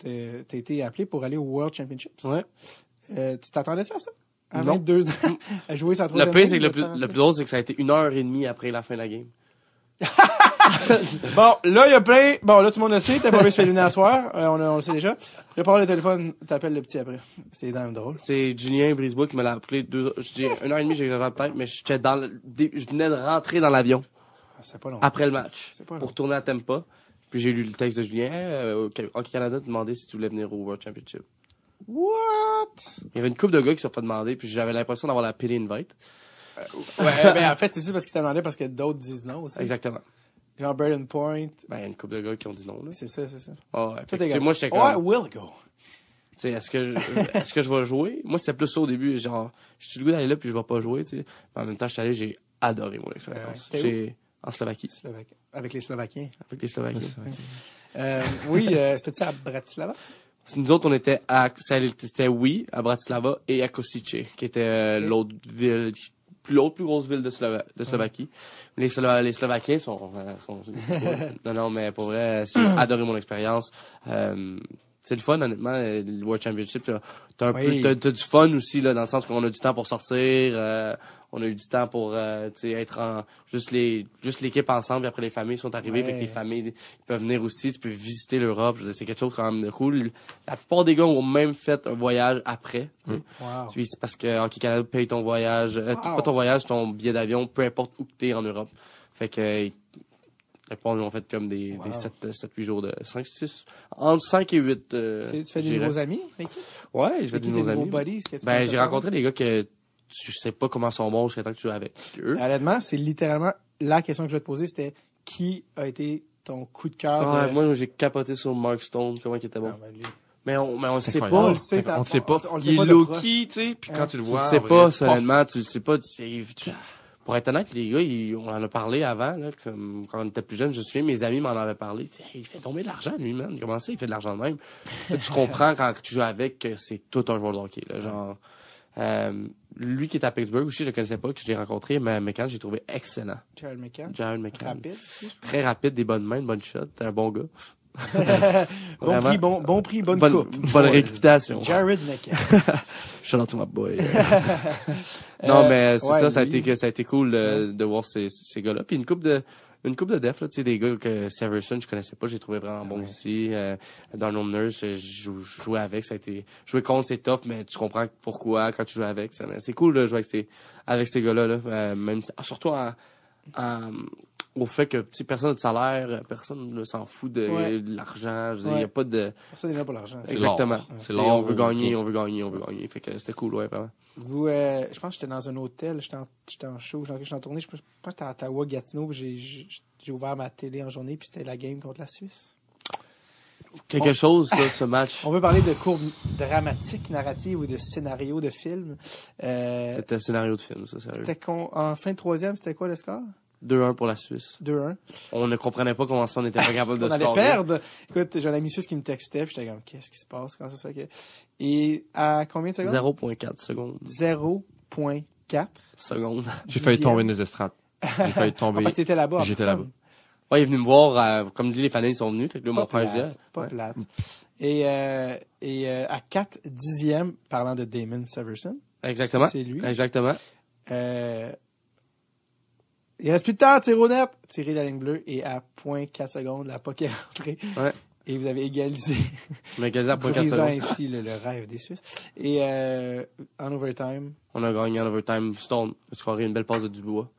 été appelé pour aller au World Championships. Ouais. Tu t'attendais à ça? À Non. 22 ans, à jouer sa Le troisième pire, c'est ligne, que de faire- le plus drôle, c'est que ça a été 1h30 après la fin de la game. Bon, là, il y a plein. Bon, là, tout le monde le sait. T'as pas vu se faire éliminatoire. On le sait déjà. Prépare le téléphone, t'appelles le petit après. C'est quand même drôle. C'est Julien Brisebois qui me l'a appelé je dis 1h30, j'exagère peut-être, mais j'étais je venais de rentrer dans l'avion C'est pas long. après le match C'est pas long. pour tourner à Tampa. Puis j'ai lu le texte de Julien, Hockey Canada te demandait si tu voulais venir au World Championship. What? Il y avait une couple de gars qui se sont fait demander, puis j'avais l'impression d'avoir la pity invite. Ouais, ben, en fait, c'est juste parce qu'il t'a demandé parce que d'autres disent non aussi. Exactement. Genre Braden Point. Ben, une couple de gars qui ont dit non, là. C'est ça, c'est ça. Ah ouais. Fait Toi, que, t'es tu sais, comme, moi, j'étais oh, I comme, will go. tu sais, est-ce que je vais jouer? Moi, c'était plus ça au début, genre, j'ai le goût d'aller là, puis je vais pas jouer, tu sais. Mais en même temps, j'étais allé, j'ai adoré mon expérience. C'était où? J'ai, en Slovaquie. Avec les Slovakiens. Avec les Slovaquiens. Oui, c'était-tu à Bratislava? Nous autres, on était c'était oui, à Bratislava et à Kosice, qui était l'autre ville, plus grosse ville de Slovaquie. Les Slovaquiens sont non, mais pour vrai, j'ai adoré mon expérience. C'est le fun, honnêtement, le World Championship. T'as du fun aussi, là, dans le sens qu'on a du temps pour sortir, on a eu du temps pour, tu sais, être juste l'équipe ensemble, puis après les familles sont arrivées, fait que les familles, ils peuvent venir aussi, tu peux visiter l'Europe, je veux dire, c'est quelque chose quand même de cool. La plupart des gars ont même fait un voyage après, tu sais. Wow. Puis c'est parce que Hockey Canada paye ton voyage, pas ton voyage, ton billet d'avion, peu importe où t'es en Europe. Fait que, les plupart ont fait comme des 7-8 jours de 5-6, entre 5 et 8, Tu fais des nouveaux amis? Ouais, je C'est fais qui des tes nouveaux nouveaux amis. buddies? Que tu Ben, penses j'ai à rencontré des gars que tu sais pas comment ils sont bons jusqu'à temps que tu joues avec eux. Honnêtement, c'est littéralement la question que je vais te poser, c'était qui a été ton coup de cœur? Ouais, de... moi, j'ai capoté sur Mark Stone, comment il était bon. Ah, ben, lui. Mais on le sait incroyable. pas. On le sait, On ne sait pas. on le Il sait est pas de low proche. key, tu sais, puis quand tu le Tu vois. le sais en pas, vrai, honnêtement, tu le sais pas. pour être honnête, les gars, on en a parlé avant, là, comme quand on était plus jeunes. Je me souviens, mes amis m'en avaient parlé. Tu sais, hey, il fait tomber de l'argent, lui, man. Comment ça, il fait de l'argent de même? Là, tu comprends quand tu joues avec que c'est tout un joueur de hockey, là. Genre, lui qui est à Pittsburgh aussi, je le connaissais pas, que je l'ai rencontré, mais McCann, j'ai trouvé excellent. Jared McCann. Jared McCann. Rapide. Très rapide, des bonnes mains, de bonnes shots. T'es un bon gars. Bon prix, bon prix, bonne coupe. Bonne réputation. Jared McCann. Shout out to my boy. Non, mais c'est ouais, ça, ça a lui. été cool de voir ces gars-là. Puis une coupe de def, là, tu sais, des gars que Severson, je connaissais pas, j'ai trouvé vraiment bon aussi. Donald Nurse, je jouais avec, ça a été, jouer contre, c'est tough, mais tu comprends pourquoi quand tu joues avec. C'est cool de jouer avec ces gars-là, là. Même, surtout au fait que, tu sais, personne n'a de salaire, personne ne s'en fout de l'argent. Je veux dire, il y a pas de... Personne n'est là pour l'argent. Exactement. C'est On l'or. veut gagner. Fait que c'était cool, ouais, vraiment. Vous, je pense que j'étais dans un hôtel, j'étais en show, j'étais en tournée, je pense que j'étais à Ottawa, Gatineau, puis j'ai ouvert ma télé en journée, puis c'était la game contre la Suisse. Quelque chose, ça, ce match. On veut parler de courbes dramatiques, narratives ou de scénarios de films. C'était un scénario de film, ça, sérieux. C'était en fin de troisième, c'était quoi le score? 2-1 pour la Suisse. 2-1. On ne comprenait pas comment ça, on n'était pas capable de On allait scorer. perdre. Écoute, j'ai un ami suisse qui me textait, puis j'étais comme, qu'est-ce qui se passe? Comment ça se fait que... Et à combien de secondes? 0.4 secondes. 0.4 Secondes. J'ai failli tomber dans les estrades. J'ai failli tomber. Parce que t'étais là-bas. en J'étais plus, là-bas. Ouais, il est venu me voir, comme dit, les fans, ils sont venus. Fait que là, mon frère disait. Pas Ouais. plate. Et à 4 dixièmes, parlant de Damon Severson. Exactement. C'est lui. Exactement. Il reste plus de temps, tir au net. Tirer la ligne bleue et à 0.4 secondes, la puck est rentrée. Ouais. Et vous avez égalisé. On a gagné à 0.4 brisant secondes. ainsi le rêve des Suisses. Et en overtime, On a gagné en overtime. Stone a scoré une belle passe de Dubois.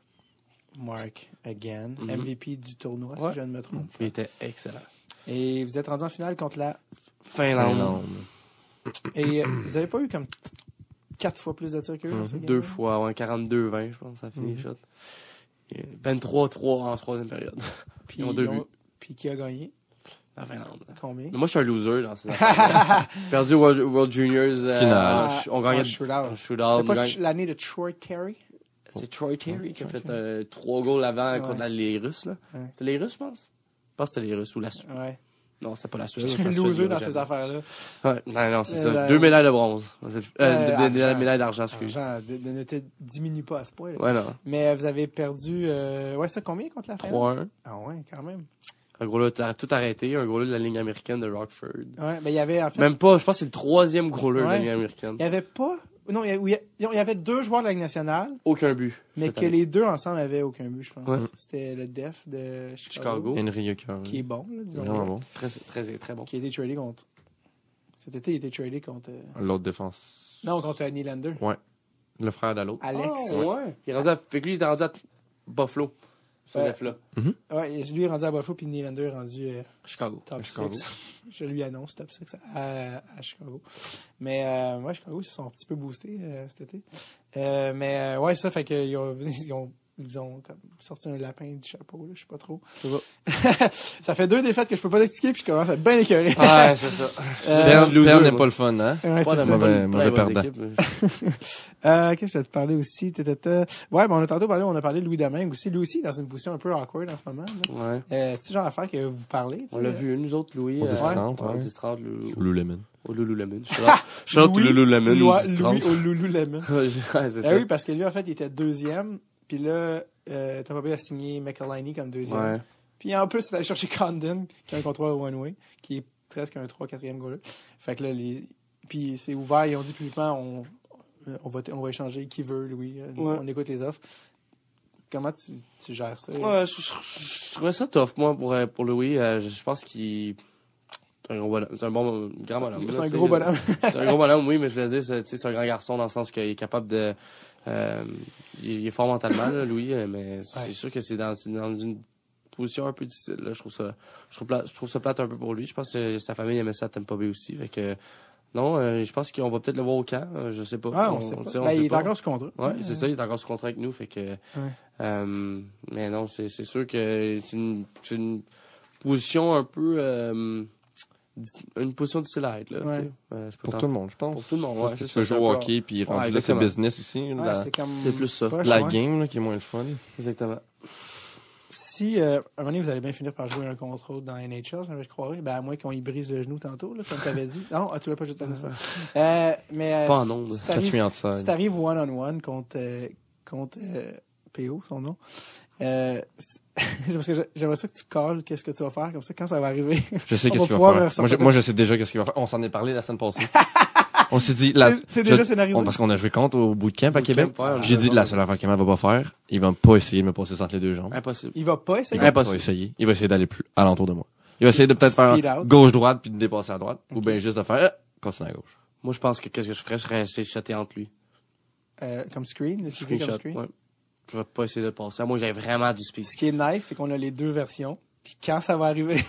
Mark again, Mhm. MVP du tournoi, Ouais. si je ne me trompe. Il était excellent. Et vous êtes rendu en finale contre la... Finlande. Et vous avez pas eu comme 4 fois plus de tirs qu'eux dans cette game-là? 2 fois, ouais, 42-20, je pense, ça a fini, shot. Et 23-3 en troisième période. Puis, Ils ont deux buts. Puis qui a gagné? La Finlande. Combien? Mais moi, je suis un loser dans ces affaires. Perdu World Juniors. Finale. On gagnait en shootout. shootout. C'était pas l'année de Troy Terry? C'est Troy Terry qui a fait 3 goals avant contre les Russes, là. Ouais. C'était les Russes, je pense? Je pense que c'était les Russes ou la Suisse. Ouais. Non, c'était pas la Suisse. Je c'est suis la un Suisse, loser dans jamais. ces affaires-là. Ouais, non, c'est ça. Euh, 2 médailles de bronze. Des argent. médailles d'argent, excuse. Argent, ne te diminue pas à ce point. Là. Ouais, non. Mais vous avez perdu... ouais, ça combien contre la Finlande? 3-1. Ah ouais, quand même. Un gros lot, tout arrêté. Un gros lot de la ligne américaine de Rockford. Ouais, mais il y avait en fait... Même pas, je pense que c'est le 3e gros lot de la Ouais. ligne américaine. Il y avait pas... Non, il y avait 2 joueurs de la Ligue nationale, Aucun but. mais cette que année. les 2 ensemble avaient aucun but, je pense. Ouais. C'était le Def de Chicago. Henry Yucker. qui est bon, là, disons. Vraiment bon. Très, très, très bon. Qui a été tradé contre... Cet été, il a été tradé contre... L'autre défense. Non, contre Nylander. Ouais. Le frère d'Allo. Alex. Ah, ouais. Il est rendu fait que lui, il est rendu à Buffalo. Ce Ouais. Def-là. Ouais, lui est rendu à Buffalo, puis Nylander est rendu Chicago. top Chicago. 6. Je lui annonce top 6 à Chicago. Mais ouais, Chicago, ils se sont un petit peu boostés cet été. Mais ouais, ça fait qu'ils ils ont comme sorti un lapin du chapeau, là, je sais pas trop. Ça fait 2 défaites que je peux pas expliquer, puis je commence à être bien écœuré. Ouais, c'est ça. Perdre n'est pas le fun, hein? Ouais, Pas c'est la ça. mauvais perdant. Qu'est-ce que je vais te parler aussi? Ouais, ben on a tantôt parlé, on a parlé de Louis Domingue aussi. Lui aussi, dans une position un peu awkward en ce moment. Là. Ouais. C'est le genre d'affaire que vous parlez. tu On sais. l'a vu, nous autres, Louis. Au 10-30, Au ouais. 10-30, Au Lululemon. au Lululemon. Shout out to Louis, Lululemon. Louis au Lululemon. Ouais, c'est ça. Ah oui, parce que lui, en fait, il était 2e. Puis là, Tampa Bay a signé McElhinney comme 2e. Ouais. Puis en plus, il allait chercher Condon, qui a un contrat one-way, qui est presque un 3-4e goaler. Fait que là, puis c'est ouvert. Ils ont dit publiquement, on va échanger qui veut, Louis. Ouais. On écoute les offres. Comment tu gères ça? Ouais, je trouvais ça tough, moi, pour Louis. Je pense qu'il... C'est un gros bonhomme. C'est un grand bonhomme. C'est là, un tu sais, gros là. bonhomme. C'est un gros bonhomme, oui, mais je veux dire, c'est un grand garçon dans le sens qu'il est capable de... il est fort mentalement, là, Louis, mais c'est sûr que c'est dans une position un peu difficile. Là. Je trouve ça plate un peu pour lui. Je pense que sa famille aimait ça à Tampa Bay aussi. Fait que, non, je pense qu'on va peut-être le voir au camp. Je sais pas. Ah, on sait pas. Ben, il est encore sous contrat. Ouais, c'est ça, il est encore sous contrat avec nous. Fait que, mais non, c'est sûr que c'est une position un peu une position difficile à être, là. Ouais. Tu sais. C'est pas Pour tant- tout le monde, je pense. Pour tout le monde, Parce ouais. que C'est tu veux ça, jouer au c'est un peu- hockey, puis rendu là, c'est exactement. business aussi. Ouais, C'est plus ça. poche, La ouais. game, là, qui est moins le fun. Exactement. Si, à un moment donné, vous allez bien finir par jouer un contre autre dans NHL, je croirais, ben, à moins qu'on y brise le genou tantôt, là, comme tu avais dit. Non, tu l'as pas juste dit. Mais, Pas en ondes. si Catch me si outside. t'arrives one-on-one contre PO, son nom, parce que j'aimerais ça que tu calls qu'est-ce que tu vas faire, comme ça, quand ça va arriver. Je sais On qu'est-ce va qu'il va pouvoir faire. ressortir Moi, je sais déjà qu'est-ce qu'il va faire. On s'en est parlé la semaine passée. On s'est dit, C'est déjà scénarisé. parce qu'on a joué contre au bootcamp à Bootcamp, Québec. ouais, on J'ai a dit, joué la contre. seule affaire qu'il va pas faire, il va pas essayer de me passer entre les deux jambes. Impossible. Il va pas essayer. Il va Impossible. pas essayer. Il va essayer d'aller plus alentour de moi. Il va essayer de peut-être Speed faire out. gauche-droite puis de dépasser à droite. Ou bien juste de faire, continuer à gauche. Moi, je pense que qu'est-ce que je ferais, je serais essayer de shotter entre lui. Comme screen, l'utiliser comme Screenshot, screen. ouais. Je vais pas essayer de le passer. À moi, j'avais vraiment du speed. Ce qui est nice, c'est qu'on a les deux versions. Puis quand ça va arriver,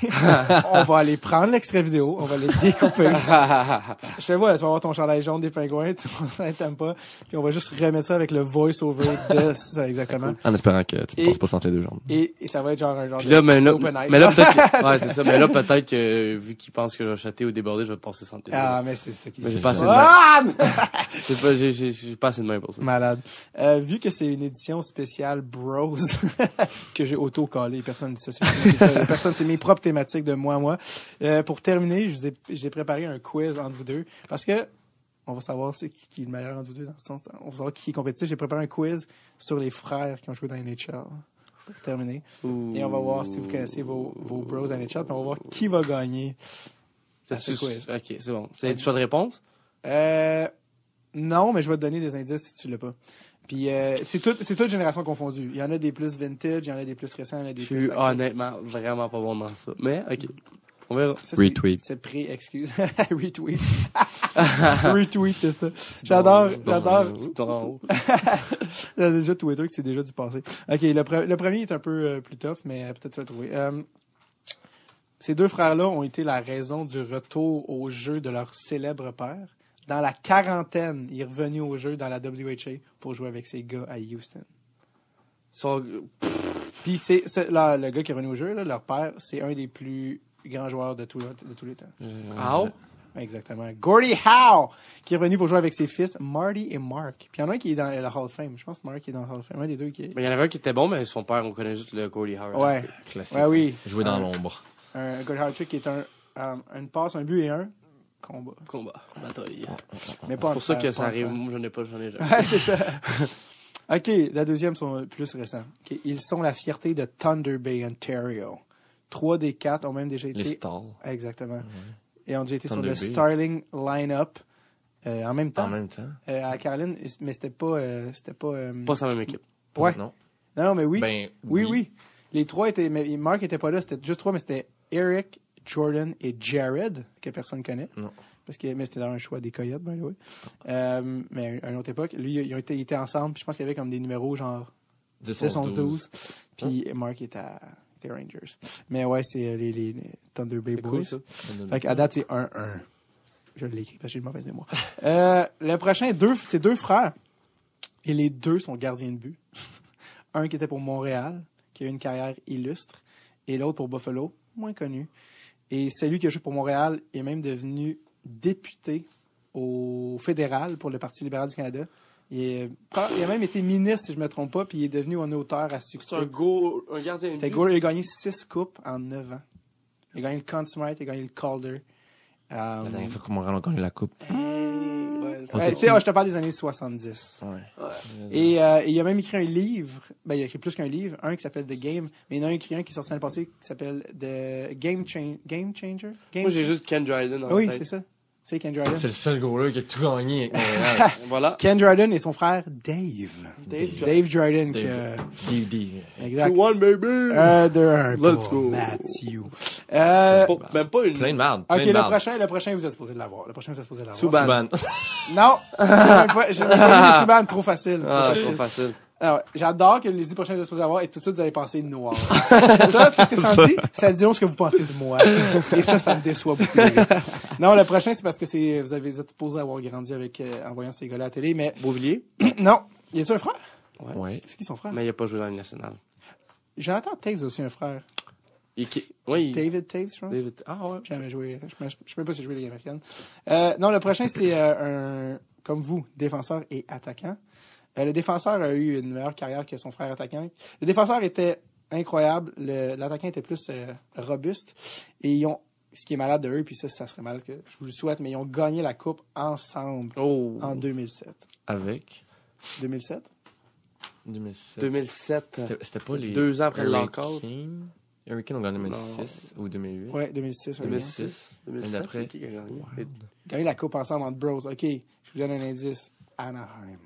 on va aller prendre l'extrait vidéo, on va les découper. Je te vois, là, tu vas avoir ton chandail jaune des pingouins, t'aimes pas. Puis on va juste remettre ça avec le voice-over de ça, exactement. En espérant que tu Et- passes pas entre les deux jambes. Et ça va être genre un genre Puis là, mais là, open ice. mais là, peut-être que, ouais, c'est ça. Mais là, peut-être que, vu qu'il pense que je vais shotter ou déborder, je vais passer sans télé. Ah, mais c'est ça qui Mais j'ai se pas fait. assez de main. Ah! C'est pas, j'ai pas assez de main pour ça. Malade. Vu que c'est une édition spéciale Bros, que j'ai auto-collé, personne ne dit ça, personne, c'est mes propres thématiques de moi. Pour terminer, j'ai préparé un quiz entre vous deux, parce que on va savoir c'est qui est le meilleur entre vous deux, dans le sens, on va savoir qui est compétitif. J'ai préparé un quiz sur les frères qui ont joué dans NHL. Pour terminer. Et on va voir si vous connaissez vos Bros NHL, puis on va voir qui va gagner à ce quiz. Ok, c'est bon. C'est du choix de réponse? Non, mais je vais te donner des indices si tu l'as pas. Puis c'est toute génération confondue. Il y en a des plus vintage, il y en a des plus récents, il y en a des Je plus suis actuels. honnêtement vraiment pas bon dans ça. Mais, ok. On verra. Ça, Retweet. C'est pré-excuse. Retweet. Retweet, c'est ça. J'adore. C'est en haut. Il y a déjà Twitter que c'est déjà du passé. OK, le premier est un peu plus tough, mais peut-être tu vas trouver. Ces deux frères-là ont été la raison du retour au jeu de leur célèbre père. Dans la quarantaine, il est revenu au jeu dans la WHA pour jouer avec ses gars à Houston. Puis le gars qui est revenu au jeu, là, leur père, c'est un des plus grands joueurs de tous les temps. Howe? Exactement. Gordie Howe, qui est revenu pour jouer avec ses fils, Marty et Mark. Puis il y en a un qui est dans la Hall of Fame. Je pense que Mark est dans la Hall of Fame. Un des deux qui est... Mais il y en avait un qui était bon, mais son père, on connaît juste le Cody Howard. Ouais. Classique. Ouais, oui. Jouer dans l'ombre. Un Gordie Howe trick qui est une passe, un but et un combat. Combat. Bataille. Mais pas C'est pour ça que ça arrive. arrive. Moi, j'en ai jamais. Ouais, c'est ça. OK, la deuxième sont plus récents. OK, ils sont la fierté de Thunder Bay, Ontario. 3 des 4 ont même déjà été... Les Stars. Exactement. Et ont déjà été Thunder sur Bay. le Starling line-up en même temps. En même temps. À Caroline, mais c'était pas... Pas sa même équipe. Ouais. Non. Non, mais oui. Ben, oui. Les trois étaient... Mais Mark était pas là, c'était juste 3, mais c'était Eric, Jordan et Jared, que personne connaît. Non. Mais c'était dans un choix des Coyotes, by the way. Mais à une autre époque, lui, ils étaient ensemble, puis je pense qu'il y avait comme des numéros genre 10, 11, 12. Puis Mark était à les Rangers. Mais ouais, c'est les Thunder Bay C'est Boys. cool, ça. Fait qu'à date, c'est 1-1. Je l'ai écrit parce que j'ai une mauvaise mémoire. Le prochain, c'est deux frères. Et les deux sont gardiens de but. Un qui était pour Montréal, qui a eu une carrière illustre, et l'autre pour Buffalo, moins connu. Et celui qui a joué pour Montréal est même devenu député au fédéral pour le Parti libéral du Canada. Il a même été ministre, si je ne me trompe pas, puis il est devenu un auteur à succès. C'est un gardien de but. Il a gagné 6 coupes en 9 ans. Il a gagné le Conn Smythe, il a gagné le Calder. La dernière fois que Montréal a gagné la coupe. Je te parle des années 70. Ouais. Et il a même écrit un livre. Ben, il a écrit plus qu'un livre. Un qui s'appelle The Game. Mais il y en a écrit un qui est sorti l'année passée qui s'appelle The Game Changer. Moi, j'ai juste Ken Dryden dans Oui, la tête. c'est ça. C'est Ken Dryden. C'est le seul gros-là qui a tout gagné avec Montréal. Voilà. Ken Dryden et son frère Dave. Dave Dryden. D. Exact. 2-1, baby! 2-1 Let's pour go. Matthew. Même pas une. Plein de merde. OK, Plein de merde. le prochain, vous êtes supposé l'avoir. Subban. Non, j'ai même pas mis Subban, trop facile. Ah, c'est trop facile. Alors, j'adore que les 10 prochains que vous êtes supposés avoir et tout de suite vous allez penser noir. Ça, tu sais ce que ça me dit? Ça dit ce que vous pensez de moi. Et ça me déçoit beaucoup. Non, le prochain, c'est parce que vous êtes supposé avoir grandi avec, en voyant ces gars-là à la télé, mais Beauvillier? non. Y a-tu un frère? Ouais. C'est qui son frère? Mais il a pas joué dans la Ligue nationale. Jonathan Taves a aussi un frère. Oui. David Taves, je pense. David. Ah ouais. J'ai jamais joué. Je sais même pas si j'ai joué les américaines. Non, le prochain, c'est un, comme vous, défenseur et attaquant. Le défenseur a eu une meilleure carrière que son frère attaquant. Le défenseur était incroyable. L'attaquant était plus robuste. Et ils ont, ce qui est malade de eux, puis ça serait malade que je vous le souhaite, mais ils ont gagné la coupe ensemble en 2007. Avec 2007? 2007. 2007. C'était pas les 2 ans après le lockout. Hurricane, on gagne en 2006 ou 2008. Ouais, 2006. 2006. 2007, d'après. c'est qui qui a gagné? Gagné la coupe ensemble entre bros. OK, je vous donne un indice. Anaheim.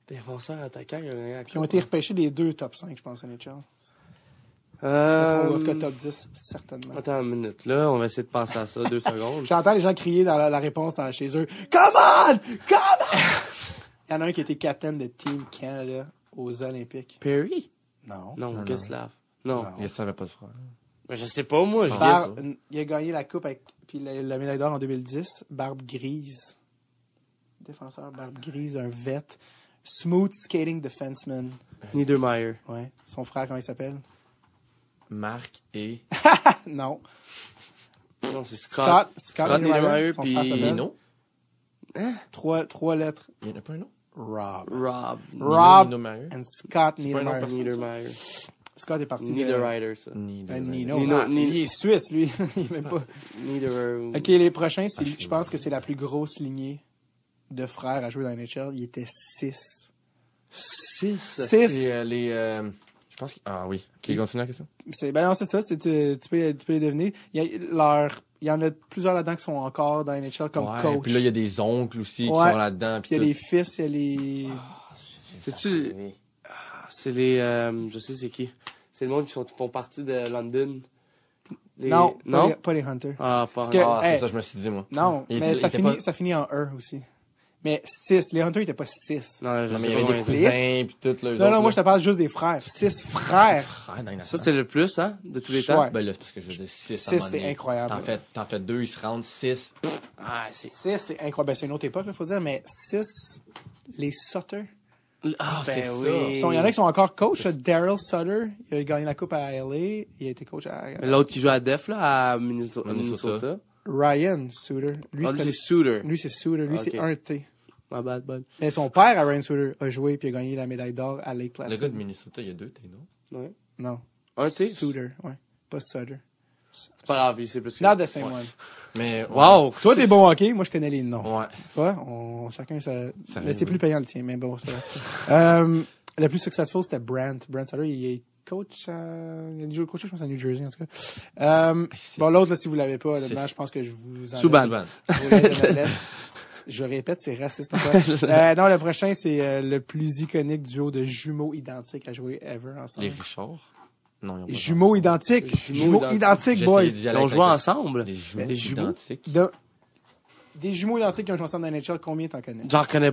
Défenseur attaquant, il a gagné la Puis ils ont été repêchés les deux top 5, je pense, NHL. Ou en tout cas top 10, certainement. Attends une minute, là, on va essayer de penser à ça 2 secondes. J'entends les gens crier dans la réponse chez eux. Come on! Come on! Il y en a un qui était capitaine de Team Canada aux Olympiques. Perry? Non. Non, Guslav. Non. Non. Il savait pas de frère. Mais je sais pas, moi, je Barbe- guesse. il a gagné la coupe avec puis la médaille d'or en 2010. Barbe grise. Défenseur, barbe grise, un vet. Smooth skating defenseman. Niedermeyer. Ouais. Son frère, comment il s'appelle? Marc et Non. Non, c'est Scott. Scott Niedermeyer, son puis frère s'appelle. Nino. Trois lettres. Il y en a pas un autre? Rob. Rob. Rob Nino Meyer. and Scott C'est pas un nom Niedermeyer. personnel. Niedermeyer. Scott est parti de... Niederreiter, ça. Nino. Nino. Ah, il est suisse, lui. Il est même pas... Niederer. OK, les prochains, je pense que c'est la plus grosse lignée de frères à jouer dans la NHL. Il était 6. 6. C'est les... je pense que... Ah oui. Qui continue la question? Non, c'est ça. Tu peux les deviner. Il y en a plusieurs là-dedans qui sont encore dans la NHL comme Ouais, coach. puis là, il y a des oncles aussi qui Ouais. sont là-dedans. Puis il y a les fils, il y a les... C'est-tu... C'est les... je sais c'est qui. C'est le monde qui font partie de London. Non, Non? pas les Hunters. Ah, pas... Parce que- Ah, c'est Hey. ça, je me suis dit, moi. Non, Il mais était- ça il était finit, ça finit en E aussi. Mais 6. Les Hunters, ils étaient pas 6. Non, je Non, mais il y sais avait pas. des Fils. cousins, puis tout, là. eux Non, autres, moi, là. je te parle juste des frères. 6 frères. Frère dans la Ça, c'est le plus, hein, de tous les temps. Ouais. Ben là, c'est parce que je veux dire 6 6, c'est incroyable. T'en fais 2, ils se rendent 6. Ah, c'est... 6, c'est incroyable. Ben, c'est une autre époque, il faut dire, mais 6, les Sutter. Ah, Ben c'est oui. ça. Il y en a qui sont encore coach. Daryl Sutter, il a gagné la coupe à LA. Il a été coach à... L'autre qui joue à Def, là, à Minnesota. Minnesota. Ryan Sutter. Lui, Ah, lui, c'est Suter. Lui, c'est Sutter. Lui, Ok. c'est un T. My bad. Mais son père, à Ryan Sutter, a joué puis a gagné la médaille d'or à Lake Le Placid. gars de Minnesota, il y a 2 T, non? Ouais. Non. Un T? Sutter, ouais. Pas Sutter. C'est pas grave, c'est plus que... Not the same one. Mais... Wow! Toi, t'es bon au hockey. Moi, je connais les noms. Ouais. Tu vois, chacun ça. Ça Mais c'est arrive, plus oui. payant le tien, mais bon, c'est pas grave. Le plus successful, c'était Brant. Brant Sutter, il est coach il a déjà coaché, je pense, à New Jersey, en tout cas. Bon, l'autre, là, si vous l'avez pas, honnêtement, je pense que je vous en Subban. Je répète, c'est raciste encore. Non, le prochain, c'est le plus iconique duo de jumeaux identiques à jouer ever ensemble. Les Richards? Non, ils ont pas Jumeaux joué identiques. Jumeaux Jumeaux identiques, boys. J'essayais d'y aller Ils ont avec joué la- ensemble. Des jumeaux Des jumeaux? identiques. Des jumeaux identiques qui ont joué ensemble dans la NHL, combien t'en connais? J'en connais...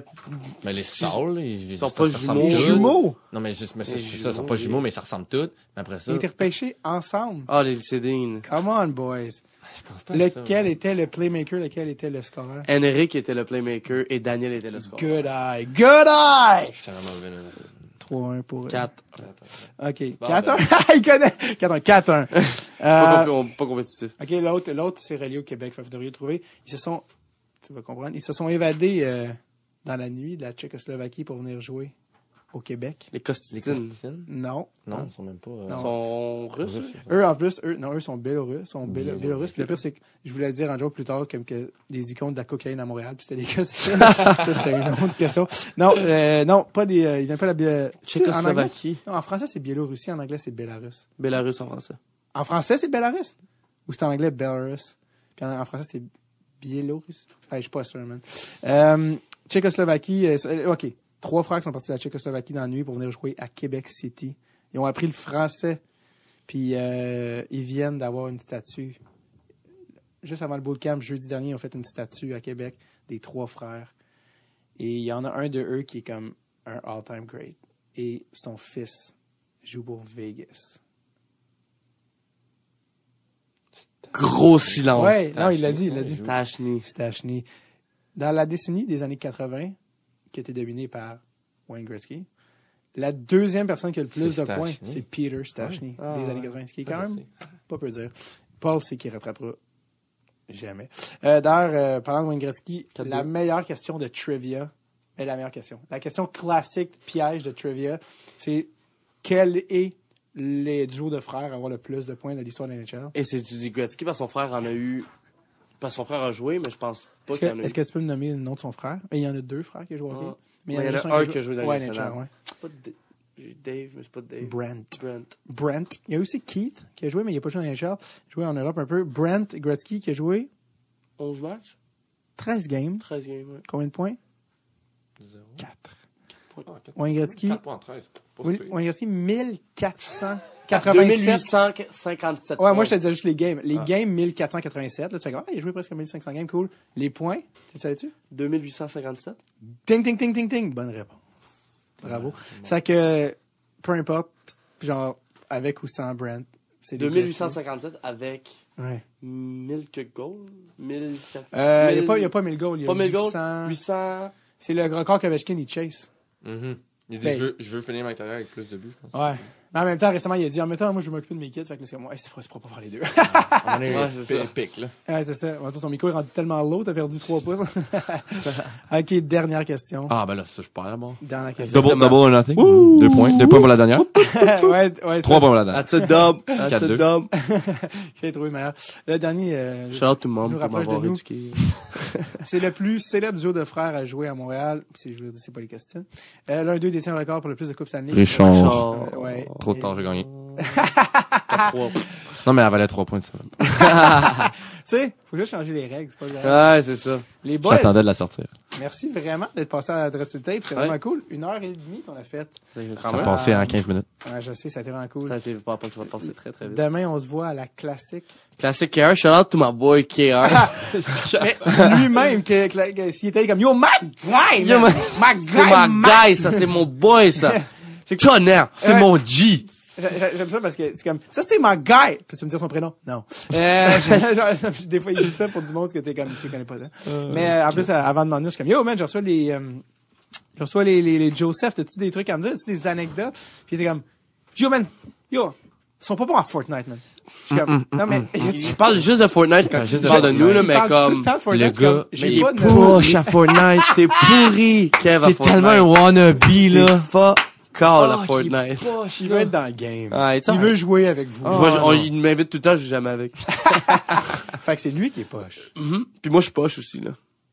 Mais les Saules, ils sont pas ça ressemble jumeaux. Les tous. jumeaux! Non, mais juste, mais Les c'est ça, ils sont jumeaux, pas oui. jumeaux, mais ça ressemble tous. Mais après Ils ça, ont été repêchés ensemble. Ah, les Cédines. Come on, boys. je pense pas à ça. Lequel était le playmaker, lequel était le scoreur? Henrik était le playmaker et Daniel était le score. Good eye. Good eye! Je suis tellement mauvais, là. 3-1 pour eux. 4. OK. Bon, 4-1. Il connaît. 4-1. 4-1. Pas compétitif. OK, l'autre, c'est relié au Québec. Fait que vous devriez le trouver. Tu vas comprendre, ils se sont évadés dans la nuit de la Tchécoslovaquie pour venir jouer au Québec. Les Les Costitines. Non. Costitines? Non, ils sont même pas... Non. Ils sont russes. russes. Eux, en plus, eux sont biélorusses. Biélorusses. Biélorusses. Puis le pire, c'est que je voulais dire un jour plus tard comme que des icônes de la cocaïne à Montréal, puis c'était des Costitines. Ça, c'était une autre question. Non, pas des... ils viennent pas de la Tchécoslovaquie. Non, en français, c'est Biélorussie. En anglais, c'est Bélarus. Bélarus en français. En français, c'est Bélarus? Ou c'est en anglais Belarus? Puis en français, c'est Biélorusse? Je suis pas sûr, man. Tchécoslovaquie, OK. 3 frères qui sont partis de la Tchécoslovaquie dans la nuit pour venir jouer à Québec City. Ils ont appris le français. Puis ils viennent d'avoir une statue. Juste avant le bootcamp, jeudi dernier, ils ont fait une statue à Québec des 3 frères. Et il y en a un de eux qui est comme un all-time great. Et son fils joue pour Vegas. Gros silence. Ouais, non, il l'a dit. Stachny. Stachny. Dans la décennie des années 80, qui a été dominée par Wayne Gretzky, La deuxième personne qui a le plus C'est de points, Stachny. c'est Peter Stachny, Ah, des années ouais. 80, ce qui est Ça, quand je même sais. pas peu dire. Paul sait qu'il rattrapera jamais. D'ailleurs, parlant de Wayne Gretzky, 4-2. la meilleure question de trivia est la meilleure question. La question classique piège de trivia, c'est quel est les duos de frères à avoir le plus de points de l'histoire de la NHL? Et c'est du Gretzky parce que son frère en a eu. Parce que son frère a joué, mais je pense pas Est-ce qu'il y en a que, eu. est-ce que tu peux me nommer le nom de son frère? Il y en a 2 frères qui jouent au hockey. Ah. Mais Ouais, il y en a juste un qui a joué dans la ouais, Ligue NHL, nationale. ouais. Pas de- J'ai Dave, mais c'est pas Dave. Brent. Brent. Brent. Il y a aussi Keith qui a joué, mais il n'a pas joué dans la NHL. Il a joué en Europe un peu. Brent Gretzky qui a joué 11 matchs? 13 games. 13 games, ouais. Combien de points? 0. 4. Ah, 4 Wayne Gretzky. 4 points en 13. Pas si pire. Wayne Gretzky, 1487. 2857. Ouais, moi, je te disais juste les games. Les Ah. games, 1487. Là, tu fais comme, il a joué presque 1500 games, cool. Les points, tu savais-tu? 2857. Ting, ting, ting, ting, ting. Bonne réponse. Bravo. C'est que, peu importe, genre, avec ou sans Brent, c'est des 2857 avec Gretzky. Ouais. 1000 que goals. 1000. Il n'y a pas 1000 goals. Il y a Pas 1000 goals. 800. 800. C'est le record qu'Ovechkin, il chase. Mhm. Il dit, Ben- je veux finir ma carrière avec plus de buts, je pense. Ouais. Mais en même temps, récemment, il a dit, en même temps, moi, je vais m'occuper de mes kids. Fait que là, c'est comme, ouais, c'est pas faire les deux. Ouais, c'est ça. Épique, là. Ouais, c'est ça. En tout, ton micro est rendu tellement low, t'as perdu 3 pouces. OK, dernière question. Ah, ben là, ça, je perds, bon. Dernière question. Double or nothing. 2 points. 2 points pour la dernière. ouais, 3 points pour la dernière. That's a dub. That's a 4-2. dub. J'ai trouvé meilleur. Le dernier, Shout out to mom nous pour rapproche de m'avoir nous. éduqué. c'est le plus célèbre duo de frères à jouer à Montréal. Je veux dire, c'est pas les questions. L'un d'eux détient le record pour le plus de coupes Stanley. Richard. Ouais. Trop tard, j'ai gagné. 3. Non, mais elle valait 3 points de ça. Tu sais, faut juste changer les règles, c'est pas grave. Ouais, c'est ça. Les boys, J'attendais de la sortir. merci vraiment d'être passé à la Dread sur le tape. C'est Ouais. vraiment cool. 1h30 qu'on a fait. Ça Quand a même. passé en 15 minutes. Ouais, je sais, ça a été vraiment cool. Ça a été pas ça va passer très très vite. Demain, on se voit à la classique. Classic KR, shout out to my boy KR. Mais lui-même, s'il était comme, yo, my guy, Yo, man. man. My C'est guy, ma man. guy, ça, c'est mon boy, ça. C'est Tonnerre. C'est Ouais. mon G! J'aime ça parce que c'est comme, ça c'est my guy. Peux-tu me dire son prénom? Non. Des fois, il dit ça pour du monde que t'es comme, tu connais pas ça. Mais en plus, avant de m'en venir, je suis comme, yo, man, je reçois les Joseph, t'as-tu des trucs à me dire? T'as-tu des anecdotes? Puis il était comme, yo, man, yo, ils sont pas bons à Fortnite, man. Je suis comme, non, mais, Il parle juste de Fortnite quand juste il parle de nous, là, il mais parle tout le comme. temps de Fortnite, le je suis comme, gars, j'ai Mais il pas est de push à Fortnite. T'es pourri, Kev, à C'est Fortnite. tellement un wannabe, là. Fuck all à Oh, Fortnite. Il veut être dans le game. Ah, Il veut jouer avec vous. Je vois, il m'invite tout le temps, je joue jamais avec. Fait que c'est lui qui est poche. Puis moi, je suis poche aussi, là.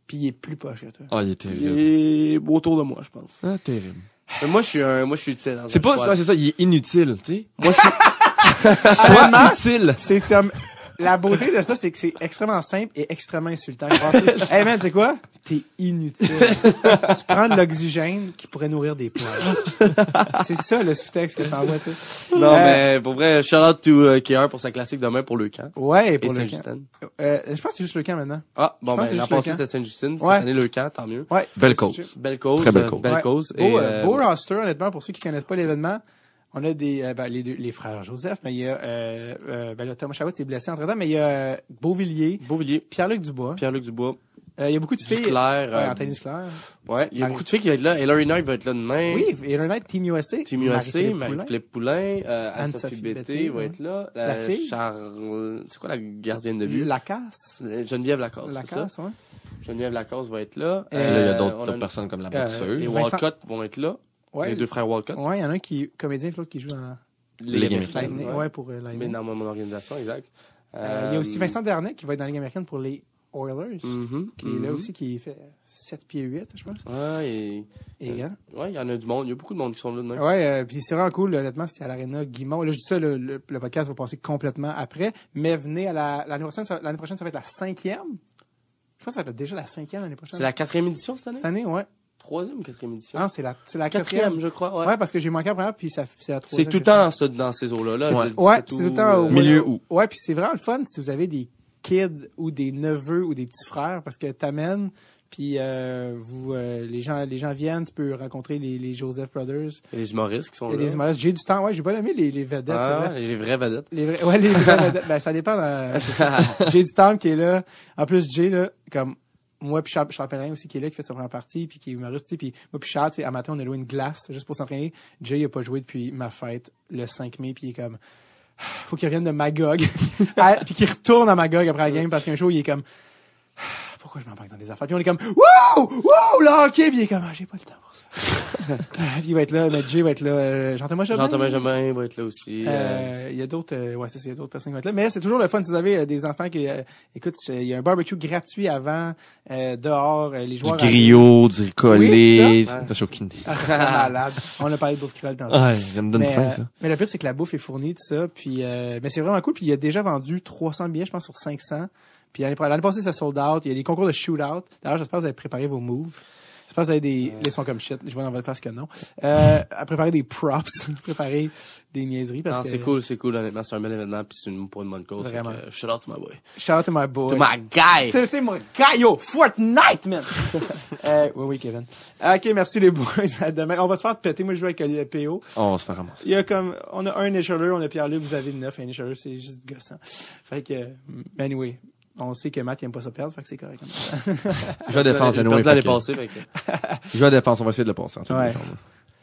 Puis il est plus poche que toi. Oh, il est Il terrible. est autour de moi, je pense. Ah, terrible. Mais moi, je suis utile. dans C'est un pas squad. ça, c'est ça, il est inutile, tu sais. Moi, je suis, Sois utile. C'est comme, la beauté de ça, c'est que c'est extrêmement simple et extrêmement insultant. Hey man, tu sais quoi? T'es inutile. Tu prends de l'oxygène qui pourrait nourrir des poils. C'est ça le sous-texte que t'envoies, tu sais. non, mais pour vrai, shout out to KR pour sa classique demain pour le camp. Ouais, Et pour le camp. Saint-Justin. Je pense que c'est juste le camp maintenant. Ah, bon, Je pense que ben, c'est l'an juste le passé, camp. c'était Saint-Justine. Cette Ouais. année, le camp, tant mieux. Ouais. Belle cause. Belle cause. Très belle cause. Belle Ouais. cause. Beau, Et, beau roster, honnêtement, pour ceux qui connaissent pas l'événement. On a les frères Joseph, mais il y a, là, Thomas Chabot s'est blessé entre temps, mais il y a Beauvilliers, Beauvilliers, Pierre-Luc Dubois. Pierre-Luc Dubois, Il y a beaucoup de filles. Duclair. Ouais, Anthony Duclair. Ouais, il y a Marie- beaucoup de filles qui vont être là. Hillary Knight va être là demain. Oui, et le night Team USA. Team USA, Marie-Philippe Poulin. Marie-Philippe Poulain, Anne-Sophie Anne-Sophie Bété Bété, va ouais. être là. La fille? Charles, c'est quoi la gardienne de but? Lacasse. Geneviève Lacasse, c'est ça? Lacasse, ouais. Geneviève Lacasse va être là. Puis là, il y a on d'autres personnes comme la Les boxeuse. Vincent- Walcott vont être là. Ouais. Les deux frères Walcott. Ouais, il y en a un qui est comédien, l'autre qui joue dans Ligue américaine. Lightning. Ouais, pour Mais Lightning. dans mon organisation, exact. Il y a aussi Vincent Dernay qui va être dans la Ligue américaine pour les Oilers. Qui est là aussi, qui fait 7 pieds 8, je pense. Ouais, Et grand. ouais, il y en a du monde. Il y a beaucoup de monde qui sont là demain. Ouais, puis c'est vraiment cool, honnêtement, c'est à l'Arena Guimont. Là, je dis ça, le podcast va passer complètement après, mais venez à l'année prochaine, ça va être la 5e. Je pense que ça va être déjà la 5e l'année prochaine. C'est la 4e édition cette année? Cette année, ouais. 3e ou 4e édition? Ah, c'est la 4e, 4e. je crois, ouais. Ouais, parce que j'ai manqué la première, puis c'est la 3e. C'est tout le temps dans ces eaux-là. Là. Ouais, c'est tout le temps au Milieu où? Ouais, puis c'est vraiment le fun si vous avez des kids ou des neveux ou des petits frères, parce que t'amènes, puis les gens viennent, tu peux rencontrer les Joseph Brothers. Il y a les humoristes qui sont Il y a là. des humoristes. J'ai du temps, ouais, j'ai pas aimé les vedettes. Ah, c'est vrai. ouais, les vraies vedettes. Les vraies vedettes. Ben, ça dépend. C'est ça. Jay du Temple qui est là. En plus, Jay, là, comme, moi puis Charles Pellerin aussi qui est là, qui fait sa première partie, puis qui est humoriste aussi, puis moi puis Charles, tu sais, à matin, on a loué une glace juste pour s'entraîner. Jay, il a pas joué depuis ma fête, le 5 mai, puis il est comme, faut qu'il revienne de Magog, puis qu'il retourne à Magog après la game, parce qu'un jour, il est comme, pourquoi je m'embarque dans des affaires? Puis on est comme, wow, là, ok, puis il est comme, j'ai pas le temps pour ça. Puis il va être là, mais Jay va être là, Jean-Thomas Jamin va être là aussi. Il y a d'autres, il y a d'autres personnes qui vont être là. Mais c'est toujours le fun si vous avez des enfants qui, écoute, il y a un barbecue gratuit avant, dehors, les joueurs. Du griot, du ricolé. Oui, c'est ça. T'as choqué. Ah, ça serait malade. On a parlé de bouffe créole tantôt. Ouais, ça me donne faim, ça. Mais le pire, c'est que la bouffe est fournie, tout ça. Puis, mais c'est vraiment cool. Puis il a déjà vendu 300 billets, je pense, sur 500. Puis l'année passée, ça sold out. Il y a des concours de shoot-out. D'ailleurs, j'espère que vous avez préparé vos moves. J'espère que vous avez des... Les sons comme shit. Je vois dans votre face que non. À préparer des props. préparer des niaiseries. Parce que... c'est cool, honnêtement. C'est un bel événement, puis c'est pour une bonne cause. Vraiment. Shout out to my boy. Shout out to my boy. To my guy! C'est mon guy, yo! Fortnite, man! Oui, Kevin. Ok, merci les boys. À demain. On va se faire péter. Moi, je joue avec le PO. On va se faire ramasser. Il y a comme, on a un écheleur, on a Pierre-Luc, vous avez 9. Un écheleur, c'est juste du gossant. Fait que, anyway. On sait que Matt, il aime pas ça perdre, fait que c'est correct comme ça. Je vais à défense, anyway. L'année passée, fait que... Je vais à défense, on va essayer de le passer. Ouais.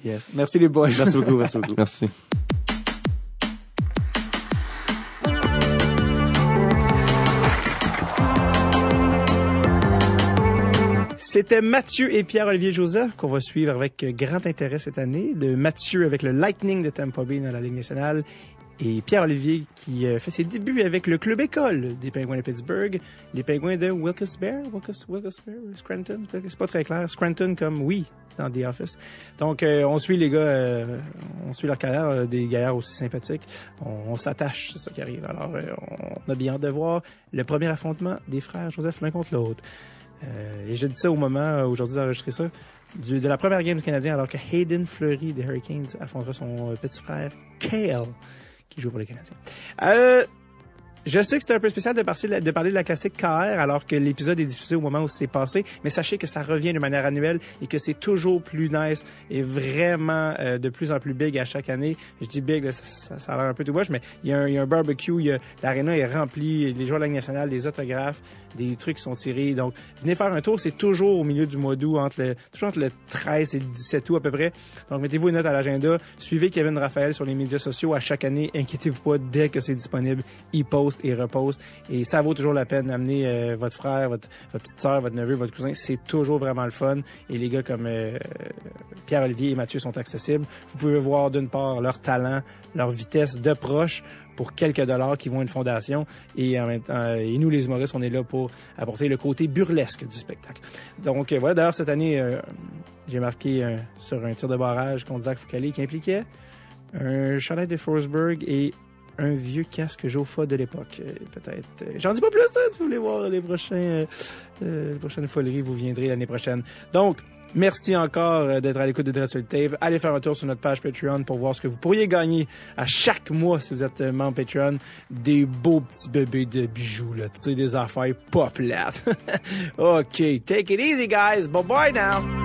Yes. Merci les boys. Merci beaucoup. Merci. C'était Mathieu et Pierre-Olivier Joseph qu'on va suivre avec grand intérêt cette année. De Mathieu avec le Lightning de Tampa Bay dans la Ligue nationale et Pierre-Olivier qui fait ses débuts avec le club école des Pingouins de Pittsburgh, les Pingouins de Wilkes-Barre, Scranton, c'est pas très clair, Scranton comme oui dans The Office. Donc on suit les gars, on suit leur carrière, des gaillards aussi sympathiques, on s'attache, c'est ça qui arrive. Alors on a bien hâte de voir le premier affrontement des frères Joseph l'un contre l'autre. Et je dis ça au moment aujourd'hui d'enregistrer ça de la première game du Canadien, alors que Hayden Fleury des Hurricanes affrontera son petit frère Cale qui joue pour les Canadiens. Je sais que c'était un peu spécial de parler de la classique KR alors que l'épisode est diffusé au moment où c'est passé, mais sachez que ça revient de manière annuelle et que c'est toujours plus nice et vraiment de plus en plus big à chaque année. Je dis big, là, ça a l'air un peu tout moche, mais il y a un barbecue, l'aréna est remplie, les joueurs de la Ligue nationale, des autographes, des trucs qui sont tirés. Donc, venez faire un tour, c'est toujours au milieu du mois d'août, toujours entre le 13 et le 17 août à peu près. Donc, mettez-vous une note à l'agenda, suivez Kevin Raphaël sur les médias sociaux à chaque année, inquiétez-vous pas, dès que c'est disponible, il poste et reposte. Et ça vaut toujours la peine d'amener votre frère, votre petite sœur, votre neveu, votre cousin. C'est toujours vraiment le fun. Et les gars comme Pierre-Olivier et Mathieu sont accessibles. Vous pouvez voir d'une part leur talent, leur vitesse de proche pour quelques dollars qui vont à une fondation. Et en même temps, et nous, les humoristes, on est là pour apporter le côté burlesque du spectacle. Donc voilà, d'ailleurs, cette année, j'ai marqué sur un tir de barrage contre Zach Foucalé qui impliquait un chandail de Forsberg et un vieux casque Jofa de l'époque, peut-être. J'en dis pas plus, hein, si vous voulez voir les prochaines foleries, vous viendrez l'année prochaine. Donc, merci encore d'être à l'écoute de Dress sur le Tape. Allez faire un tour sur notre page Patreon pour voir ce que vous pourriez gagner à chaque mois si vous êtes membre Patreon. Des beaux petits bébés de bijoux, là, tu sais, des affaires pas plates. OK, take it easy, guys. Bye-bye now.